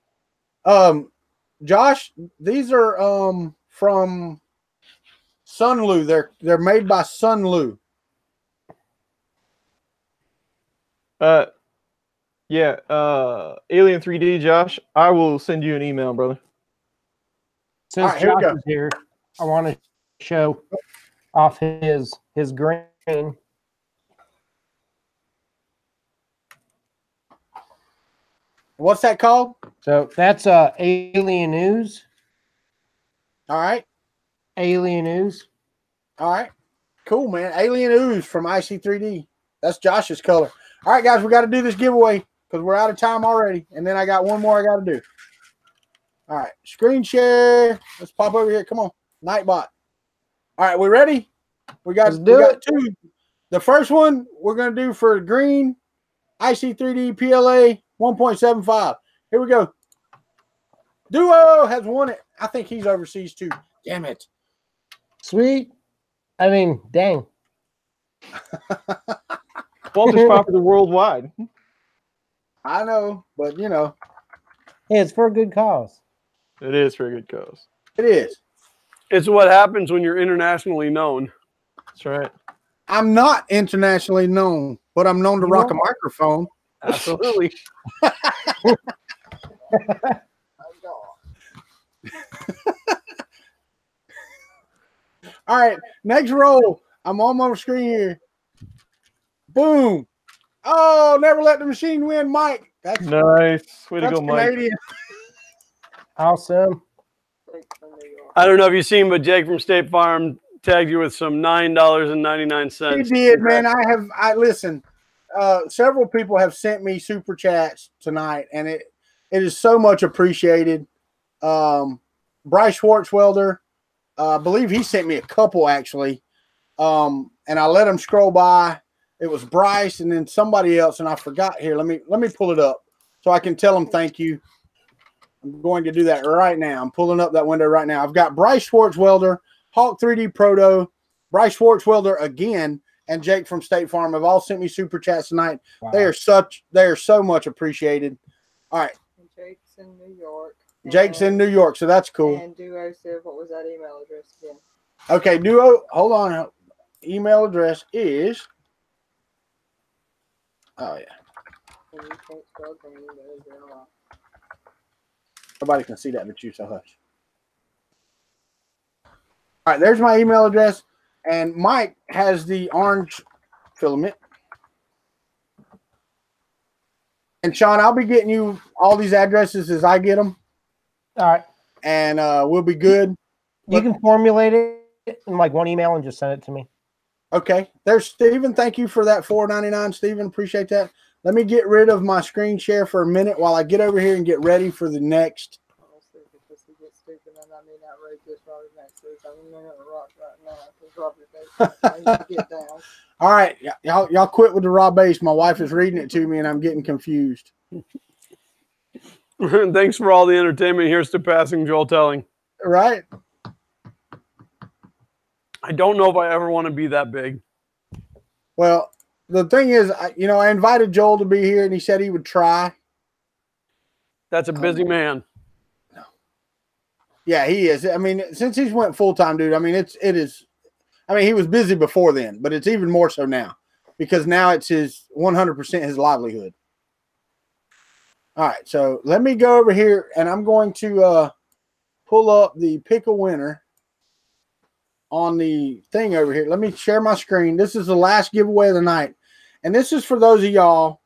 Josh, these are from Sunlu. They're made by Sunlu. Yeah, Alien 3D, Josh, I will send you an email, brother. Since right, here we Josh go. is here, I want to show off his green. What's that called? So that's Alien News. All right. Alien News. All right. Cool, man. Alien Ooze from IC3D. That's Josh's color. All right, guys, we got to do this giveaway because we're out of time already. And then I got one more I got to do. All right. Screen share. Let's pop over here. Come on. Nightbot. All right. We ready? We got 2. The first one we're going to do for green IC3D PLA 1.75. Here we go. Duo has won it. I think he's overseas too. Damn it. Sweet. I mean, dang. Walter's popular worldwide. I know, but you know. Hey, it's for a good cause. It is for a good cause. It is. It's what happens when you're internationally known. That's right. I'm not internationally known, but I'm known to rock a microphone. Absolutely. All right, next roll. I'm on my screen here. Boom. Oh, never let the machine win, Mike. That's nice. Way to that's go, Mike. Canadian. Awesome. I don't know if you've seen, but Jake from State Farm tagged you with some $9.99. He did, man. I listen. Several people have sent me super chats tonight, and it is so much appreciated. Bryce Schwartzwelder, I believe he sent me a couple actually, and I let him scroll by. It was Bryce and then somebody else, and I forgot here. Let me pull it up so I can tell them thank you. I'm going to do that right now. I'm pulling up that window right now. I've got Bryce Schwartzwelder, Hawk 3D Proto, Bryce Schwartzwelder again, and Jake from State Farm have all sent me super chats tonight. Wow. They are so much appreciated. All right. Jake's in New York. Jake's in New York, so that's cool. And Duo said, what was that email address again? Okay, Duo, hold on. Email address is. Oh, yeah. Nobody can see that but you, so hush. All right, there's my email address. And Mike has the orange filament. And Sean, I'll be getting you all these addresses as I get them. All right. And we'll be good. You can formulate it in like one email and just send it to me. Okay. There's Steven. Thank you for that $4.99, Steven. Appreciate that. Let me get rid of my screen share for a minute while I get over here and get ready for the next. All right. Y'all quit with the raw base. My wife is reading it to me and I'm getting confused. Thanks for all the entertainment. Here's to passing Joel Telling. Right. I don't know if I ever want to be that big. Well, the thing is, I invited Joel to be here and he said he would try. That's a busy man. No. Yeah, he is. I mean, since he's went full-time, dude, I mean, it is. I mean, he was busy before then, but it's even more so now because now it's his 100% his livelihood. All right, so let me go over here and I'm going to pull up the pick a winner on the thing over here. Let me share my screen. This is the last giveaway of the night. And this is for those of y'all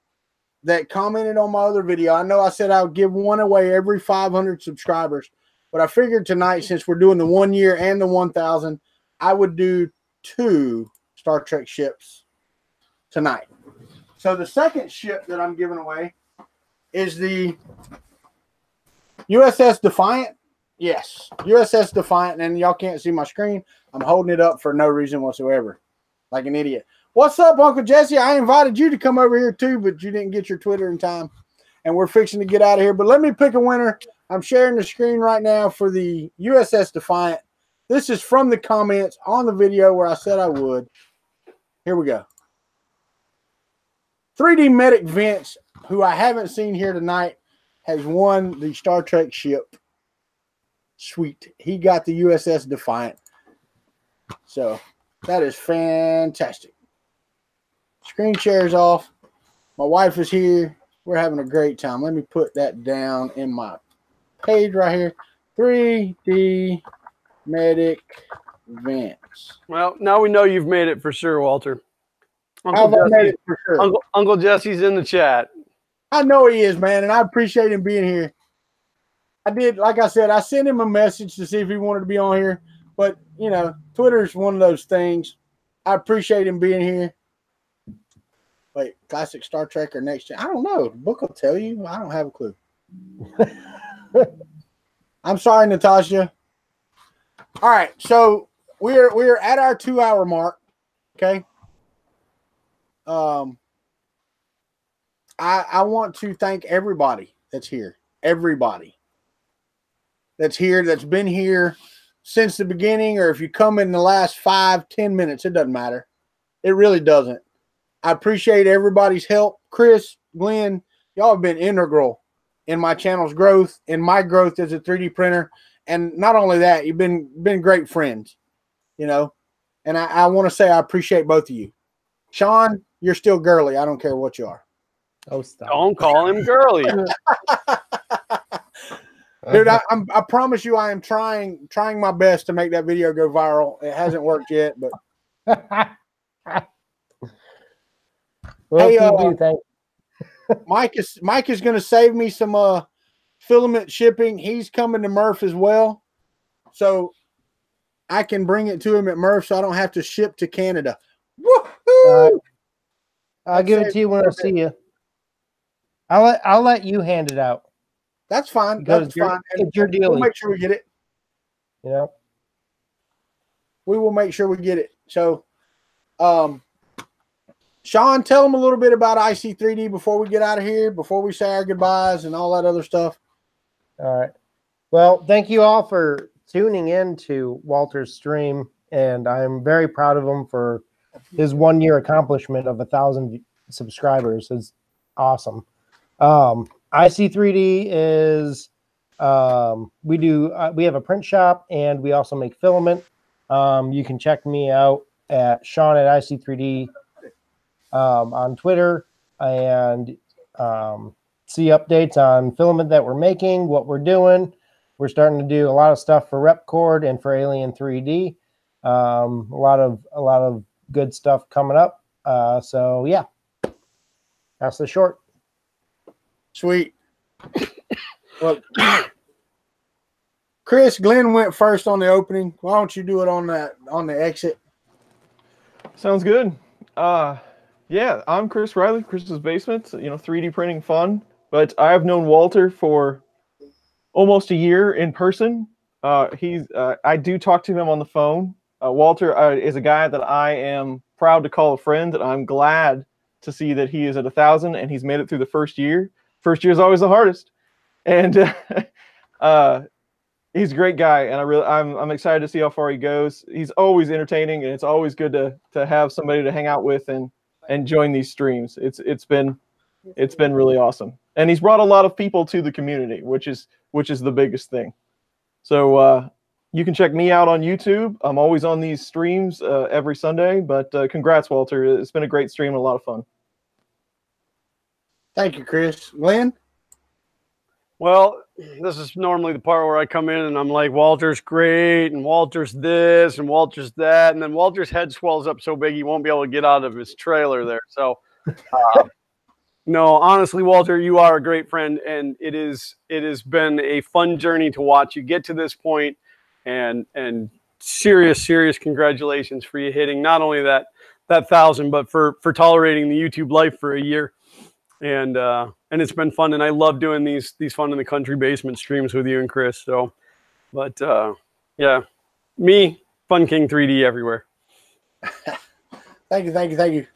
that commented on my other video. I know I said I would give one away every 500 subscribers, but I figured tonight, since we're doing the 1 year and the 1,000, I would do 2 Star Trek ships tonight. So the second ship that I'm giving away is the USS Defiant. Yes, USS Defiant. And y'all can't see my screen. I'm holding it up for no reason whatsoever, like an idiot. What's up, Uncle Jesse? I invited you to come over here too, but you didn't get your Twitter in time. And we're fixing to get out of here. But let me pick a winner. I'm sharing the screen right now for the USS Defiant. This is from the comments on the video where I said I would. Here we go. 3D Medic Vince, who I haven't seen here tonight, has won the Star Trek ship. Sweet. He got the USS Defiant. So that is fantastic. Screen share's off. My wife is here. We're having a great time. Let me put that down in my page right here. 3D Medic Vince. Well, now we know you've made it for sure, Walter. Made it for sure. Uncle Jesse's in the chat. I know he is, man, and I appreciate him being here. I did, like I said, I sent him a message to see if he wanted to be on here. But, you know, Twitter's one of those things. I appreciate him being here. Wait, classic Star Trek or next gen? I don't know. The book will tell you. I don't have a clue. I'm sorry, Natasha. All right, so we're at our 2-hour mark. Okay. I want to thank everybody that's here. Everybody that's here, that's been here since the beginning, or if you come in the last 5-10 minutes, it doesn't matter. It really doesn't. I appreciate everybody's help. Chris, Glenn, y'all have been integral in my channel's growth, in my growth as a 3D printer. And not only that, you've been great friends, you know. And I want to say I appreciate both of you. Sean, you're still girly. I don't care what you are. Oh, stop. Don't call him girly. Dude, I promise you I am trying my best to make that video go viral. It hasn't worked yet, but Well, Hey, you do, thank. Mike is going to save me some filament shipping. He's coming to Murph as well, so I can bring it to him at Murph, so I don't have to ship to Canada. Woohoo! I'll give it to you when I see you. I'll let you hand it out. That's fine. Because That's fine. It's your deal. We'll make sure we get it. You know, we will make sure we get it. So, Sean, tell them a little bit about IC3D before we get out of here, before we say our goodbyes and all that other stuff. All right. Well, thank you all for tuning in to Walter's stream, and I'm very proud of him for his 1 year accomplishment of 1,000 subscribers. It's awesome. IC3D is we have a print shop, and we also make filament. You can check me out at Sean at IC3D on Twitter and see updates on filament that we're making, what we're doing. We're starting to do a lot of stuff for Repcord and for Alien 3D. A lot of good stuff coming up. So yeah, that's the short. Sweet. Well, Chris, Glenn went first on the opening. Why don't you do it on the exit? Sounds good. Yeah, I'm Chris Riley, Chris's Basement. 3D printing fun. But I have known Walter for almost a year in person. I do talk to him on the phone. Walter is a guy that I am proud to call a friend, and I'm glad to see that he is at 1,000 and he's made it through the first year. First year is always the hardest, and he's a great guy, and I'm excited to see how far he goes. He's always entertaining, and it's always good to have somebody to hang out with and join these streams. It's been really awesome, and he's brought a lot of people to the community, which is the biggest thing. So you can check me out on YouTube. I'm always on these streams every Sunday. But congrats, Walter. It's been a great stream and a lot of fun. Thank you, Chris. Glenn? Well, this is normally the part where I come in and I'm like, Walter's great, and Walter's this, and Walter's that, and then Walter's head swells up so big he won't be able to get out of his trailer there. So, no, honestly, Walter, you are a great friend, and it has been a fun journey to watch you get to this point, and serious congratulations for you hitting not only that 1,000, but for tolerating the YouTube life for a year. And it's been fun, and I love doing these Fun in the Country Basement streams with you and Chris. So, but yeah, me, Fun King 3D everywhere. Thank you.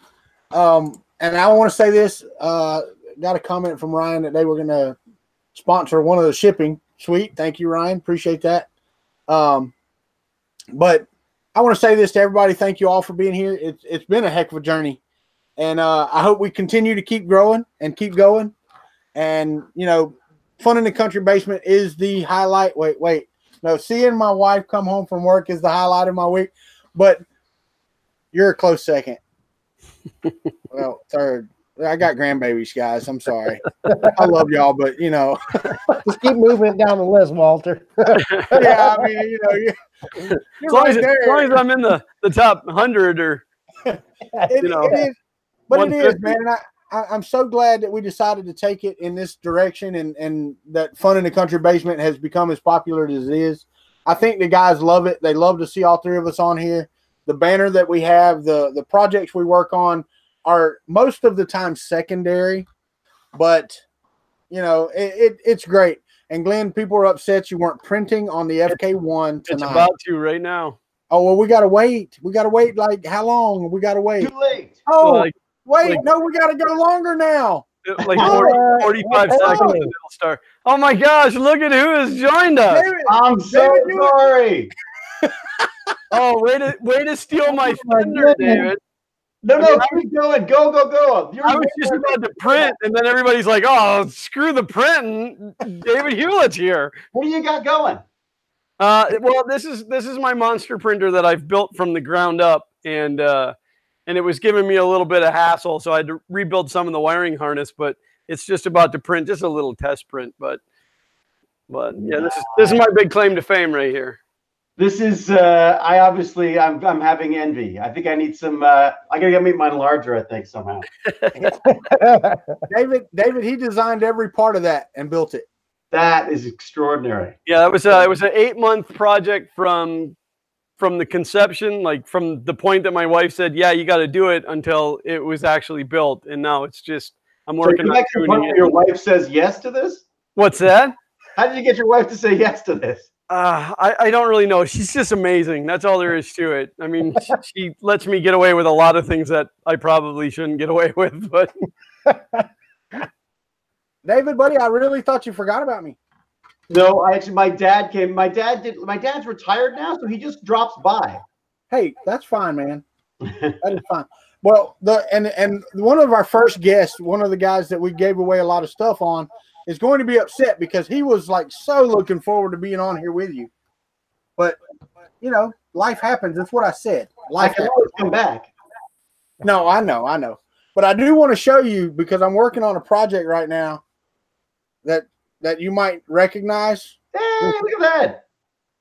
And I want to say this. Got a comment from Ryan that they were going to sponsor one of the shipping. Sweet, thank you, Ryan. Appreciate that. But I want to say this to everybody. Thank you all for being here. It's been a heck of a journey. And I hope we continue to keep growing and keep going. And, Fun in the Country Basement is the highlight. Wait. No, seeing my wife come home from work is the highlight of my week. But you're a close second. Well, third. I got grandbabies, guys. I'm sorry. I love y'all, but, just keep moving down the list, Walter. Yeah, I mean, you're as long as I'm in the top 100 or, It is. But it is, man. I'm so glad that we decided to take it in this direction, and that Fun in the Country Basement has become as popular as it is. I think the guys love it. They love to see all three of us on here. The banner that we have, the projects we work on are most of the time secondary, but it's great. And Glenn, people are upset you weren't printing on the FK1 tonight. It's about to right now. Oh, well, we got to wait. We got to wait. Like, how long? We got to wait. Too late. Oh, no, we got to go longer now. Like 45 seconds and it'll start. Oh my gosh, look at who has joined us. David, I'm so sorry. Oh, way to steal my thunder, David. No, keep going. Go. I was just about to print, and then everybody's like, oh, screw the print. David Hewlett's here. What do you got going? Well, this is my monster printer that I've built from the ground up, and it was giving me a little bit of hassle, so I had to rebuild some of the wiring harness. But it's just about to print, just a little test print. But yeah, this is my big claim to fame right here. This is I'm having envy. I think I need some. I gotta make mine larger. I think somehow. David, he designed every part of that and built it. That is extraordinary. Yeah, it was an 8-month project from the conception, like from the point that my wife said, "Yeah, you got to do it," until it was actually built, and now it's just I'm working on tuning it. Your wife says yes to this. What's that? How did you get your wife to say yes to this? I don't really know. She's just amazing. That's all there is to it. I mean, she lets me get away with a lot of things that I probably shouldn't get away with. But David, buddy, I really thought you forgot about me. No, my dad came. My dad's retired now, so he just drops by. Hey, that's fine, man. That is fine. Well, and one of our first guests, one of the guys that we gave away a lot of stuff on, is going to be upset because he was like so looking forward to being on here with you. But you know, life happens. That's what I said. Life can always come back. No, I know. But I do want to show you because I'm working on a project right now that you might recognize. Hey, look at that.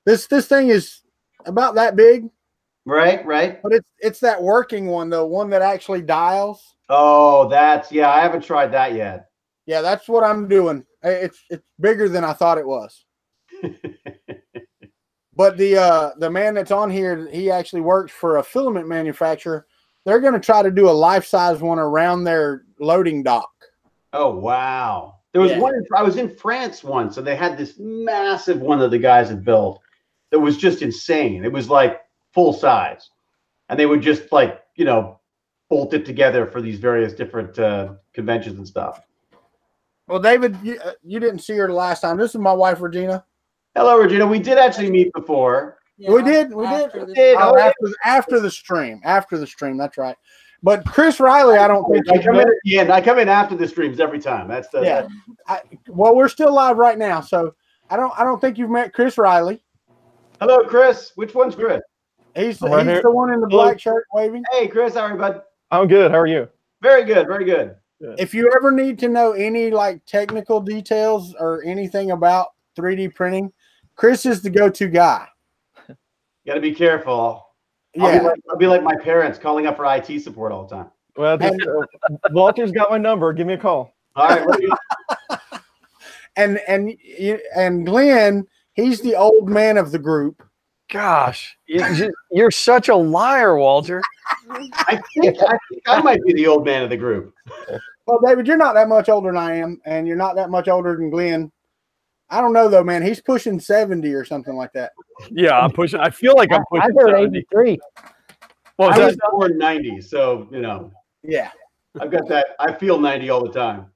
This thing is about that big. Right. But it's that working one though, one that actually dials. Oh, I haven't tried that yet. Yeah, that's what I'm doing. It's bigger than I thought it was. But the man that's on here, he actually works for a filament manufacturer. They're going to try to do a life-size one around their loading dock. Oh, wow. There was one. I was in France once, and they had this massive one that the guys had built that was just insane. It was like full size, and they would just like bolt it together for these various different conventions and stuff. Well, David, you didn't see her the last time. This is my wife, Regina. Hello, Regina. We did actually meet before. Yeah, we did. After the stream. After the stream. That's right. But Chris Riley, I don't think I come in at the end. I come in after the streams every time. That's the well, we're still live right now, so I don't think you've met Chris Riley. Hello, Chris. Which one's Chris? He's the one in the black shirt waving. Hey, Chris. How are you, bud? I'm good. How are you? Very good. Very good. If you ever need to know any like technical details or anything about 3D printing, Chris is the go-to guy. You got to be careful. Yeah, I'll be like my parents calling up for IT support all the time. Well, Walter's got my number. Give me a call. All right. and Glenn, he's the old man of the group. Gosh, you're such a liar, Walter. I think I might be the old man of the group. Well, David, you're not that much older than I am, and you're not that much older than Glenn. I don't know though, man. He's pushing 70 or something like that. Yeah, I'm pushing. I feel like I'm pushing. I heard 83. Well, I was born 90, so Yeah, I've got that. I feel 90 all the time.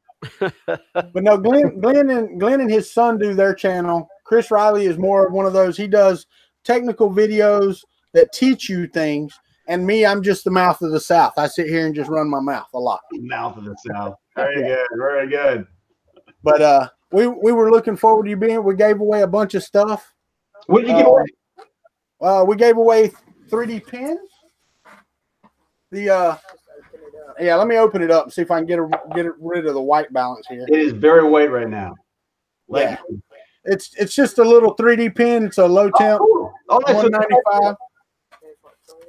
But no, Glenn and his son do their channel. Chris Riley is more of one of those. He does technical videos that teach you things. And me, I'm just the mouth of the South. I sit here and just run my mouth a lot. Mouth of the South. Very good. Very good. But we were looking forward to you being. We gave away a bunch of stuff. What did you give away? We gave away 3D pins. Let me open it up and see if I can get rid of the white balance here. It is very white right now. Yeah. It's just a little 3D pin. It's a low temp. Oh, cool. 195.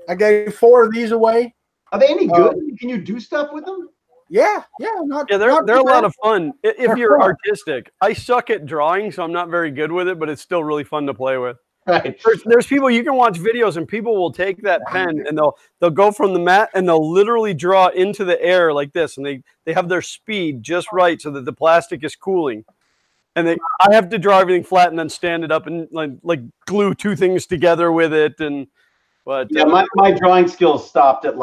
I gave 4 of these away. Are they any good? Can you do stuff with them? Yeah. They're a lot of fun if you're artistic. I suck at drawing, so I'm not very good with it, but it's still really fun to play with. Right. There's people, you can watch videos and people will take that pen and they'll go from the mat and they'll literally draw into the air like this, and they have their speed just right so that the plastic is cooling. And I have to draw everything flat and then stand it up and like glue 2 things together with it. But my drawing skills stopped at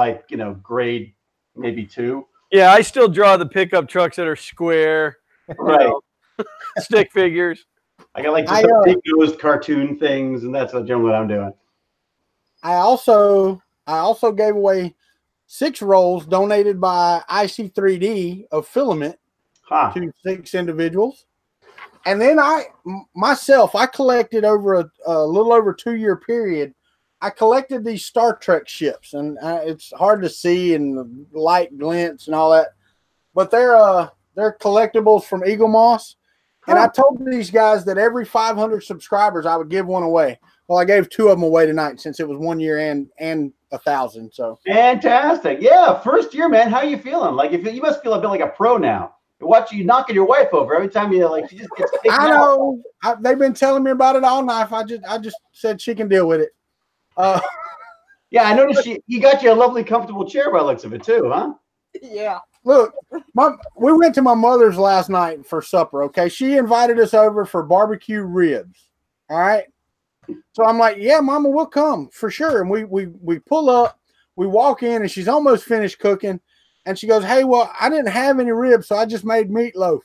grade maybe 2. Yeah, I still draw the pickup trucks that are square, right? Stick figures. I got some big nosed cartoon things, and that's generally what I'm doing. I also gave away 6 rolls donated by IC3D of filament to 6 individuals. And then I collected over a little over 2-year period. I collected these Star Trek ships, and it's hard to see and the light glints and all that, but they're collectibles from Eagle Moss. And I told these guys that every 500 subscribers, I would give one away. Well, I gave 2 of them away tonight since it was 1 year and 1,000. So fantastic. Yeah, first year, man. How you feeling? Like, if you must feel a bit like a pro now. Watch you knocking your wife over every time you like. She just gets taken I know. They've been telling me about it all night. I just said she can deal with it. Yeah, I noticed he got you a lovely, comfortable chair by the looks of it too, huh? Yeah. Look, we went to my mother's last night for supper. Okay, she invited us over for barbecue ribs. All right. So I'm like, yeah, Mama, we'll come for sure. And we pull up, we walk in, and she's almost finished cooking. And she goes, hey, well, I didn't have any ribs, so I just made meatloaf.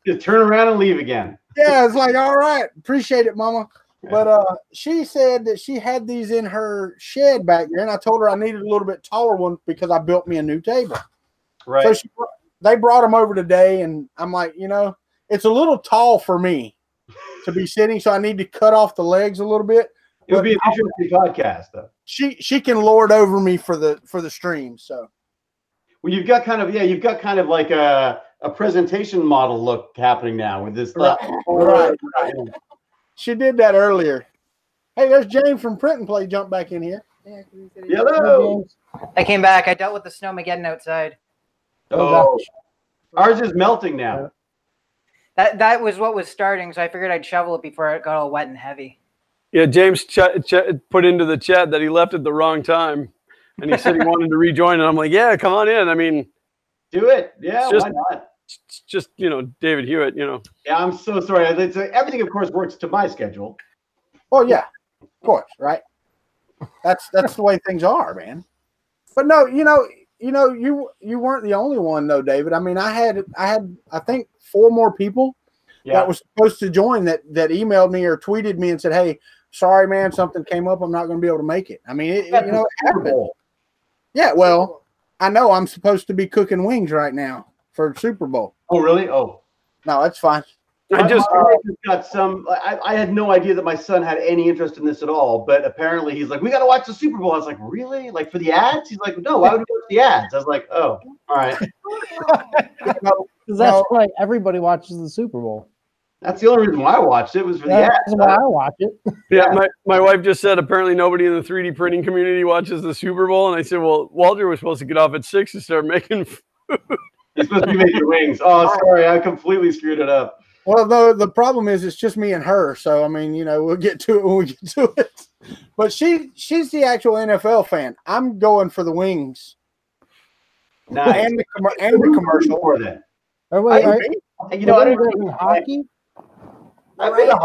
Just turn around and leave again. Yeah, it's like, all right, appreciate it, Mama. But she said that she had these in her shed back there, and I told her I needed a little bit taller one because I built me a new table. Right. So they brought them over today, and I'm like, it's a little tall for me to be sitting, so I need to cut off the legs a little bit. It would be an interesting podcast, though. She can lord over me for the stream. So, well, you've got kind of like a presentation model look happening now with this. Right. She did that earlier. Hey, there's James from Print and Play. Jump back in here. Hello. I came back. I dealt with the snowmageddon outside. Oh, ours is melting now. That was what was starting, so I figured I'd shovel it before it got all wet and heavy. Yeah, James put into the chat that he left at the wrong time, and he said he wanted to rejoin. And I'm like, yeah, come on in. I mean, do it. Yeah, why not? It's just David Hewitt. Yeah, I'm so sorry. Everything, of course, works to my schedule. Oh yeah, of course, right. That's the way things are, man. But no, you weren't the only one though, David. I mean, I had I think 4 more people that was supposed to join that emailed me or tweeted me and said, hey, sorry, man, something came up. I'm not going to be able to make it. I mean, it happened. Yeah, well, I know I'm supposed to be cooking wings right now for Super Bowl. Oh, really? Oh. No, that's fine. I had no idea that my son had any interest in this at all, but apparently he's like, we got to watch the Super Bowl. I was like, really? Like for the ads? He's like, no, why would we watch the ads? I was like, oh, all right. Because that's why everybody watches the Super Bowl. That's the only reason why I watched it was for the ads. That's why I watch it. Yeah, my wife just said apparently nobody in the 3D printing community watches the Super Bowl, and I said, well, Walter was supposed to get off at 6 and start making food. He's supposed to be making wings. Oh, sorry, I completely screwed it up. Well, the problem is it's just me and her, so I mean, we'll get to it when we get to it. But she's the actual NFL fan. I'm going for the wings. Nice. And the commercial for that. I don't hockey. A bit of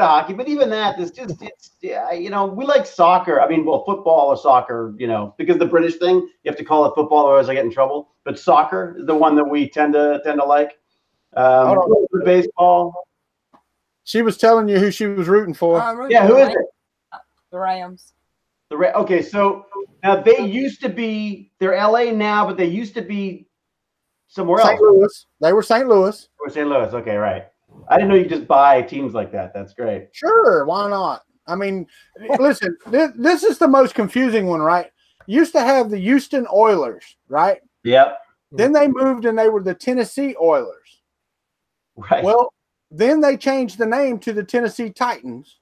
hockey, but even that is just we like soccer. I mean, well, football or soccer, because the British thing, you have to call it football, otherwise I get in trouble. But soccer is the one that we tend to like. Baseball. She was telling you who she was rooting for. Yeah, who is it? The Rams. Okay, so now they used to be, they're LA now, but they used to be somewhere else. St. Louis. They were St. Louis. Or St. Louis. Okay, right. I didn't know you just buy teams like that. That's great. Sure, why not? I mean, listen, this is the most confusing one, right? Used to have the Houston Oilers, right? Yep. Then they moved and they were the Tennessee Oilers. Right. Well, then they changed the name to the Tennessee Titans.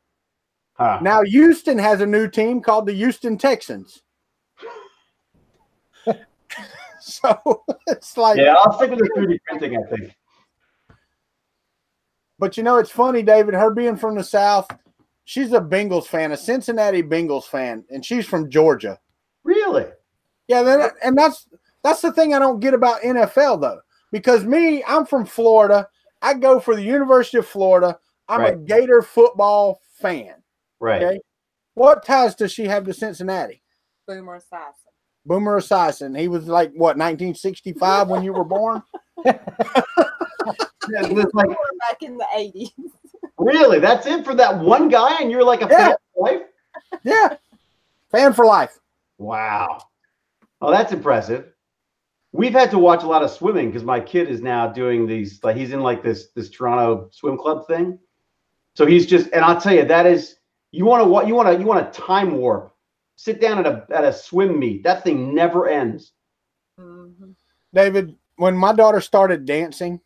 Huh. Now Houston has a new team called the Houston Texans. So it's like, yeah, I'll stick with the 3D printing, I think. But it's funny, David, her being from the South, she's a Bengals fan, a Cincinnati Bengals fan, and she's from Georgia. Really? Yeah, and that's the thing I don't get about NFL though, because I'm from Florida. I go for the University of Florida. I'm a Gator football fan. Right. Okay. What ties does she have to Cincinnati? Boomer Esiason. Boomer Esiason. He was like, what, 1965 when you were born? Yeah, it was like, back in the 80s. Really? That's it for that one guy? And you're like a fan for life? Yeah. Fan for life. Wow. Oh, that's impressive. We've had to watch a lot of swimming because my kid is now doing these, like he's in like this Toronto swim club thing. So he's just, and I'll tell you, that is, you want to time warp. Sit down at a swim meet. That thing never ends. Mm-hmm. David, when my daughter started dancing,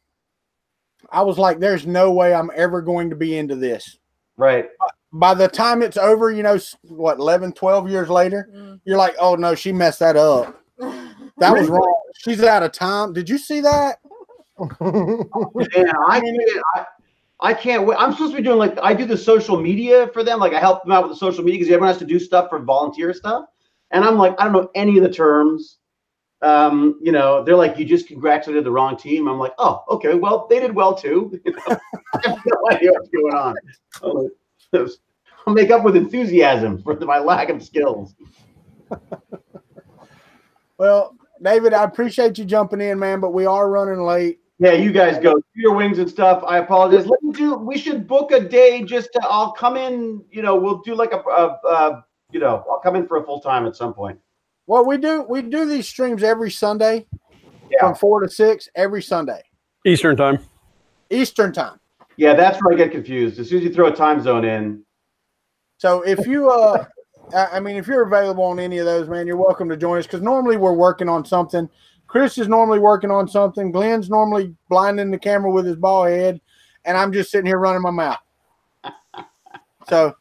I was like, there's no way I'm ever going to be into this. Right. By the time it's over, you know, what, 11, 12 years later, you're like, oh no, she messed that up. That was wrong. She's out of time. Did you see that? Yeah, I can't wait. I'm supposed to be doing, like, I do the social media for them. Like, I help them out with the social media because everyone has to do stuff for volunteer stuff. And I'm like, I don't know any of the terms. You know, they're like, you just congratulated the wrong team. I'm like, oh, okay, well, they did well too. You know? I have no idea what's going on. I'll make up with enthusiasm for my lack of skills. Well, David, I appreciate you jumping in, man, but we are running late. Yeah, you guys go do your wings and stuff. I apologize. We should book a day just to, I'll come in, you know, we'll do like you know, I'll come in for a full time at some point. Well, we do these streams every Sunday from 4 to 6 every Sunday. Eastern time. Eastern time. Yeah, that's where I get confused. As soon as you throw a time zone in. So if you, I mean, if you're available on any of those, man, you're welcome to join us because normally we're working on something. Chris is normally working on something. Glenn's normally blinding the camera with his bald head, and I'm just sitting here running my mouth. So,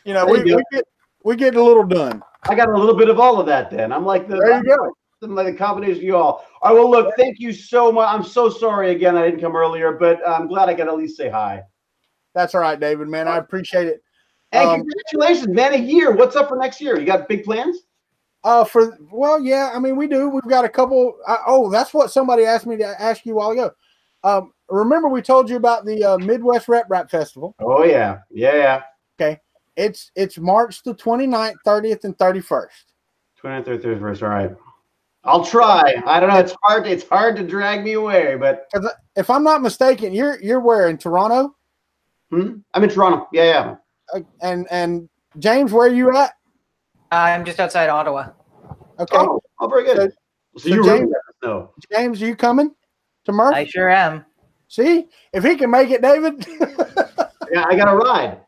you know, we get a little done. I got a little bit of all of that then. I'm like there you go. I'm like the combination of you all. All right, well, look, thank you so much. I'm so sorry again I didn't come earlier, but I'm glad I could at least say hi. That's all right, David, man. I appreciate it. And congratulations, man, a year. What's up for next year? You got big plans? Well, yeah, I mean, we do. We've got a couple. That's what somebody asked me to ask you a while ago. Remember we told you about the Midwest Rep Rap Festival? Oh, yeah. Yeah. Okay. It's March the 29th, 30th, and 31st. 29th, 31st. All right. I'll try. I don't know. It's hard to drag me away, but if I'm not mistaken, you're where, in Toronto? I'm in Toronto. Yeah. And James, where are you at? I'm just outside Ottawa. Okay. Oh, very good. So you James, know. James, are you coming to Murph? I sure am. See, if he can make it, David. Yeah, I got a ride.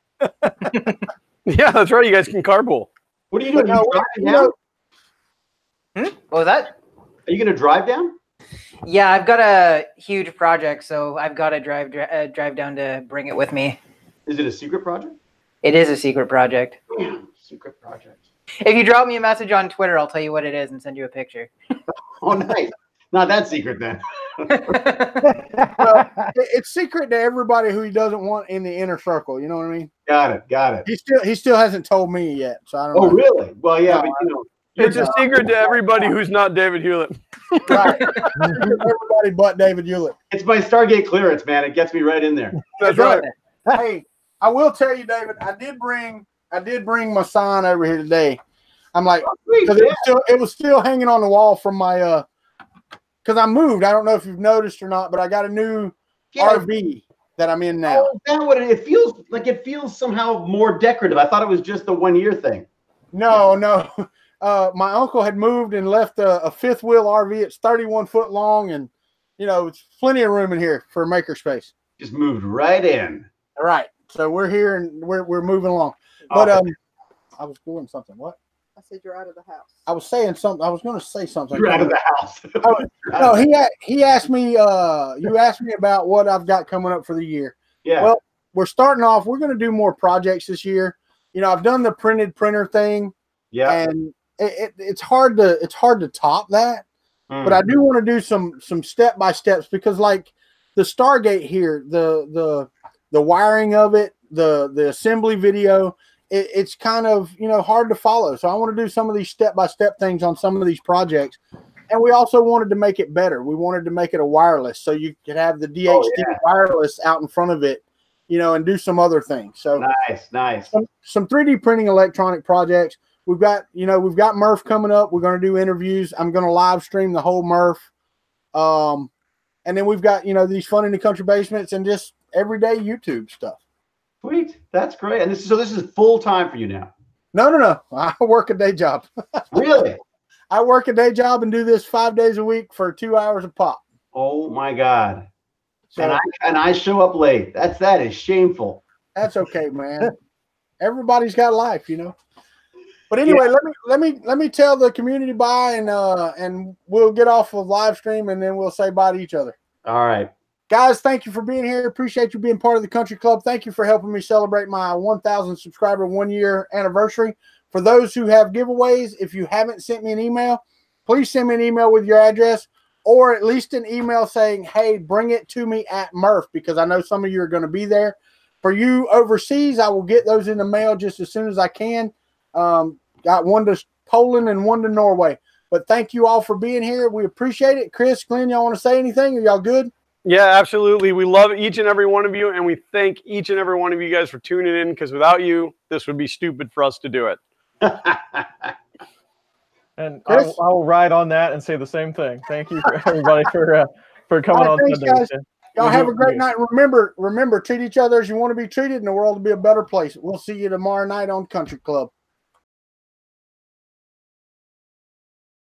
Yeah, that's right. You guys can carpool. What are you doing? Driving down? What was that? Are you going to drive down? Yeah, I've got a huge project, so I've got to drive down to bring it with me. Is it a secret project? It is a secret project. Secret project. If you drop me a message on Twitter, I'll tell you what it is and send you a picture. Oh, nice. Not that secret then. Well, it's secret to everybody who he doesn't want in the inner circle. You know what I mean? Got it. He still hasn't told me yet, so I don't know. Oh, really? Well, yeah, but you know. It's a secret to everybody who's not David Hewlett. Right. Everybody but David Hewlett. It's my Stargate clearance, man. It gets me right in there. That's right. Hey, I will tell you, David, I did bring my sign over here today. I'm like, because it was still hanging on the wall from my because I moved. I don't know if you've noticed or not, but I got a new RV that I'm in now. Oh, is that what it feels like? It feels somehow more decorative. I thought it was just the 1 year thing. No. My uncle had moved and left a fifth wheel RV. It's 31 foot long, and you know it's plenty of room in here for a makerspace. Just moved right in. All right, so we're here and we're moving along. But I was doing something. What? I said you're out of the house. I was saying something. I was going to say something. You're out of the house. No, he asked me. You asked me about what I've got coming up for the year. Yeah. Well, we're starting off. We're going to do more projects this year. You know, I've done the printed printer thing. Yeah. And it's hard to top that. But I do want to do some step by steps because, like the Stargate here, the wiring of it, the assembly video. It's kind of, you know, hard to follow. So I want to do some of these step-by-step things on some of these projects. And we also wanted to make it better. We wanted to make it a wireless so you could have the DHT wireless out in front of it, you know, and do some other things. So nice. Some 3D printing electronic projects. We've got Murph coming up. We're going to do interviews. I'm going to live stream the whole Murph. And then we've got, you know, these Fun in the Country Basements and just everyday YouTube stuff. Sweet. That's great. And this is full time for you now. No. I work a day job. Really? I work a day job and do this 5 days a week for 2 hours a pop. Oh my God. So, and I show up late. That is shameful. That's okay, man. Everybody's got life, you know. But anyway, let me tell the community bye and we'll get off of live stream and then we'll say bye to each other. All right. Guys, thank you for being here. Appreciate you being part of the Kuntry Klub. Thank you for helping me celebrate my 1,000 subscriber 1 year anniversary. For those who have giveaways, if you haven't sent me an email, please send me an email with your address, or at least an email saying, hey, bring it to me at Murph, because I know some of you are going to be there. For you overseas, I will get those in the mail just as soon as I can. Got one to Poland and one to Norway. But thank you all for being here. We appreciate it. Chris, Glenn, y'all want to say anything? Are y'all good? Yeah, absolutely. We love each and every one of you, and we thank each and every one of you guys for tuning in, because without you, this would be stupid for us to do it. And I will ride on that and say the same thing. Thank you for everybody for coming on Sunday. Y'all have a great night. Remember, treat each other as you want to be treated, and the world will be a better place. We'll see you tomorrow night on Kuntry Klub.